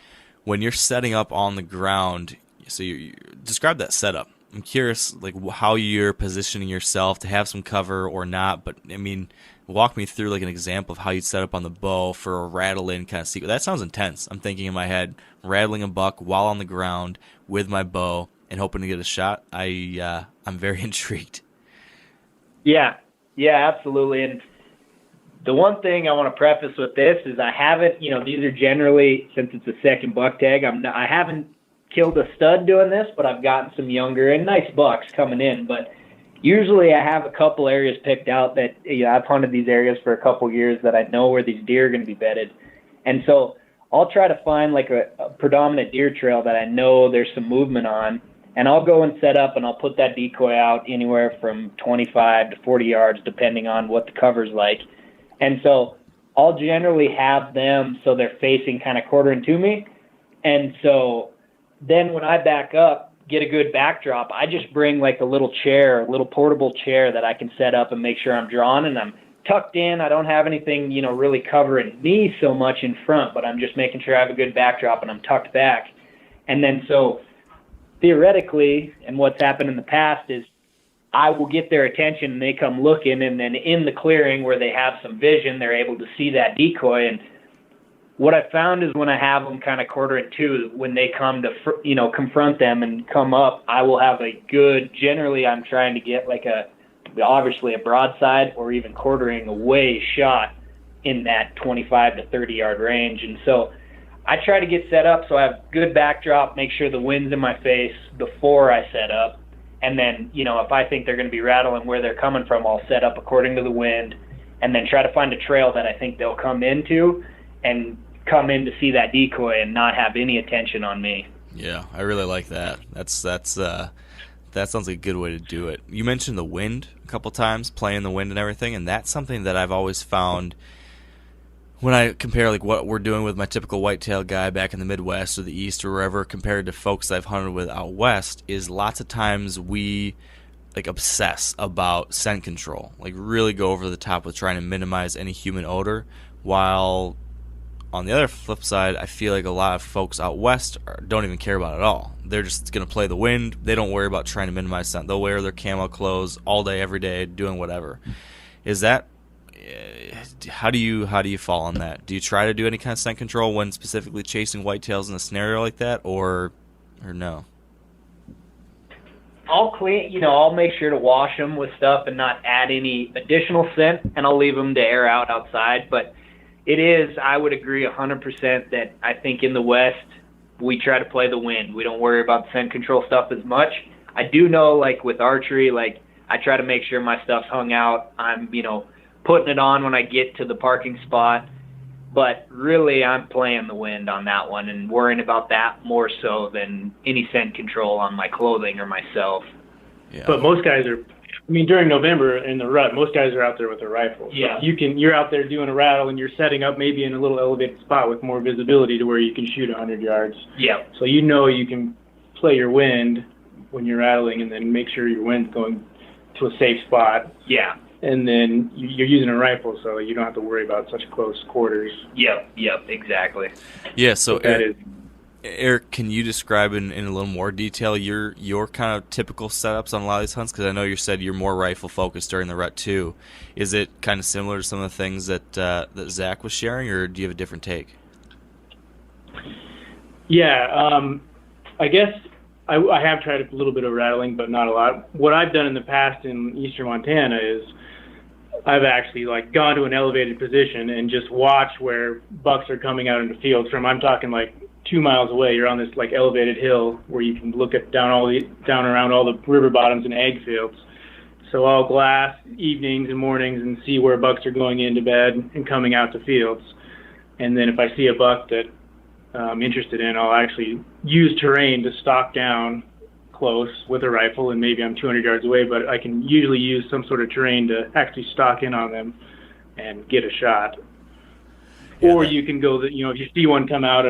S3: when you're setting up on the ground, so you describe that setup. I'm curious, how you're positioning yourself to have some cover or not. But I mean, walk me through an example of how you'd set up on the bow for a rattle-in kind of sequence. That sounds intense. I'm thinking in my head, rattling a buck while on the ground with my bow and hoping to get a shot. I'm very intrigued.
S7: Yeah, absolutely. And the one thing I want to preface with this is I haven't, these are generally, since it's a second buck tag, I haven't killed a stud doing this, but I've gotten some younger and nice bucks coming in. But usually I have a couple areas picked out that, I've hunted these areas for a couple years that I know where these deer are going to be bedded. And so I'll try to find a predominant deer trail that I know there's some movement on. and I'll go and set up, and I'll put that decoy out anywhere from 25 to 40 yards, depending on what the cover's like. And so I'll generally have them so they're facing kind of quartering to me. And so then when I back up, get a good backdrop, I just bring like a little chair, a little portable chair that I can set up and make sure I'm drawn and I'm tucked in. I don't have anything, really covering me so much in front, but I'm just making sure I have a good backdrop and I'm tucked back. And then so theoretically, and what's happened in the past is I will get their attention and they come looking, and then in the clearing where they have some vision, they're able to see that decoy. And what I found is when I have them kind of quartering to, when they come to, confront them and come up, I will have a good, generally I'm trying to get like obviously a broadside or even quartering away shot in that 25 to 30 yard range. And so I try to get set up so I have good backdrop, make sure the wind's in my face before I set up. And then, if I think they're going to be rattling where they're coming from, I'll set up according to the wind and then try to find a trail that I think they'll come into and come in to see that decoy and not have any attention on me.
S3: Yeah, I really like that. That sounds like a good way to do it. You mentioned the wind a couple times, playing the wind and everything, and that's something that I've always found when I compare like what we're doing with my typical whitetail guy back in the Midwest or the East or wherever compared to folks I've hunted with out West is lots of times we like obsess about scent control, like really go over the top with trying to minimize any human odor, while on the other flip side, I feel like a lot of folks out West don't even care about it at all. They're just going to play the wind. They don't worry about trying to minimize scent. They'll wear their camo clothes all day, every day, doing whatever. Is that how do you fall on that? Do you try to do any kind of scent control when specifically chasing whitetails in a scenario like that, or no?
S7: I'll clean, I'll make sure to wash them with stuff and not add any additional scent, and I'll leave them to air out outside. But it is, I would agree 100% that I think in the West we try to play the wind. We don't worry about the scent control stuff as much. I do know, like with archery, like I try to make sure my stuff's hung out. I'm, putting it on when I get to the parking spot. But really, I'm playing the wind on that one and worrying about that more so than any scent control on my clothing or myself.
S3: Yeah.
S6: But most guys are, during November in the rut, most guys are out there with their rifles.
S7: Yeah.
S6: So you're out there doing a rattle and you're setting up maybe in a little elevated spot with more visibility to where you can shoot 100 yards.
S7: Yeah.
S6: So you can play your wind when you're rattling and then make sure your wind's going to a safe spot.
S7: Yeah.
S6: And then you're using a rifle, so you don't have to worry about such close quarters.
S7: Yep, exactly.
S3: Yeah, so Eric, can you describe in a little more detail your kind of typical setups on a lot of these hunts? Because I know you said you're more rifle focused during the rut too. Is it kind of similar to some of the things that Zach was sharing, or do you have a different take?
S6: Yeah, I guess I have tried a little bit of rattling, but not a lot. What I've done in the past in eastern Montana is I've actually gone to an elevated position and just watched where bucks are coming out into fields from. I'm talking 2 miles away. You're on this elevated hill where you can look at down around all the river bottoms and ag fields. So I'll glass evenings and mornings and see where bucks are going into bed and coming out to fields. And then if I see a buck that I'm interested in, I'll actually use terrain to stalk down close with a rifle, and maybe I'm 200 yards away, but I can usually use some sort of terrain to actually stalk in on them and get a shot. Yeah, or you can go, if you see one come out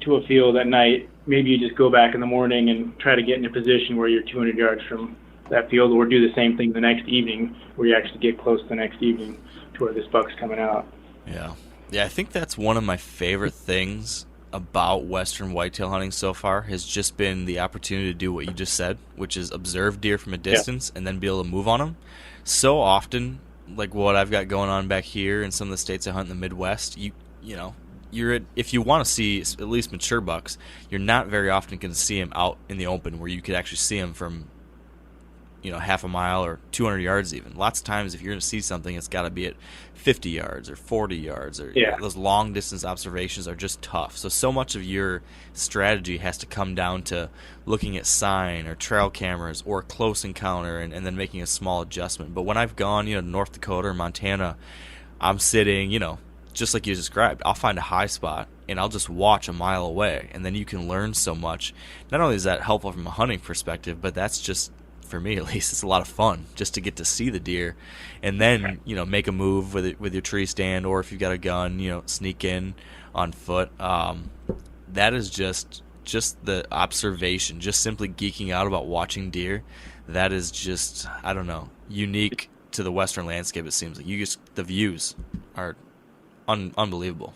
S6: to a field at night, maybe you just go back in the morning and try to get in a position where you're 200 yards from that field, or do the same thing the next evening where you actually get close the next evening to where this buck's coming out.
S3: Yeah, I think that's one of my favorite things about Western whitetail hunting so far has just been the opportunity to do what you just said, which is observe deer from a distance and then be able to move on them. So often, like what I've got going on back here in some of the states I hunt in the Midwest, if you want to see at least mature bucks, you're not very often going to see them out in the open where you could actually see them from half a mile or 200 yards even. Lots of times if you're going to see something, it's got to be at 50 yards or 40 yards. Or those long distance observations are just tough. So much of your strategy has to come down to looking at sign or trail cameras or close encounter and then making a small adjustment. But when I've gone to North Dakota or Montana, I'm sitting, just like you described. I'll find a high spot and I'll just watch a mile away, and then you can learn so much. Not only is that helpful from a hunting perspective, but that's just, for me at least, it's a lot of fun just to get to see the deer, and then make a move with your tree stand, or if you've got a gun, sneak in on foot. That is just the observation, just simply geeking out about watching deer. That is just, I don't know, unique to the Western landscape. It seems like the views are unbelievable.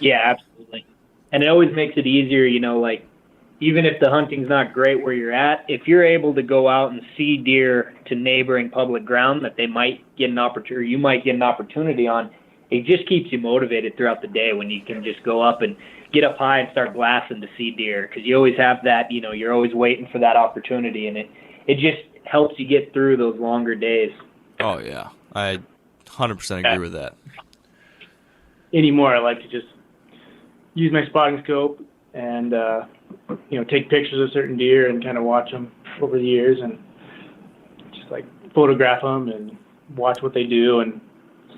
S7: Yeah, absolutely. And it always makes it easier, like even if the hunting's not great where you're at, if you're able to go out and see deer to neighboring public ground that they might get an opportunity, or you might get an opportunity on, it just keeps you motivated throughout the day when you can just go up and get up high and start glassing to see deer, because you always have that, you're always waiting for that opportunity, and it just helps you get through those longer days.
S3: Oh, yeah. I 100% agree with that.
S6: Anymore, I like to just use my spotting scope and, take pictures of certain deer and kind of watch them over the years and just like photograph them and watch what they do. And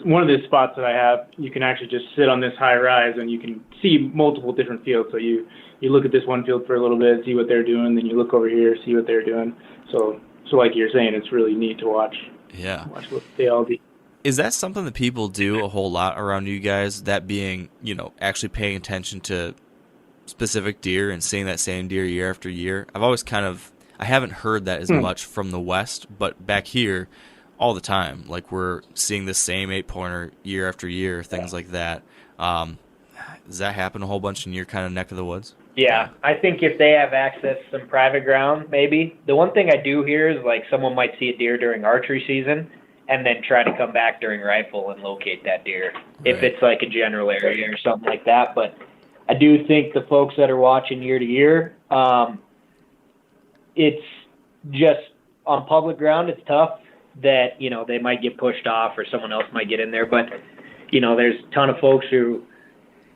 S6: one of the spots that I have, you can actually just sit on this high rise and you can see multiple different fields. So you look at this one field for a little bit, see what they're doing, then you look over here, see what they're doing. So like you're saying, it's really neat to watch.
S3: Yeah.
S6: Watch what they all do.
S3: Is that something that people do a whole lot around you guys? That being, actually paying attention to specific deer and seeing that same deer year after year? I've always I haven't heard that as much from the West, but back here, all the time, like we're seeing the same 8-pointer year after year, things like that. Does that happen a whole bunch in your kind of neck of the woods?
S7: Yeah, I think if they have access to some private ground, maybe. The one thing I do hear is like someone might see a deer during archery season and then try to come back during rifle and locate that deer, if it's like a general area or something like that. But I do think the folks that are watching year to year, it's just on public ground, it's tough that, they might get pushed off or someone else might get in there. But, there's a ton of folks who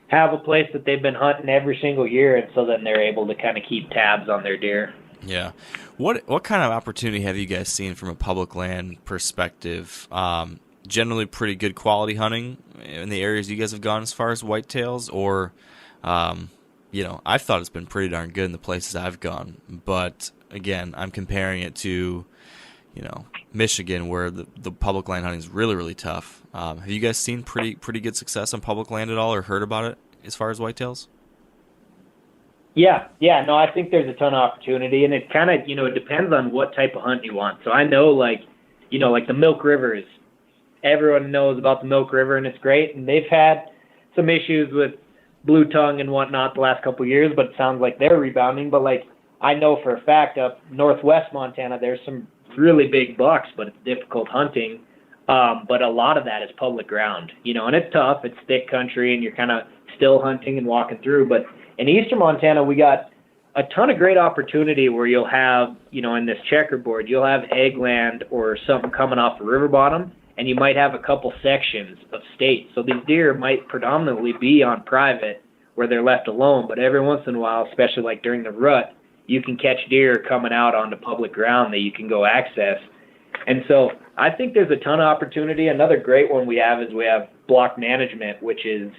S7: have a place that they've been hunting every single year, and so then they're able to kind of keep tabs on their deer.
S3: Yeah. What kind of opportunity have you guys seen from a public land perspective? Generally pretty good quality hunting in the areas you guys have gone as far as whitetails, or, I've thought it's been pretty darn good in the places I've gone. But, again, I'm comparing it to, Michigan, where the public land hunting is really, really tough. Have you guys seen pretty good success on public land at all, or heard about it as far as whitetails?
S7: Yeah, no, I think there's a ton of opportunity, and it kind of, it depends on what type of hunt you want. So I know, like the Milk River everyone knows about the Milk River, and it's great, and they've had some issues with blue tongue and whatnot the last couple of years, but it sounds like they're rebounding. But, I know for a fact up northwest Montana, there's some really big bucks, but it's difficult hunting. But a lot of that is public ground, and it's tough. It's thick country, and you're kind of still hunting and walking through. But in eastern Montana, we got a ton of great opportunity where you'll have, in this checkerboard, you'll have egg land or something coming off the river bottom, and you might have a couple sections of state. So these deer might predominantly be on private where they're left alone, but every once in a while, especially like during the rut, you can catch deer coming out onto public ground that you can go access. And so I think there's a ton of opportunity. Another great one we have is we have block management, which is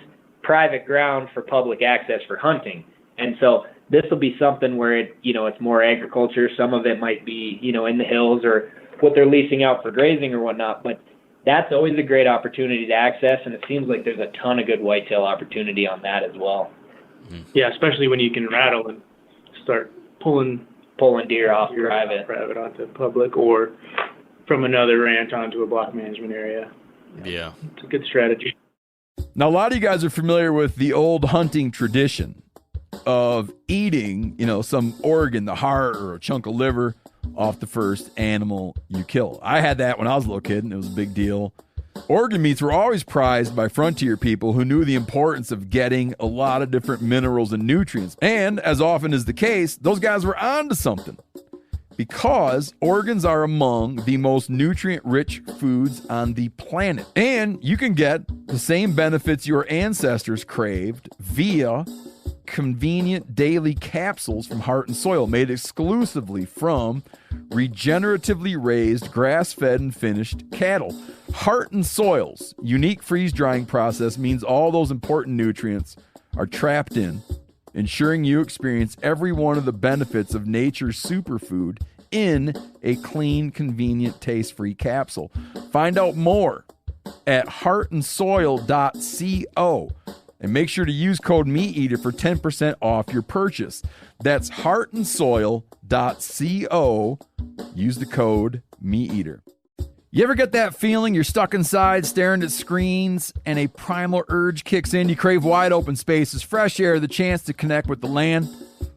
S7: private ground for public access for hunting. And so this will be something where it's more agriculture. Some of it might be, in the hills or what they're leasing out for grazing or whatnot. But that's always a great opportunity to access, and it seems like there's a ton of good whitetail opportunity on that as well.
S6: Yeah, especially when you can rattle and start pulling
S7: deer off private
S6: onto public, or from another ranch onto a block management area.
S3: Yeah.
S6: It's a good strategy.
S1: Now, a lot of you guys are familiar with the old hunting tradition of eating, some organ, the heart or a chunk of liver off the first animal you kill. I had that when I was a little kid, and it was a big deal. Organ meats were always prized by frontier people who knew the importance of getting a lot of different minerals and nutrients. And as often is the case, those guys were onto something, because organs are among the most nutrient-rich foods on the planet. And you can get the same benefits your ancestors craved via convenient daily capsules from Heart and Soil made exclusively from regeneratively raised, grass-fed, and finished cattle. Heart and Soil's unique freeze-drying process means all those important nutrients are trapped in, ensuring you experience every one of the benefits of nature's superfood in a clean, convenient, taste-free capsule. Find out more at heartandsoil.co and make sure to use code MeatEater for 10% off your purchase. That's heartandsoil.co. Use the code MeatEater. You ever get that feeling you're stuck inside staring at screens and a primal urge kicks in? You crave wide open spaces, fresh air, the chance to connect with the land?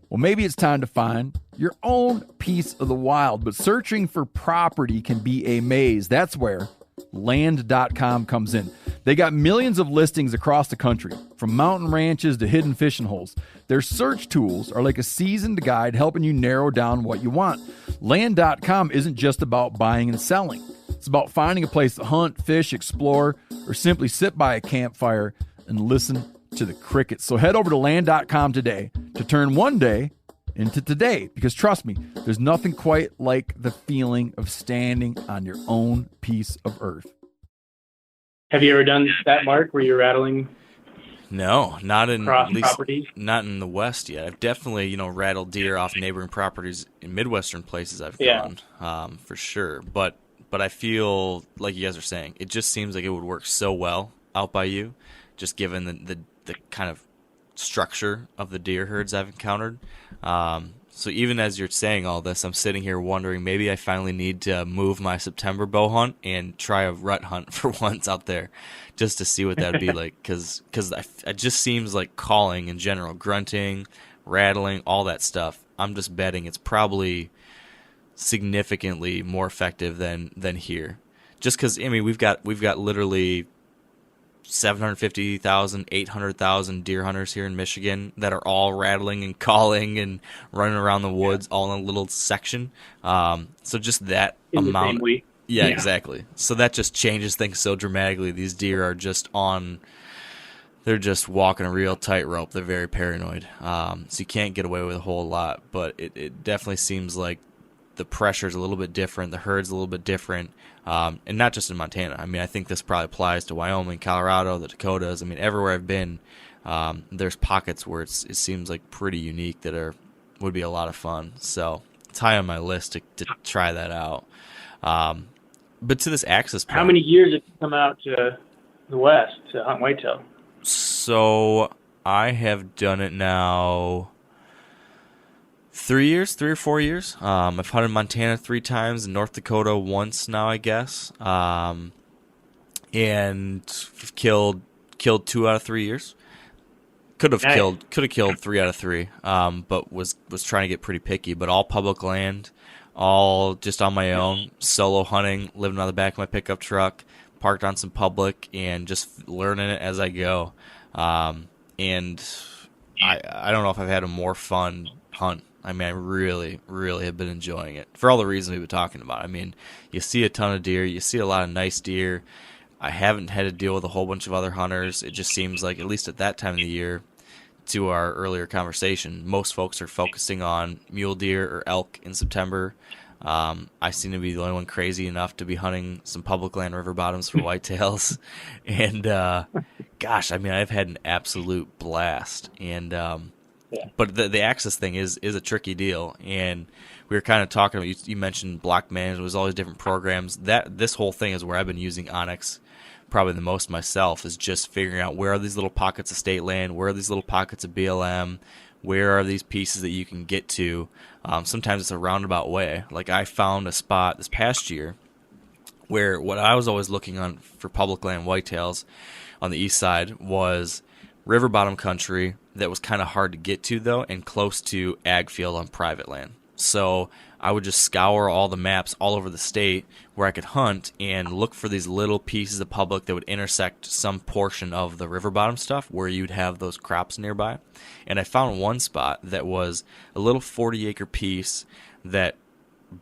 S1: Well, maybe it's time to find your own piece of the wild, but searching for property can be a maze. That's where Land.com comes in. They got millions of listings across the country, from mountain ranches to hidden fishing holes. Their search tools are like a seasoned guide helping you narrow down what you want. Land.com isn't just about buying and selling. It's about finding a place to hunt, fish, explore, or simply sit by a campfire and listen to the crickets. So head over to Land.com today to turn one day into today, because trust me, there's nothing quite like the feeling of standing on your own piece of earth.
S6: Have you ever done that, Mark, where you're rattling?
S3: No, not in
S6: Cross
S3: at least
S6: properties?
S3: not in the West yet. I've definitely, rattled deer off neighboring properties in Midwestern places I've gone, for sure. But I feel like you guys are saying, it just seems like it would work so well out by you, just given the kind of structure of the deer herds I've encountered. So even as you're saying all this, I'm sitting here wondering, maybe I finally need to move my September bow hunt and try a rut hunt for once out there, just to see what that would be like. Because it just seems like calling in general, grunting, rattling, all that stuff. I'm just betting it's probably significantly more effective than here. Just because, we've got literally 750,000, 800,000 deer hunters here in Michigan that are all rattling and calling and running around the woods all in a little section. So just that
S6: In
S3: amount.
S6: the same week.
S3: Yeah, exactly. So that just changes things so dramatically. These deer are just they're just walking a real tightrope. They're very paranoid. So you can't get away with a whole lot, but it definitely seems like the pressure's a little bit different. The herd's a little bit different. And not just in Montana. I think this probably applies to Wyoming, Colorado, the Dakotas. Everywhere I've been, there's pockets where it seems like pretty unique that would be a lot of fun. So it's high on my list to try that out. But to this access point,
S6: how many years have you come out to the West to hunt whitetail?
S3: So I have done it now 3 or 4 years. I've hunted Montana 3 times, and North Dakota once now, I guess. And killed 2 out of 3 years. Could have killed 3 out of 3. But was trying to get pretty picky. But all public land, all just on my own, solo hunting, living on the back of my pickup truck, parked on some public, and just learning it as I go. And I don't know if I've had a more fun hunt. I really, really have been enjoying it for all the reasons we've been talking about. You see a ton of deer. You see a lot of nice deer. I haven't had to deal with a whole bunch of other hunters. It just seems like, at least at that time of the year, to our earlier conversation, most folks are focusing on mule deer or elk in September. I seem to be the only one crazy enough to be hunting some public land river bottoms for whitetails. And, gosh, I've had an absolute blast. And, but the access thing is a tricky deal, and we were kind of talking about, you mentioned block management. There's all these different programs. This whole thing is where I've been using Onyx probably the most myself, is just figuring out where are these little pockets of state land, where are these little pockets of BLM, where are these pieces that you can get to. Sometimes it's a roundabout way. Like I found a spot this past year where what I was always looking on for public land whitetails on the east side was river bottom country that was kind of hard to get to, though, and close to ag field on private land. So I would just scour all the maps all over the state where I could hunt and look for these little pieces of public that would intersect some portion of the river bottom stuff where you'd have those crops nearby. And I found one spot that was a little 40-acre piece that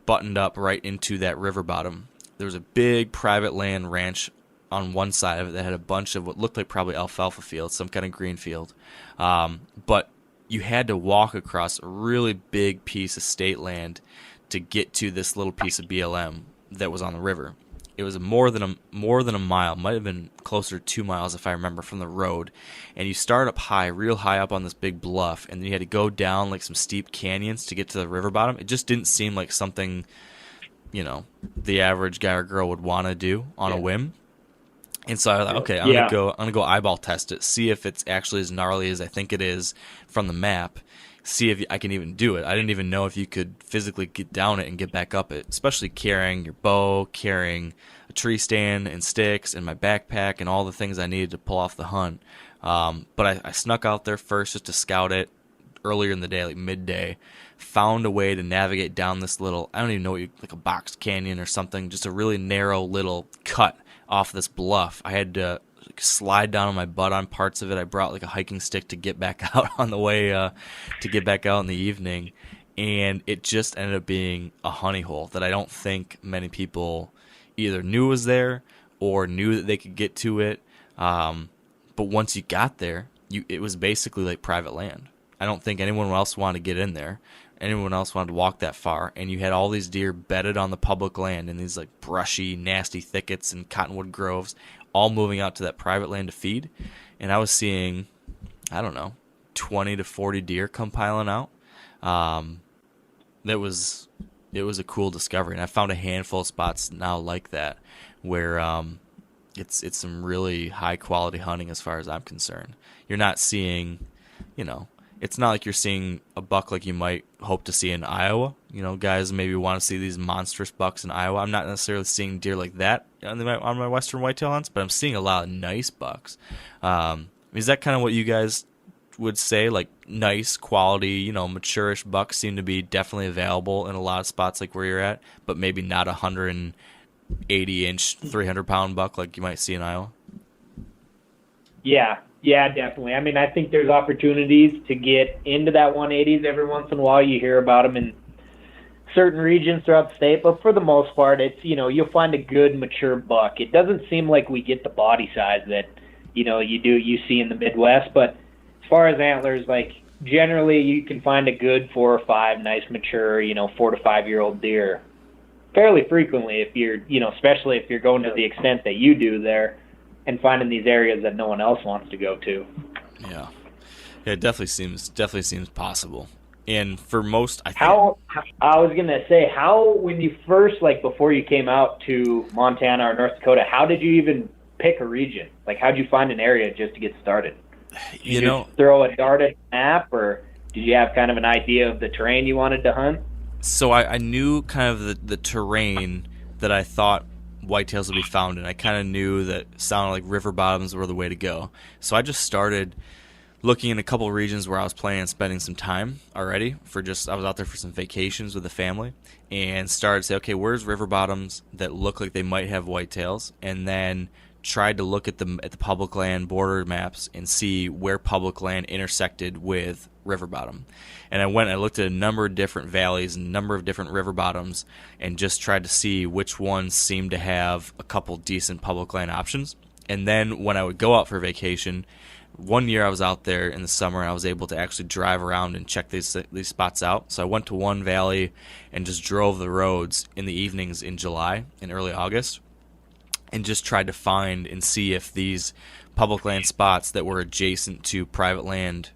S3: buttoned up right into that river bottom. There was a big private land ranch on one side of it that had a bunch of what looked like probably alfalfa fields, some kind of green field. But you had to walk across a really big piece of state land to get to this little piece of BLM that was on the river. It was more than a mile, might have been closer to 2 miles if I remember, from the road. And you start up high, real high up on this big bluff, and then you had to go down like some steep canyons to get to the river bottom. It just didn't seem like something, you know, the average guy or girl would want to do on a whim. And so I thought, okay, I'm gonna go eyeball test it, see if it's actually as gnarly as I think it is from the map. See if I can even do it. I didn't even know if you could physically get down it and get back up it, especially carrying your bow, carrying a tree stand and sticks and my backpack and all the things I needed to pull off the hunt. But I snuck out there first just to scout it earlier in the day, like midday. Found a way to navigate down this little, I don't even know what like a box canyon or something, just a really narrow little cut off this bluff. I had to slide down on my butt on parts of it. I brought like a hiking stick to get back out on the way to get back out in the evening, and it just ended up being a honey hole that I don't think many people either knew was there or knew that they could get to it. But once you got there, it was basically like private land. I don't think anyone else wanted to get in there. Anyone else wanted to walk that far, and you had all these deer bedded on the public land in these like brushy, nasty thickets and cottonwood groves, all moving out to that private land to feed. And I was seeing, I don't know, 20 to 40 deer come piling out. It was a cool discovery, and I found a handful of spots now like that where it's some really high quality hunting as far as I'm concerned. You're not seeing, you know, it's not like you're seeing a buck like you might hope to see in Iowa. You know, guys maybe want to see these monstrous bucks in Iowa. I'm not necessarily seeing deer like that on my western whitetail hunts, but I'm seeing a lot of nice bucks. Is that kind of what you guys would say? Like nice quality, you know, mature-ish bucks seem to be definitely available in a lot of spots like where you're at, but maybe not a 180-inch, 300-pound buck like you might see in Iowa?
S7: Yeah, definitely. I mean, I think there's opportunities to get into that 180s every once in a while. You hear about them in certain regions throughout the state, but for the most part, it's, you know, you'll find a good mature buck. It doesn't seem like we get the body size that, you know, you see in the Midwest, but as far as antlers, like generally you can find a good 4 or 5 nice mature, you know, 4 to 5 year old deer fairly frequently if you're, you know, especially if you're going to the extent that you do there and finding these areas that no one else wants to go to.
S3: Yeah, it definitely seems possible. And for most, I
S7: was gonna say, how when you first, like before you came out to Montana or North Dakota, how did you even pick a region? Like, how'd you find an area just to get started? Did you just throw a dart at a map, or did you have kind of an idea of the terrain you wanted to hunt?
S3: So I knew kind of the terrain that I thought whitetails would be found in. I kind of knew that sounded like river bottoms were the way to go. So I just started looking in a couple of regions where I was planning on spending some time already. I was out there for some vacations with the family, and started to say, okay, where's river bottoms that look like they might have whitetails, and then tried to look at the public land border maps and see where public land intersected with river bottom. And I looked at a number of different valleys and a number of different river bottoms and just tried to see which ones seemed to have a couple decent public land options. And then when I would go out for vacation, one year I was out there in the summer and I was able to actually drive around and check these spots out. So I went to one valley and just drove the roads in the evenings in July and early August and just tried to find and see if these public land spots that were adjacent to private land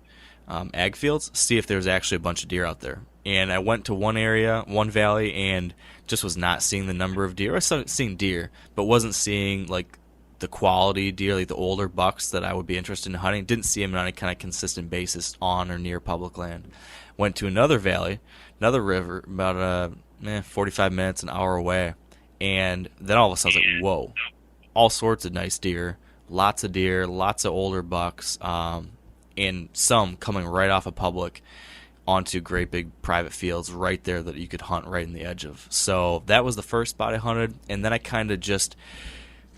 S3: ag fields, see if there was actually a bunch of deer out there. And I went to one valley, and just was not seeing the number of deer. I was seeing deer, but wasn't seeing like the quality deer, like the older bucks that I would be interested in hunting. Didn't see them on a kind of consistent basis on or near public land. Went to another valley, another river, about 45 minutes, an hour away. And then all of a sudden I was like, whoa, all sorts of nice deer, lots of older bucks, and some coming right off of public onto great big private fields right there that you could hunt right in the edge of. So that was the first spot I hunted, and then I kind of just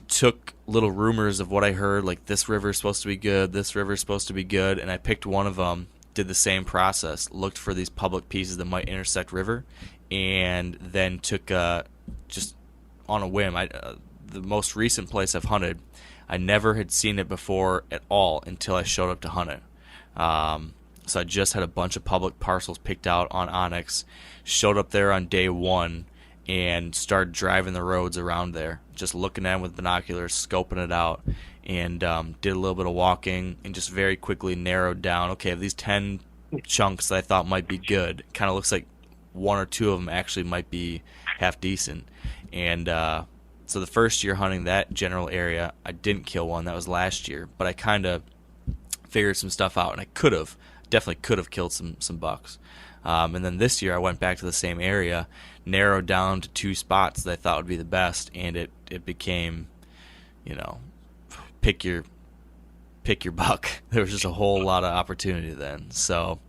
S3: took little rumors of what I heard, like this river's supposed to be good, this river's supposed to be good, and I picked one of them, did the same process, looked for these public pieces that might intersect river, and then took just on a whim. The most recent place I've hunted, I never had seen it before at all until I showed up to hunt it. So I just had a bunch of public parcels picked out on Onyx, showed up there on day one, and started driving the roads around there, just looking at them with binoculars, scoping it out, and did a little bit of walking, and just very quickly narrowed down, okay, of these 10 chunks that I thought might be good, kind of looks like 1 or 2 of them actually might be half decent. And so the first year hunting that general area, I didn't kill one. That was last year, but I kind of figured some stuff out, and I definitely could have killed some bucks. And then this year I went back to the same area, narrowed down to 2 spots that I thought would be the best, and it became, pick your buck. There was just a whole lot of opportunity then. So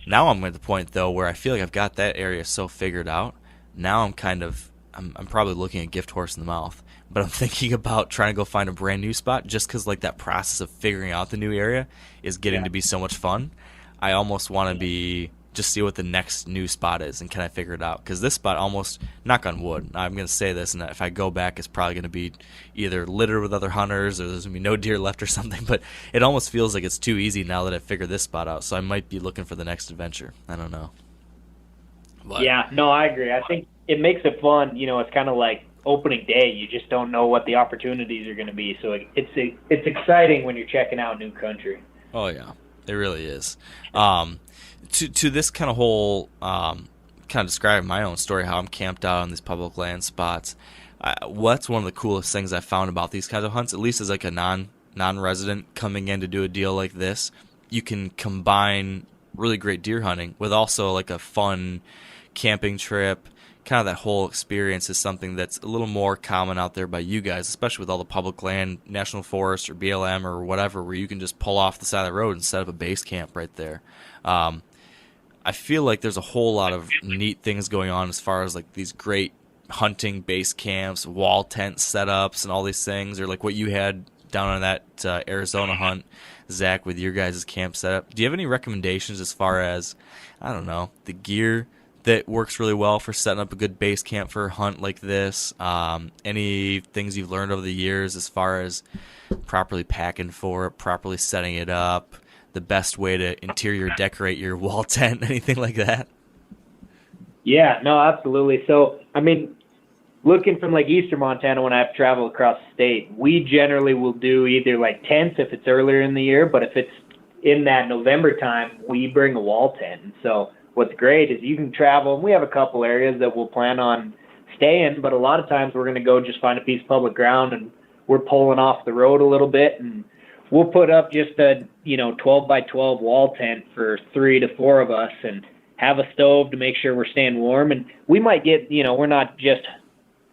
S3: now I'm at the point though where I feel like I've got that area so figured out. Now I'm probably looking at gift horse in the mouth, but I'm thinking about trying to go find a brand new spot, just because like that process of figuring out the new area is getting to be so much fun. I almost want to just see what the next new spot is, and can I figure it out? Because this spot, almost, knock on wood, I'm going to say this, and if I go back, it's probably going to be either littered with other hunters or there's going to be no deer left or something, but it almost feels like it's too easy now that I've figured this spot out, so I might be looking for the next adventure. I don't know. But,
S7: yeah, no, I agree. I think it makes it fun. It's kind of like opening day. You just don't know what the opportunities are going to be, so it's exciting when you're checking out new country.
S3: Oh, yeah, it really is. To this kind of whole kind of describing my own story, how I'm camped out on these public land spots. What's one of the coolest things I found about these kinds of hunts, at least as like a non-resident coming in to do a deal like this, you can combine really great deer hunting with also like a fun camping trip. Kind of that whole experience is something that's a little more common out there by you guys, especially with all the public land, national forest or BLM or whatever, where you can just pull off the side of the road and set up a base camp right there. I feel like there's a whole lot of neat things going on as far as like these great hunting base camps, wall tent setups, and all these things, or like what you had down on that Arizona hunt, Zach, with your guys' camp setup. Do you have any recommendations as far as, I don't know, the gear that works really well for setting up a good base camp for a hunt like this? Any things you've learned over the years as far as properly packing for it, properly setting it up, the best way to interior decorate your wall tent, anything like that?
S7: Yeah, no, absolutely. So, I mean, looking from like Eastern Montana, when I have to travel across the state, we generally will do either like tents if it's earlier in the year, but if it's in that November time, we bring a wall tent. And so what's great is you can travel, and we have a couple areas that we'll plan on staying, but a lot of times we're going to go just find a piece of public ground, and we're pulling off the road a little bit, and we'll put up just a 12 by 12 wall tent for 3 to 4 of us, and have a stove to make sure we're staying warm. And we might get, we're not just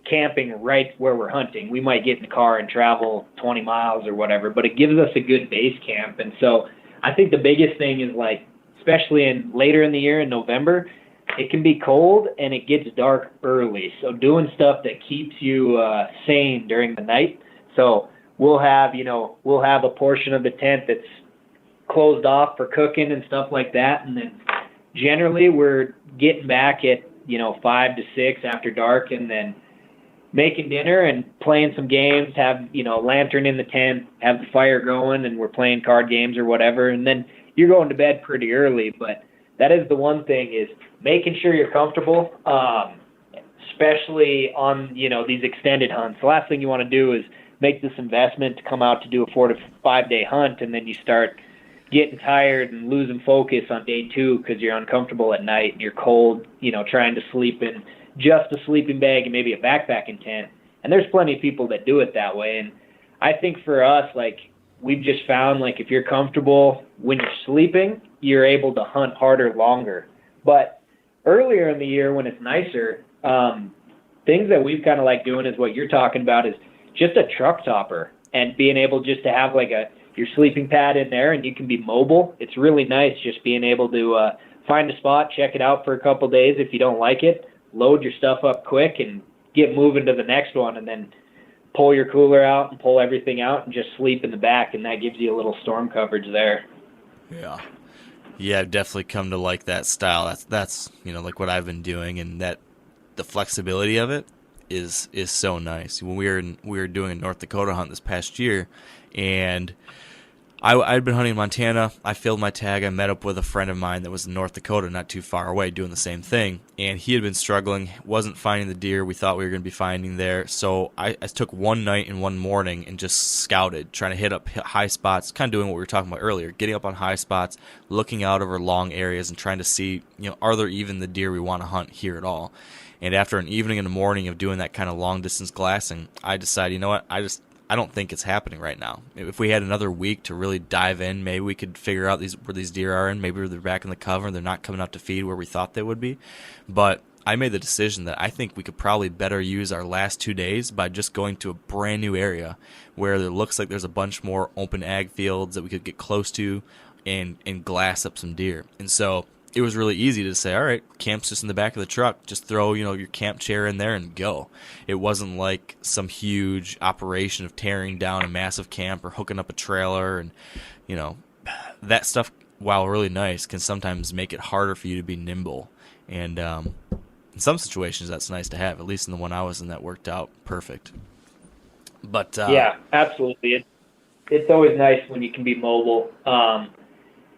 S7: camping right where we're hunting. We might get in the car and travel 20 miles or whatever, but it gives us a good base camp. And so I think the biggest thing is, like, especially later in the year in November, it can be cold and it gets dark early. So doing stuff that keeps you sane during the night. So we'll have a portion of the tent that's closed off for cooking and stuff like that. And then generally we're getting back at, 5 to 6 after dark, and then making dinner and playing some games, have, lantern in the tent, have the fire going, and we're playing card games or whatever. And then you're going to bed pretty early. But that is the one thing, is making sure you're comfortable, especially on, these extended hunts. The last thing you want to do is make this investment to come out to do a 4 to 5 day hunt, and then you start getting tired and losing focus on day 2 because you're uncomfortable at night and you're cold, trying to sleep in just a sleeping bag and maybe a backpacking tent. And there's plenty of people that do it that way. And I think for us, like, we've just found, like, if you're comfortable when you're sleeping, you're able to hunt harder longer. But earlier in the year when it's nicer, things that we've kind of like doing is what you're talking about, is just a truck topper and being able just to have like your sleeping pad in there, and you can be mobile. It's really nice just being able to find a spot, check it out for a couple days. If you don't like it, load your stuff up quick and get moving to the next one, and then pull your cooler out and pull everything out and just sleep in the back, and that gives you a little storm coverage there.
S3: Yeah, I've definitely come to like that style. That's like what I've been doing, and that the flexibility of it is so nice. When we were doing a North Dakota hunt this past year, and I'd been hunting in Montana. I filled my tag. I met up with a friend of mine that was in North Dakota, not too far away, doing the same thing. And he had been struggling, wasn't finding the deer we thought we were going to be finding there. So I took one night and one morning and just scouted, trying to hit high spots, kind of doing what we were talking about earlier, getting up on high spots, looking out over long areas and trying to see, are there even the deer we want to hunt here at all? And after an evening and a morning of doing that kind of long distance glassing, I decided, you know what, I don't think it's happening right now. If we had another week to really dive in, maybe we could figure out where these deer are, and maybe they're back in the cover and they're not coming out to feed where we thought they would be. But I made the decision that I think we could probably better use our last 2 days by just going to a brand new area where it looks like there's a bunch more open ag fields that we could get close to and glass up some deer. And so it was really easy to say, all right, camp's just in the back of the truck. Just throw, your camp chair in there and go. It wasn't like some huge operation of tearing down a massive camp or hooking up a trailer. And, that stuff, while really nice, can sometimes make it harder for you to be nimble. And in some situations, that's nice to have. At least in the one I was in, that worked out perfect. But
S7: yeah, absolutely. It's always nice when you can be mobile.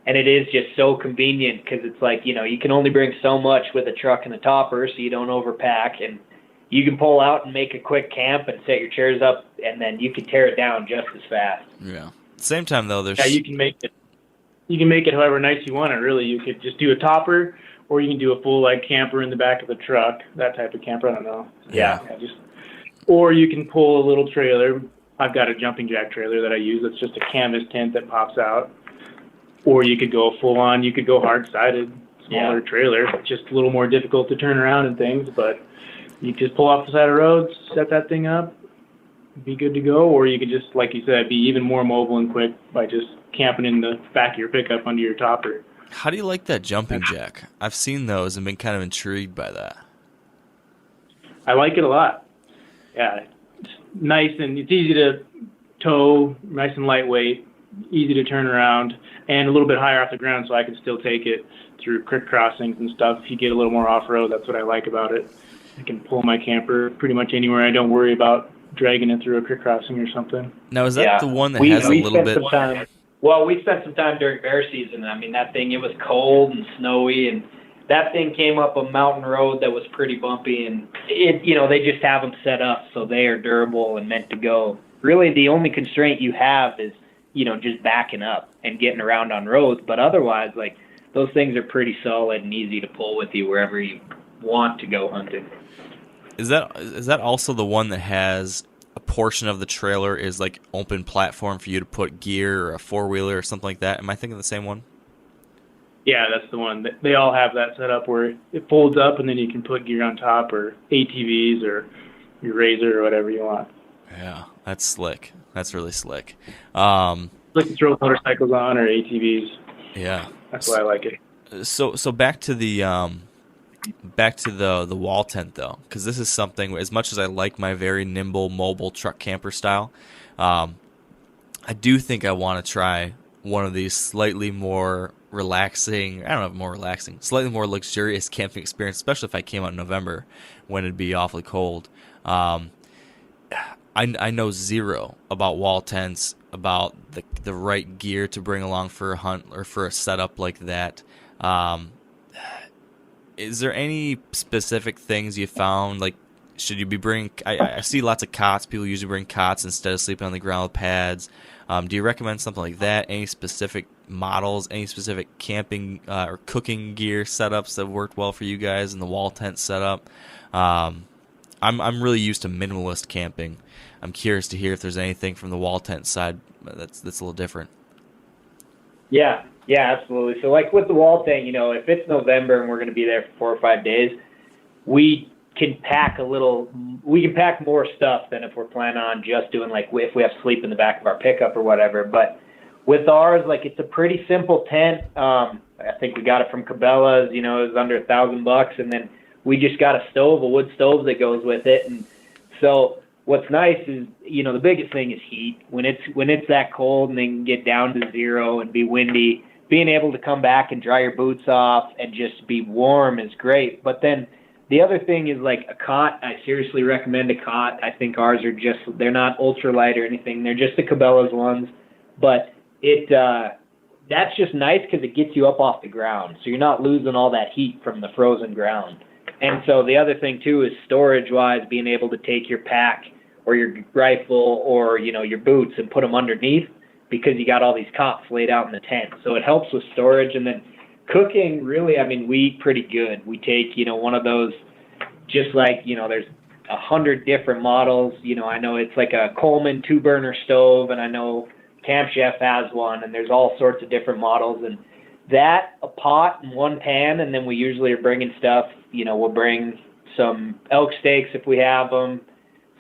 S7: And it is just so convenient because it's like, you can only bring so much with a truck and a topper so you don't overpack. And you can pull out and make a quick camp and set your chairs up, and then you can tear it down just as fast.
S3: Yeah. Same time, though, there's...
S6: Yeah, you can make it however nice you want it, really. You could just do a topper, or you can do a full, camper in the back of the truck, that type of camper, I don't know.
S3: Yeah.
S6: Or you can pull a little trailer. I've got a jumping jack trailer that I use. It's just a canvas tent that pops out. Or you could go full on, you could go hard-sided, smaller trailer. It's just a little more difficult to turn around and things, but you just pull off the side of the road, set that thing up, be good to go. Or you could just, like you said, be even more mobile and quick by just camping in the back of your pickup under your topper.
S3: How do you like that jumping jack? I've seen those and been kind of intrigued by that.
S6: I like it a lot. Yeah, it's nice and it's easy to tow, nice and lightweight, easy to turn around, and a little bit higher off the ground, so I can still take it through creek crossings and stuff. If you get a little more off-road, that's what I like about it. I can pull my camper pretty much anywhere. I don't worry about dragging it through a creek crossing or something.
S3: Now, is that the one that has a little bit...
S7: We spent some time during bear season. I mean, that thing, it was cold and snowy, and that thing came up a mountain road that was pretty bumpy, and they just have them set up so they are durable and meant to go. Really, the only constraint you have is just backing up and getting around on roads. But otherwise, those things are pretty solid and easy to pull with you wherever you want to go hunting.
S3: Is that also the one that has a portion of the trailer is like open platform for you to put gear or a four-wheeler or something like that? Am I thinking of the same one?
S6: Yeah, that's the one. They all have that set up where it folds up and then you can put gear on top, or ATVs or your Razor or whatever you want.
S3: Yeah, that's slick. That's really slick.
S6: Like to throw motorcycles on or ATVs.
S3: Yeah,
S6: that's why I like it.
S3: So back to the wall tent though, because this is something. As much as I like my very nimble, mobile truck camper style, I do think I want to try one of these slightly more relaxing. I don't know, more relaxing, slightly more luxurious camping experience, especially if I came out in November when it'd be awfully cold. I know zero about wall tents, about the right gear to bring along for a hunt or for a setup like that. Is there any specific things you found? Like, should you be bringing? I see lots of cots. People usually bring cots instead of sleeping on the ground with pads. Do you recommend something like that? Any specific models? Any specific camping or cooking gear setups that worked well for you guys in the wall tent setup? I'm really used to minimalist camping. I'm curious to hear if there's anything from the wall tent side that's a little different.
S7: Yeah, absolutely. So with the wall tent, if it's November and we're going to be there for 4 or 5 days, we can pack more stuff than if we're planning on just doing if we have to sleep in the back of our pickup or whatever. But with ours, it's a pretty simple tent. I think we got it from Cabela's, it was under $1,000, and then we just got a wood stove that goes with it. And so what's nice is, the biggest thing is heat. When it's that cold and then get down to zero and be windy, being able to come back and dry your boots off and just be warm is great. But then the other thing is a cot. I seriously recommend a cot. I think ours are they're not ultralight or anything. They're just the Cabela's ones. But that's just nice because it gets you up off the ground, so you're not losing all that heat from the frozen ground. And so the other thing too is storage-wise, being able to take your pack or your rifle or your boots and put them underneath, because you got all these cots laid out in the tent. So it helps with storage. And then cooking, really, I mean, we eat pretty good. We take one of those, just like there's 100 different models. I know it's like a Coleman 2-burner stove, and I know Camp Chef has one, and there's all sorts of different models. And that, a pot and one pan, and then we usually are bringing stuff. We'll bring some elk steaks if we have them,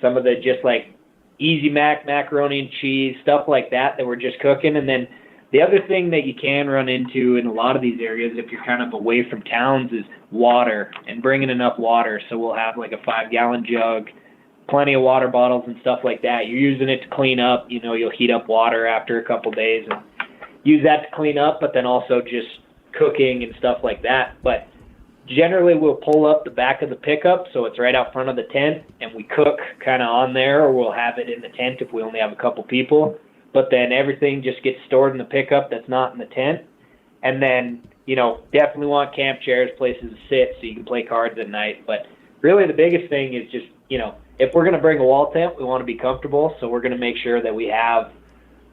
S7: some of the just like Easy Mac macaroni and cheese, stuff like that we're just cooking. And then the other thing that you can run into in a lot of these areas, if you're kind of away from towns, is water and bringing enough water. So we'll have like a 5-gallon jug, plenty of water bottles and stuff like that. You're using it to clean up. You'll heat up water after a couple days and use that to clean up, but then also just cooking and stuff like that. But generally we'll pull up the back of the pickup so it's right out front of the tent, and we cook kind of on there, or we'll have it in the tent if we only have a couple people. But then everything just gets stored in the pickup that's not in the tent. And then, definitely want camp chairs, places to sit so you can play cards at night. But really the biggest thing is just, if we're going to bring a wall tent, we want to be comfortable. So we're going to make sure that we have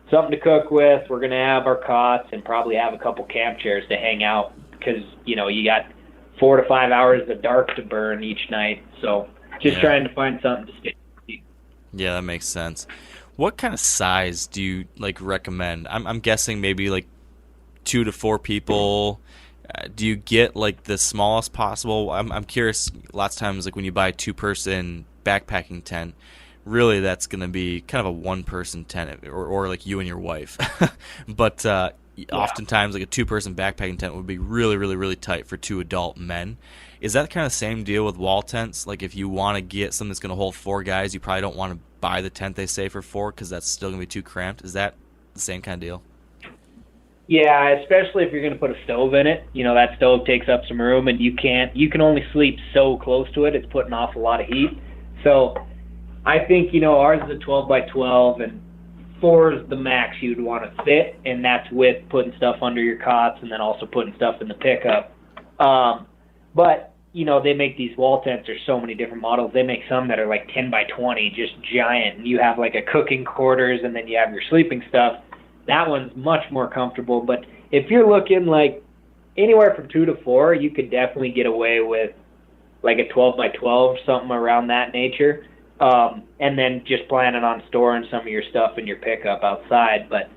S7: something to cook with. We're going to have our cots and probably have a couple camp chairs to hang out, because, you got 4 to 5 hours of dark to burn each night. So just trying to find something to stay.
S3: Yeah, that makes sense. What kind of size do you recommend? I'm guessing maybe 2 to 4 people. Do you get the smallest possible? I'm curious. Lots of times, when you buy a 2-person backpacking tent, really that's going to be kind of a 1-person tent, or you and your wife. But oftentimes, a 2-person backpacking tent would be really, really, really tight for 2 adult men. Is that kind of the same deal with wall tents? If you want to get something that's going to hold 4 guys, you probably don't want to buy the tent they say for 4, because that's still going to be too cramped. Is that the same kind of deal?
S7: Yeah, especially if you're going to put a stove in it. That stove takes up some room, and you can only sleep so close to it. It's putting off a lot of heat. So I think, ours is a 12 by 12, and 4 is the max you'd want to fit, and that's with putting stuff under your cots and then also putting stuff in the pickup. But they make these wall tents. There's so many different models. They make some that are 10 by 20, just giant. And you have a cooking quarters, and then you have your sleeping stuff. That one's much more comfortable. But if you're looking anywhere from 2 to 4, you could definitely get away with a 12 by 12, something around that nature. And then just planning on storing some of your stuff in your pickup outside. But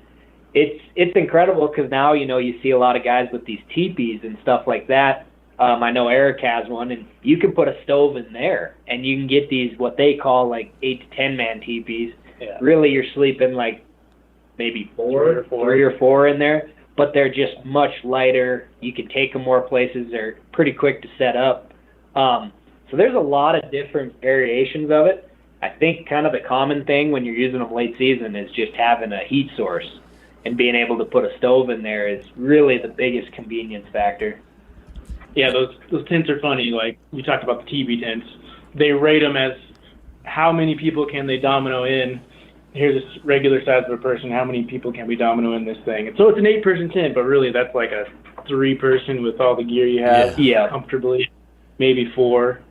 S7: it's incredible, because now, you see a lot of guys with these teepees and stuff like that. I know Eric has one, and you can put a stove in there, and you can get these, what they call 8 to 10 man teepees. Yeah. Really, you're sleeping maybe 3 or 4 in there, but they're just much lighter. You can take them more places. They're pretty quick to set up. So there's a lot of different variations of it. I think kind of the common thing when you're using them late season is just having a heat source, and being able to put a stove in there is really the biggest convenience factor.
S6: Yeah, those tents are funny. We talked about the TV tents. They rate them as how many people can they domino in. Here's a regular size of a person. How many people can we domino in this thing? And so it's an 8-person tent, but really that's a 3-person with all the gear you have comfortably, maybe 4.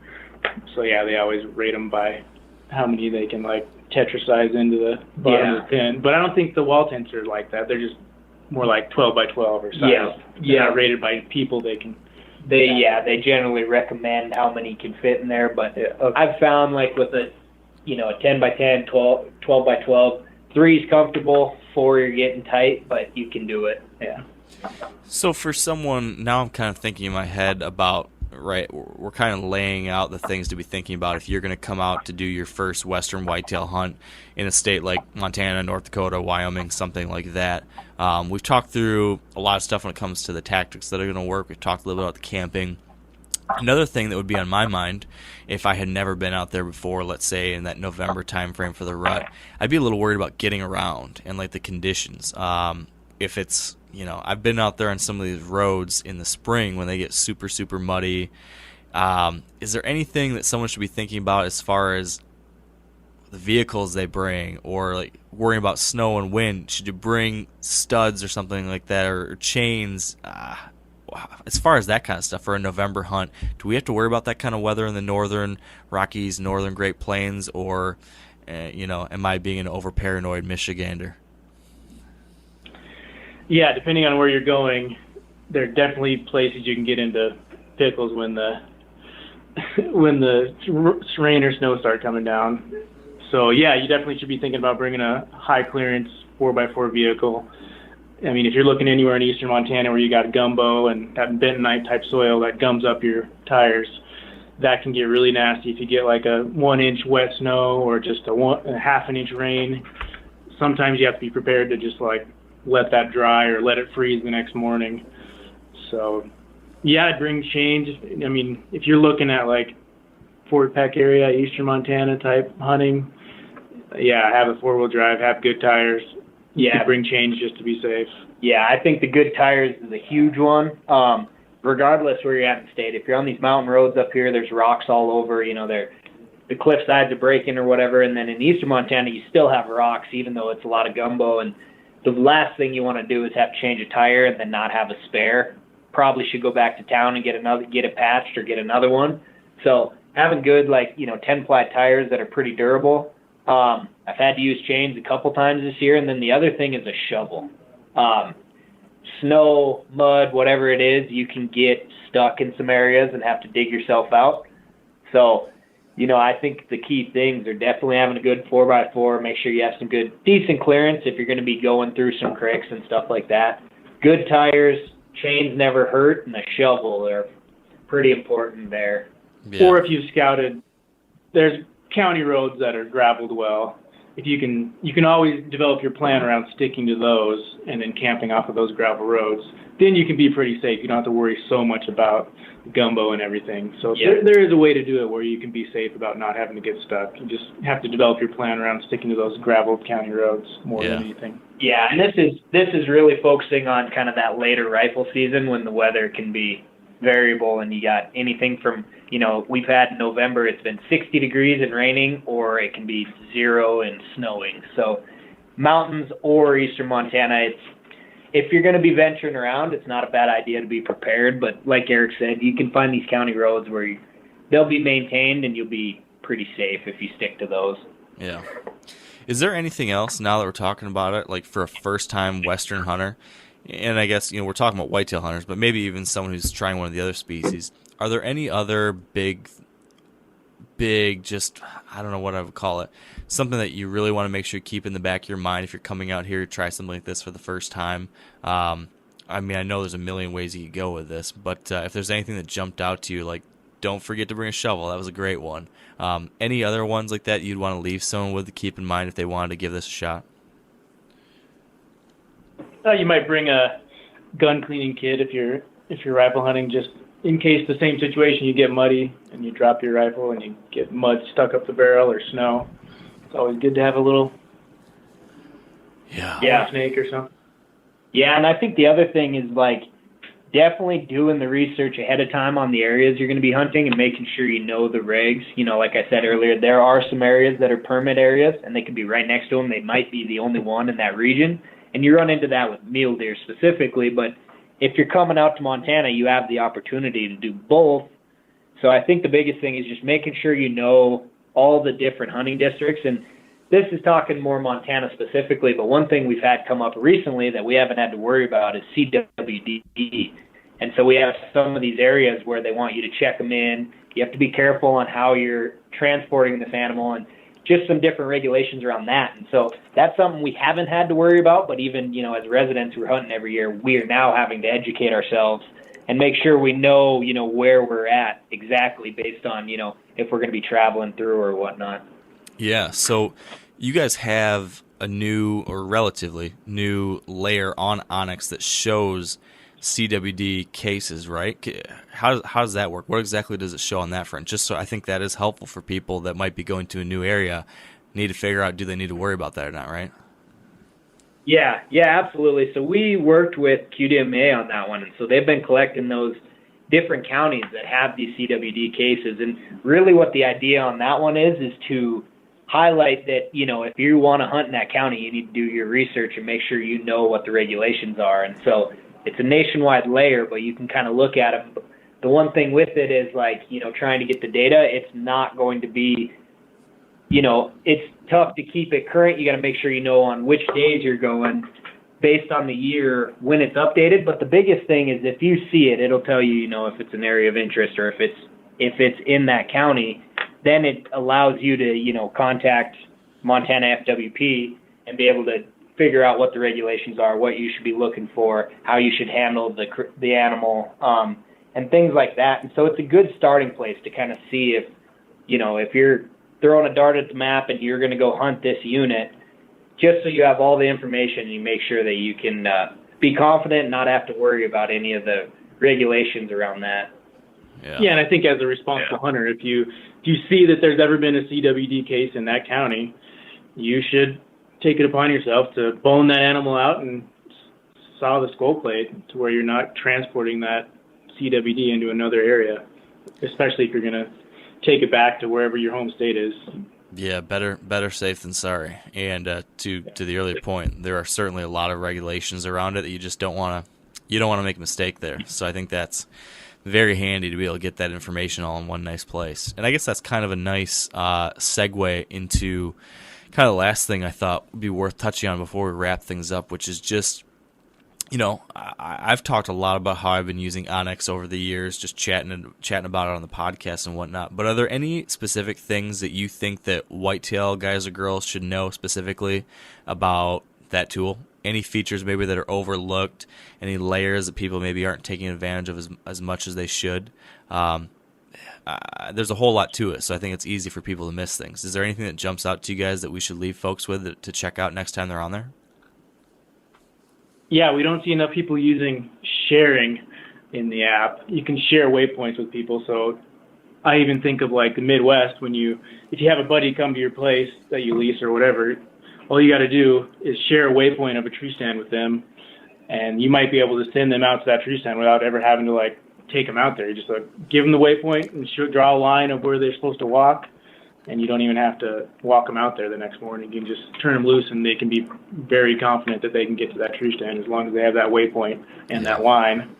S6: So they always rate them by how many they can Tetrasize into the bottom of the tent. But I don't think the wall tents are like that. They're just more 12 by 12 or something. They're not rated by people they can.
S7: They generally recommend how many can fit in there, but I've found with a 10 by 10, 12 by 12, 3 is comfortable, 4 you're getting tight, but you can do it. Yeah.
S3: So for someone, now I'm kind of thinking in my head about, we're kind of laying out the things to be thinking about if you're going to come out to do your first western whitetail hunt in a state like Montana, North Dakota, Wyoming, something like that. We've talked through a lot of stuff when it comes to the tactics that are going to work. We've talked a little bit about the camping. Another thing that would be on my mind, if I had never been out there before, let's say in that November time frame for the rut, I'd be a little worried about getting around and the conditions. If it's, I've been out there on some of these roads in the spring when they get super, super muddy. Is there anything that someone should be thinking about as far as the vehicles they bring, or like worrying about snow and wind. Should you bring studs or something like that, or chains? As far as that kind of stuff for a November hunt, do we have to worry about that kind of weather in the northern Rockies, northern Great Plains, or am I being an over paranoid Michigander?
S6: Yeah, depending on where you're going, there are definitely places you can get into pickles when the rain or snow start coming down. So yeah, you definitely should be thinking about bringing a high clearance 4x4 vehicle. I mean, if you're looking anywhere in eastern Montana where you got gumbo and that bentonite type soil that gums up your tires, that can get really nasty if you get like a 1 inch wet snow or just a half an inch rain. Sometimes you have to be prepared to just like let that dry or let it freeze the next morning. So yeah, I'd bring chains. I mean, if you're looking at like Fort Peck area, eastern Montana type hunting, yeah, have a 4-wheel drive, have good tires. Yeah, bring chains just to be safe.
S7: Yeah, I think the good tires is a huge one. Regardless where you're at in the state, if you're on these mountain roads up here, there's rocks all over. The cliff sides are breaking or whatever. And then in eastern Montana, you still have rocks, even though it's a lot of gumbo. And the last thing you want to do is have to change a tire and then not have a spare. Probably should go back to town and get it patched or get another one. So having good 10-ply tires that are pretty durable. I've had to use chains a couple times this year, and then the other thing is a shovel. Snow, mud, whatever it is, you can get stuck in some areas and have to dig yourself out. So, I think the key things are definitely having a good 4x4. Make sure you have some good, decent clearance if you're going to be going through some creeks and stuff like that. Good tires, chains never hurt, and a shovel are pretty important there.
S3: Yeah.
S6: Or if you've scouted, there's county roads that are graveled well. If you can always develop your plan around sticking to those and then camping off of those gravel roads. Then you can be pretty safe. You don't have to worry so much about gumbo and everything. So yeah, there is a way to do it where you can be safe about not having to get stuck. You just have to develop your plan around sticking to those graveled county roads more than anything.
S7: Yeah, and this is really focusing on kind of that later rifle season when the weather can be variable and you got anything from, we've had in November, it's been 60 degrees and raining, or it can be 0 and snowing. So mountains or eastern Montana, if you're going to be venturing around, it's not a bad idea to be prepared. But like Eric said, you can find these county roads where they'll be maintained and you'll be pretty safe if you stick to those.
S3: Yeah. Is there anything else, now that we're talking about it, like for a first-time Western hunter, and I guess, we're talking about whitetail hunters, but maybe even someone who's trying one of the other species, are there any other big, just, I don't know what I would call it, something that you really want to make sure you keep in the back of your mind if you're coming out here to try something like this for the first time? I know there's a million ways you could go with this, but if there's anything that jumped out to you, like, don't forget to bring a shovel. That was a great one. Any other ones like that you'd want to leave someone with to keep in mind if they wanted to give this a shot?
S6: You might bring a gun cleaning kit if you're rifle hunting, just in case the same situation, you get muddy and you drop your rifle and you get mud stuck up the barrel or snow. It's always good to have a little snake or something.
S7: Yeah, and I think the other thing is definitely doing the research ahead of time on the areas you're going to be hunting and making sure you know the regs. Like I said earlier, there are some areas that are permit areas and they can be right next to them. They might be the only one in that region. And you run into that with mule deer specifically, but if you're coming out to Montana, you have the opportunity to do both. So I think the biggest thing is just making sure you know all the different hunting districts. And this is talking more Montana specifically, but one thing we've had come up recently that we haven't had to worry about is CWD. And so we have some of these areas where they want you to check them in. You have to be careful on how you're transporting this animal and just some different regulations around that. And so that's something we haven't had to worry about, but even, as residents who are hunting every year, we are now having to educate ourselves and make sure we know, where we're at exactly based on, if we're going to be traveling through or whatnot.
S3: Yeah, so you guys have a new or relatively new layer on Onyx that shows CWD cases, right? How does that work? What exactly does it show on that front? Just so I think that is helpful for people that might be going to a new area, need to figure out, do they need to worry about that or not, right?
S7: Yeah, absolutely. So we worked with QDMA on that one, and so they've been collecting those different counties that have these CWD cases. And really what the idea on that one is to highlight that, if you want to hunt in that county, you need to do your research and make sure you know what the regulations are. And so it's a nationwide layer, but you can kind of look at them. The one thing with it is trying to get the data, it's not going to be, it's tough to keep it current. You got to make sure you know on which days you're going based on the year when it's updated. But the biggest thing is if you see it, it'll tell you, if it's an area of interest or if it's in that county, then it allows you to, contact Montana FWP and be able to figure out what the regulations are, what you should be looking for, how you should handle the animal, and things like that. And so it's a good starting place to kind of see if you're throwing a dart at the map and you're going to go hunt this unit, just so you have all the information and you make sure that you can be confident and not have to worry about any of the regulations around that.
S6: Yeah, and I think as a responsible hunter, if you see that there's ever been a CWD case in that county, you should take it upon yourself to bone that animal out and saw the skull plate to where you're not transporting that CWD into another area, especially if you're going to take it back to wherever your home state is.
S3: Yeah, better safe than sorry. And to the earlier point, there are certainly a lot of regulations around it that you just don't want to make a mistake there. So I think that's very handy to be able to get that information all in one nice place. And I guess that's kind of a nice segue into kind of the last thing I thought would be worth touching on before we wrap things up, which is just, I've talked a lot about how I've been using Onyx over the years, just chatting about it on the podcast and whatnot. But are there any specific things that you think that whitetail guys or girls should know specifically about that tool? Any features maybe that are overlooked, any layers that people maybe aren't taking advantage of as much as they should? There's a whole lot to it, so I think it's easy for people to miss things. Is there anything that jumps out to you guys that we should leave folks with to check out next time they're on there?
S6: Yeah, we don't see enough people using sharing in the app. You can share waypoints with people, so I even think of the Midwest if you have a buddy come to your place that you lease or whatever, all you got to do is share a waypoint of a tree stand with them, and you might be able to send them out to that tree stand without ever having to take them out there. You just give them the waypoint and draw a line of where they're supposed to walk, and you don't even have to walk them out there the next morning. You can just turn them loose, and they can be very confident that they can get to that tree stand as long as they have that waypoint and that line.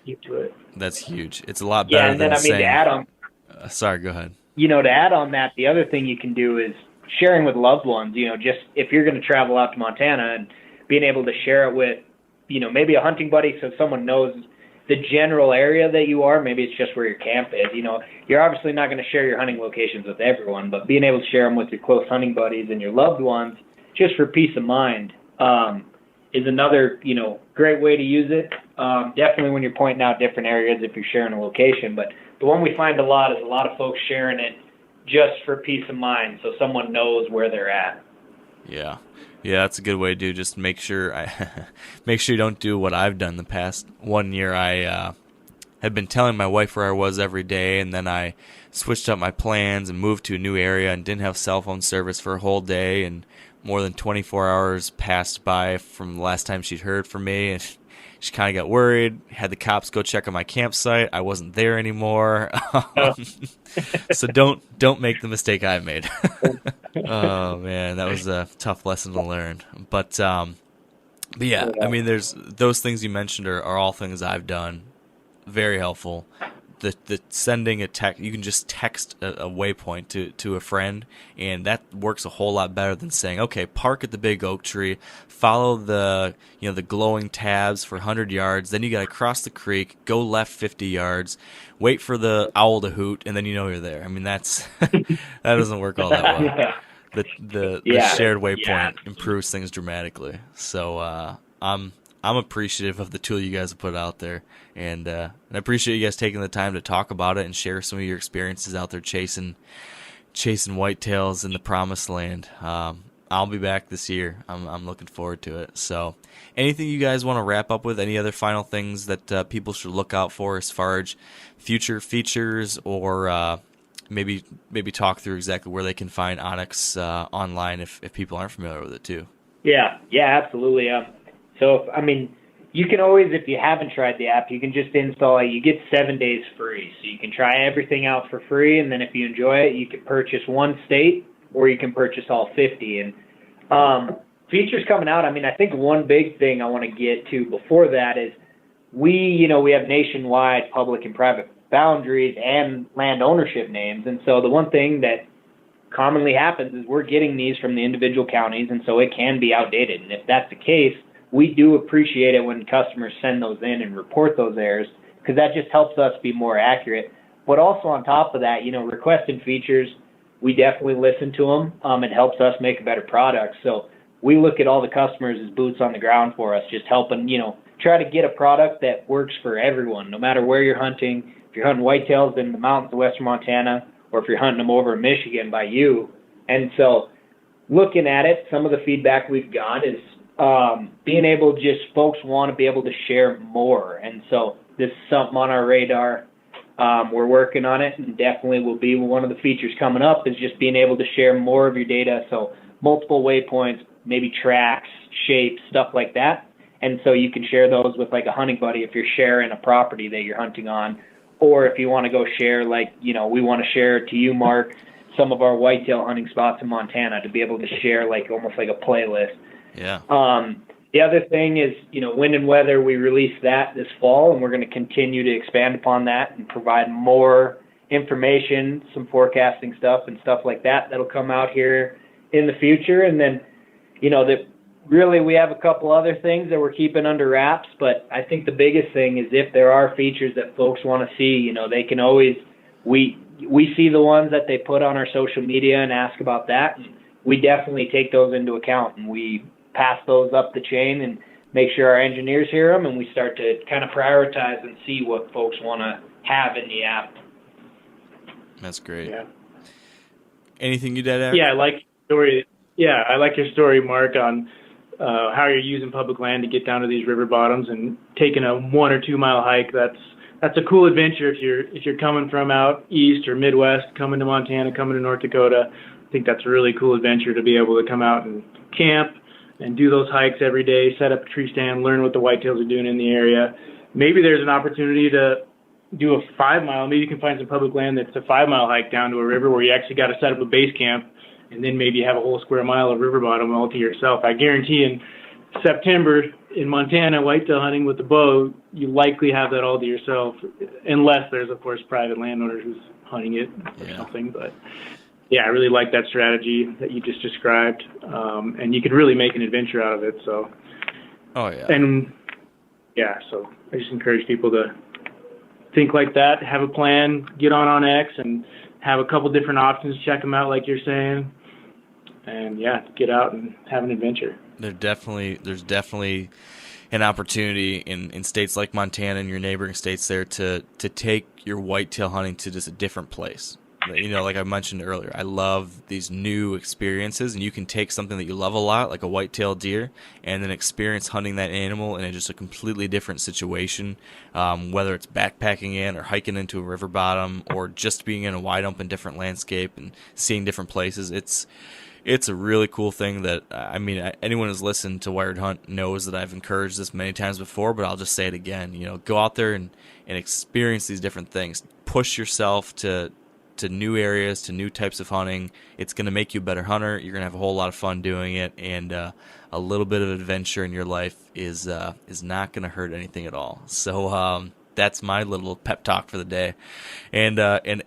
S6: Get to it.
S3: That's huge. It's a lot better than saying.
S7: To add on.
S3: Sorry, go ahead.
S7: To add on that, the other thing you can do is sharing with loved ones. Just if you're going to travel out to Montana and being able to share it with, maybe a hunting buddy, so someone knows the general area that you are. Maybe it's just where your camp is. You're obviously not going to share your hunting locations with everyone, but being able to share them with your close hunting buddies and your loved ones, just for peace of mind, is another, great way to use it. Definitely when you're pointing out different areas if you're sharing a location. But the one we find a lot is a lot of folks sharing it just for peace of mind, so someone knows where they're at.
S3: Yeah, that's a good way to do. Just make sure you don't do what I've done the past 1 year. I had been telling my wife where I was every day, and then I switched up my plans and moved to a new area and didn't have cell phone service for a whole day, and more than 24 hours passed by from the last time she'd heard from me, and she kind of got worried, had the cops go check on my campsite. I wasn't there anymore. So don't make the mistake I made. Oh, man, that was a tough lesson to learn. But yeah, I mean, there's those things you mentioned are all things I've done. Very helpful. The sending a text, you can just text a waypoint to a friend, and that works a whole lot better than saying, okay, park at the big oak tree, follow the glowing tabs for 100 yards, then you got to cross the creek, go left 50 yards, wait for the owl to hoot, and then you're there. I mean, that doesn't work all that well. The shared waypoint improves things dramatically. So I'm appreciative of the tool you guys have put out there, and I appreciate you guys taking the time to talk about it and share some of your experiences out there chasing whitetails in the promised land. I'll be back this year. I'm looking forward to it. So anything you guys want to wrap up with? Any other final things that people should look out for as far as future features, or maybe talk through exactly where they can find Onyx online if people aren't familiar with it too?
S7: Yeah, absolutely. So, you can always, if you haven't tried the app, you can just install it. You get 7 days free. So you can try everything out for free, and then if you enjoy it, you can purchase one state or you can purchase all 50. And features coming out, I mean, I think one big thing I want to get to before that is we have nationwide public and private boundaries and land ownership names. And so the one thing that commonly happens is we're getting these from the individual counties, and so it can be outdated. And if that's the case, we do appreciate it when customers send those in and report those errors, because that just helps us be more accurate. But also on top of that, requested features, we definitely listen to them. It helps us make a better product. So we look at all the customers as boots on the ground for us, just helping, try to get a product that works for everyone, no matter where you're hunting. If you're hunting whitetails in the mountains of western Montana, or if you're hunting them over in Michigan by you. And so looking at it, some of the feedback we've got is being able to just, folks want to be able to share more. And so this is something on our radar. We're working on it, and definitely will be one of the features coming up is just being able to share more of your data. So multiple waypoints, maybe tracks, shapes, stuff like that. And so you can share those with like a hunting buddy if you're sharing a property that you're hunting on, or if you want to go share, like, we want to share to you, Mark, some of our whitetail hunting spots in Montana to be able to share like almost like a playlist.
S3: Yeah.
S7: The other thing is, wind and weather, we released that this fall, and we're going to continue to expand upon that and provide more information, some forecasting stuff and stuff like that that'll come out here in the future. And then, really we have a couple other things that we're keeping under wraps, but I think the biggest thing is if there are features that folks want to see, they can always, we see the ones that they put on our social media and ask about that. And we definitely take those into account, and we pass those up the chain and make sure our engineers hear them, and we start to kind of prioritize and see what folks want to have in the app.
S3: That's great.
S6: Yeah.
S3: Anything you'd add, Eric?
S6: Yeah, I like your story. Yeah, I like your story, Mark, on how you're using public land to get down to these river bottoms and taking a 1 or 2 mile hike. That's a cool adventure if you're coming from out east or Midwest, coming to Montana, coming to North Dakota. I think that's a really cool adventure to be able to come out and camp and do those hikes every day, set up a tree stand, learn what the whitetails are doing in the area. Maybe there's an opportunity to do a 5 mile. Maybe you can find some public land that's a 5 mile hike down to a river where you actually got to set up a base camp, and then maybe have a whole square mile of river bottom all to yourself. I guarantee in September in Montana, whitetail hunting with the bow, you likely have that all to yourself, unless there's, of course, private landowner who's hunting it or something. But yeah, I really like that strategy that you just described, and you could really make an adventure out of it. So, and yeah, so I just encourage people to think like that, have a plan, get on X, and have a couple different options, check them out like you're saying, and yeah, get out and have an adventure.
S3: There's definitely an opportunity in states like Montana and your neighboring states there to take your whitetail hunting to just a different place. Like I mentioned earlier, I love these new experiences, and you can take something that you love a lot, like a white-tailed deer, and then experience hunting that animal in just a completely different situation, whether it's backpacking in or hiking into a river bottom or just being in a wide open different landscape and seeing different places. It's a really cool thing that, anyone who's listened to Wired Hunt knows that I've encouraged this many times before, but I'll just say it again. Go out there and experience these different things. Push yourself to new areas, to new types of hunting. It's going to make you a better hunter. You're going to have a whole lot of fun doing it, and a little bit of adventure in your life is not going to hurt anything at all. So that's my little pep talk for the day. And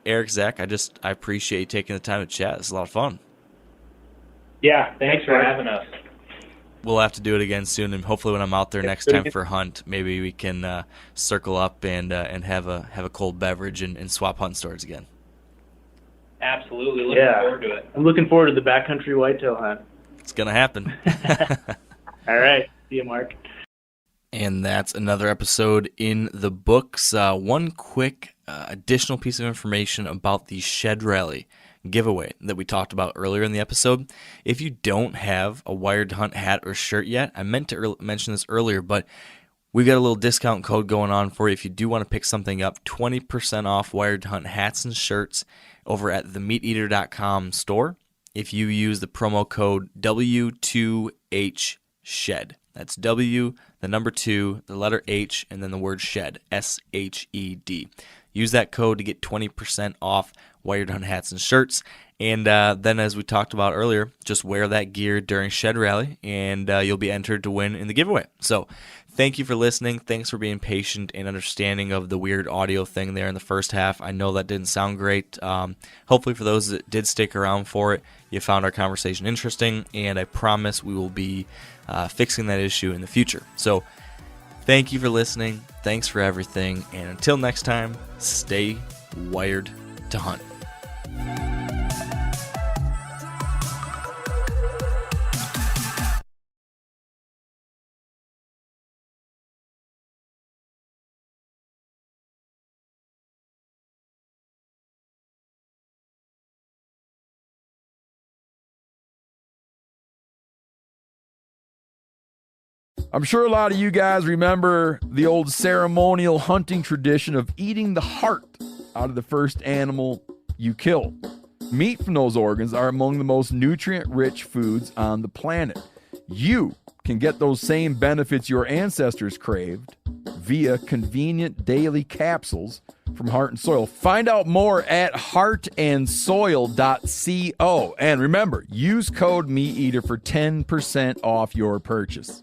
S3: Eric, Zach, I appreciate you taking the time to chat. It's a lot of fun.
S7: Yeah, thanks for having us.
S3: We'll have to do it again soon, and hopefully when I'm out there next time for hunt, maybe we can circle up and have a cold beverage and swap hunt stories again.
S7: Absolutely. Looking forward to it.
S6: I'm looking forward to the backcountry whitetail hunt.
S3: It's going to happen.
S6: All right. See you, Mark.
S3: And that's another episode in the books. One quick additional piece of information about the Shed Rally giveaway that we talked about earlier in the episode. If you don't have a Wired Hunt hat or shirt yet, I meant to mention this earlier, but we've got a little discount code going on for you. If you do want to pick something up, 20% off Wired Hunt hats and shirts over at themeateater.com store if you use the promo code W2HShed. That's W, the number 2, the letter H, and then the word shed, S-H-E-D. Use that code to get 20% off Wired Hunt hats and shirts. And then, as we talked about earlier, just wear that gear during Shed Rally, and you'll be entered to win in the giveaway. So thank you for listening. Thanks for being patient and understanding of the weird audio thing there in the first half. I know that didn't sound great. Hopefully for those that did stick around for it, you found our conversation interesting, and I promise we will be fixing that issue in the future. So thank you for listening. Thanks for everything. And until next time, stay wired to hunt.
S1: I'm sure a lot of you guys remember the old ceremonial hunting tradition of eating the heart out of the first animal you kill. Meat from those organs are among the most nutrient-rich foods on the planet. You can get those same benefits your ancestors craved via convenient daily capsules from Heart and Soil. Find out more at heartandsoil.co. And remember, use code MeatEater for 10% off your purchase.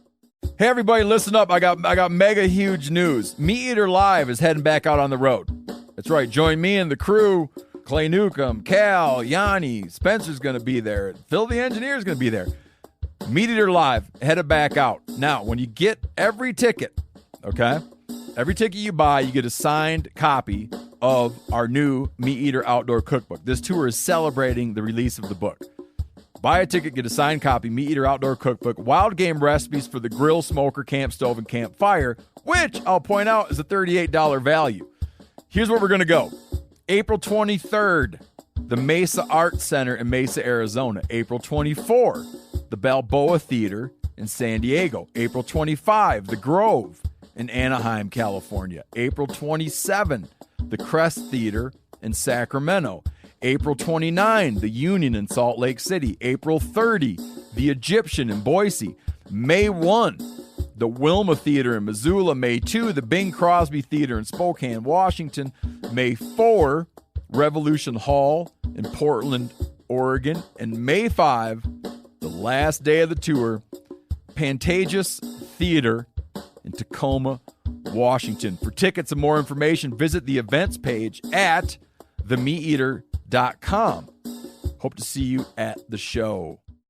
S1: Hey everybody, listen up. I got mega huge news. Meat Eater Live is heading back out on the road. That's right. Join me and the crew. Clay Newcomb, Cal, Yanni, Spencer's going to be there. Phil the engineer's going to be there. Meat Eater Live headed back out. Now, when you get every ticket, okay? Every ticket you buy, you get a signed copy of our new Meat Eater Outdoor Cookbook. This tour is celebrating the release of the book. Buy a ticket, get a signed copy, Meat Eater Outdoor Cookbook, wild game recipes for the grill, smoker, camp stove, and campfire, which I'll point out is a $38 value. Here's where we're going to go. April 23rd, the Mesa Arts Center in Mesa, Arizona. April 24, the Balboa Theater in San Diego. April 25, the Grove in Anaheim, California. April 27, the Crest Theater in Sacramento. April 29, the Union in Salt Lake City. April 30, the Egyptian in Boise. May 1, the Wilma Theater in Missoula. May 2, the Bing Crosby Theater in Spokane, Washington. May 4, Revolution Hall in Portland, Oregon. And May 5, the last day of the tour, Pantages Theater in Tacoma, Washington. For tickets and more information, visit the events page at themeateater.com. Hope to see you at the show.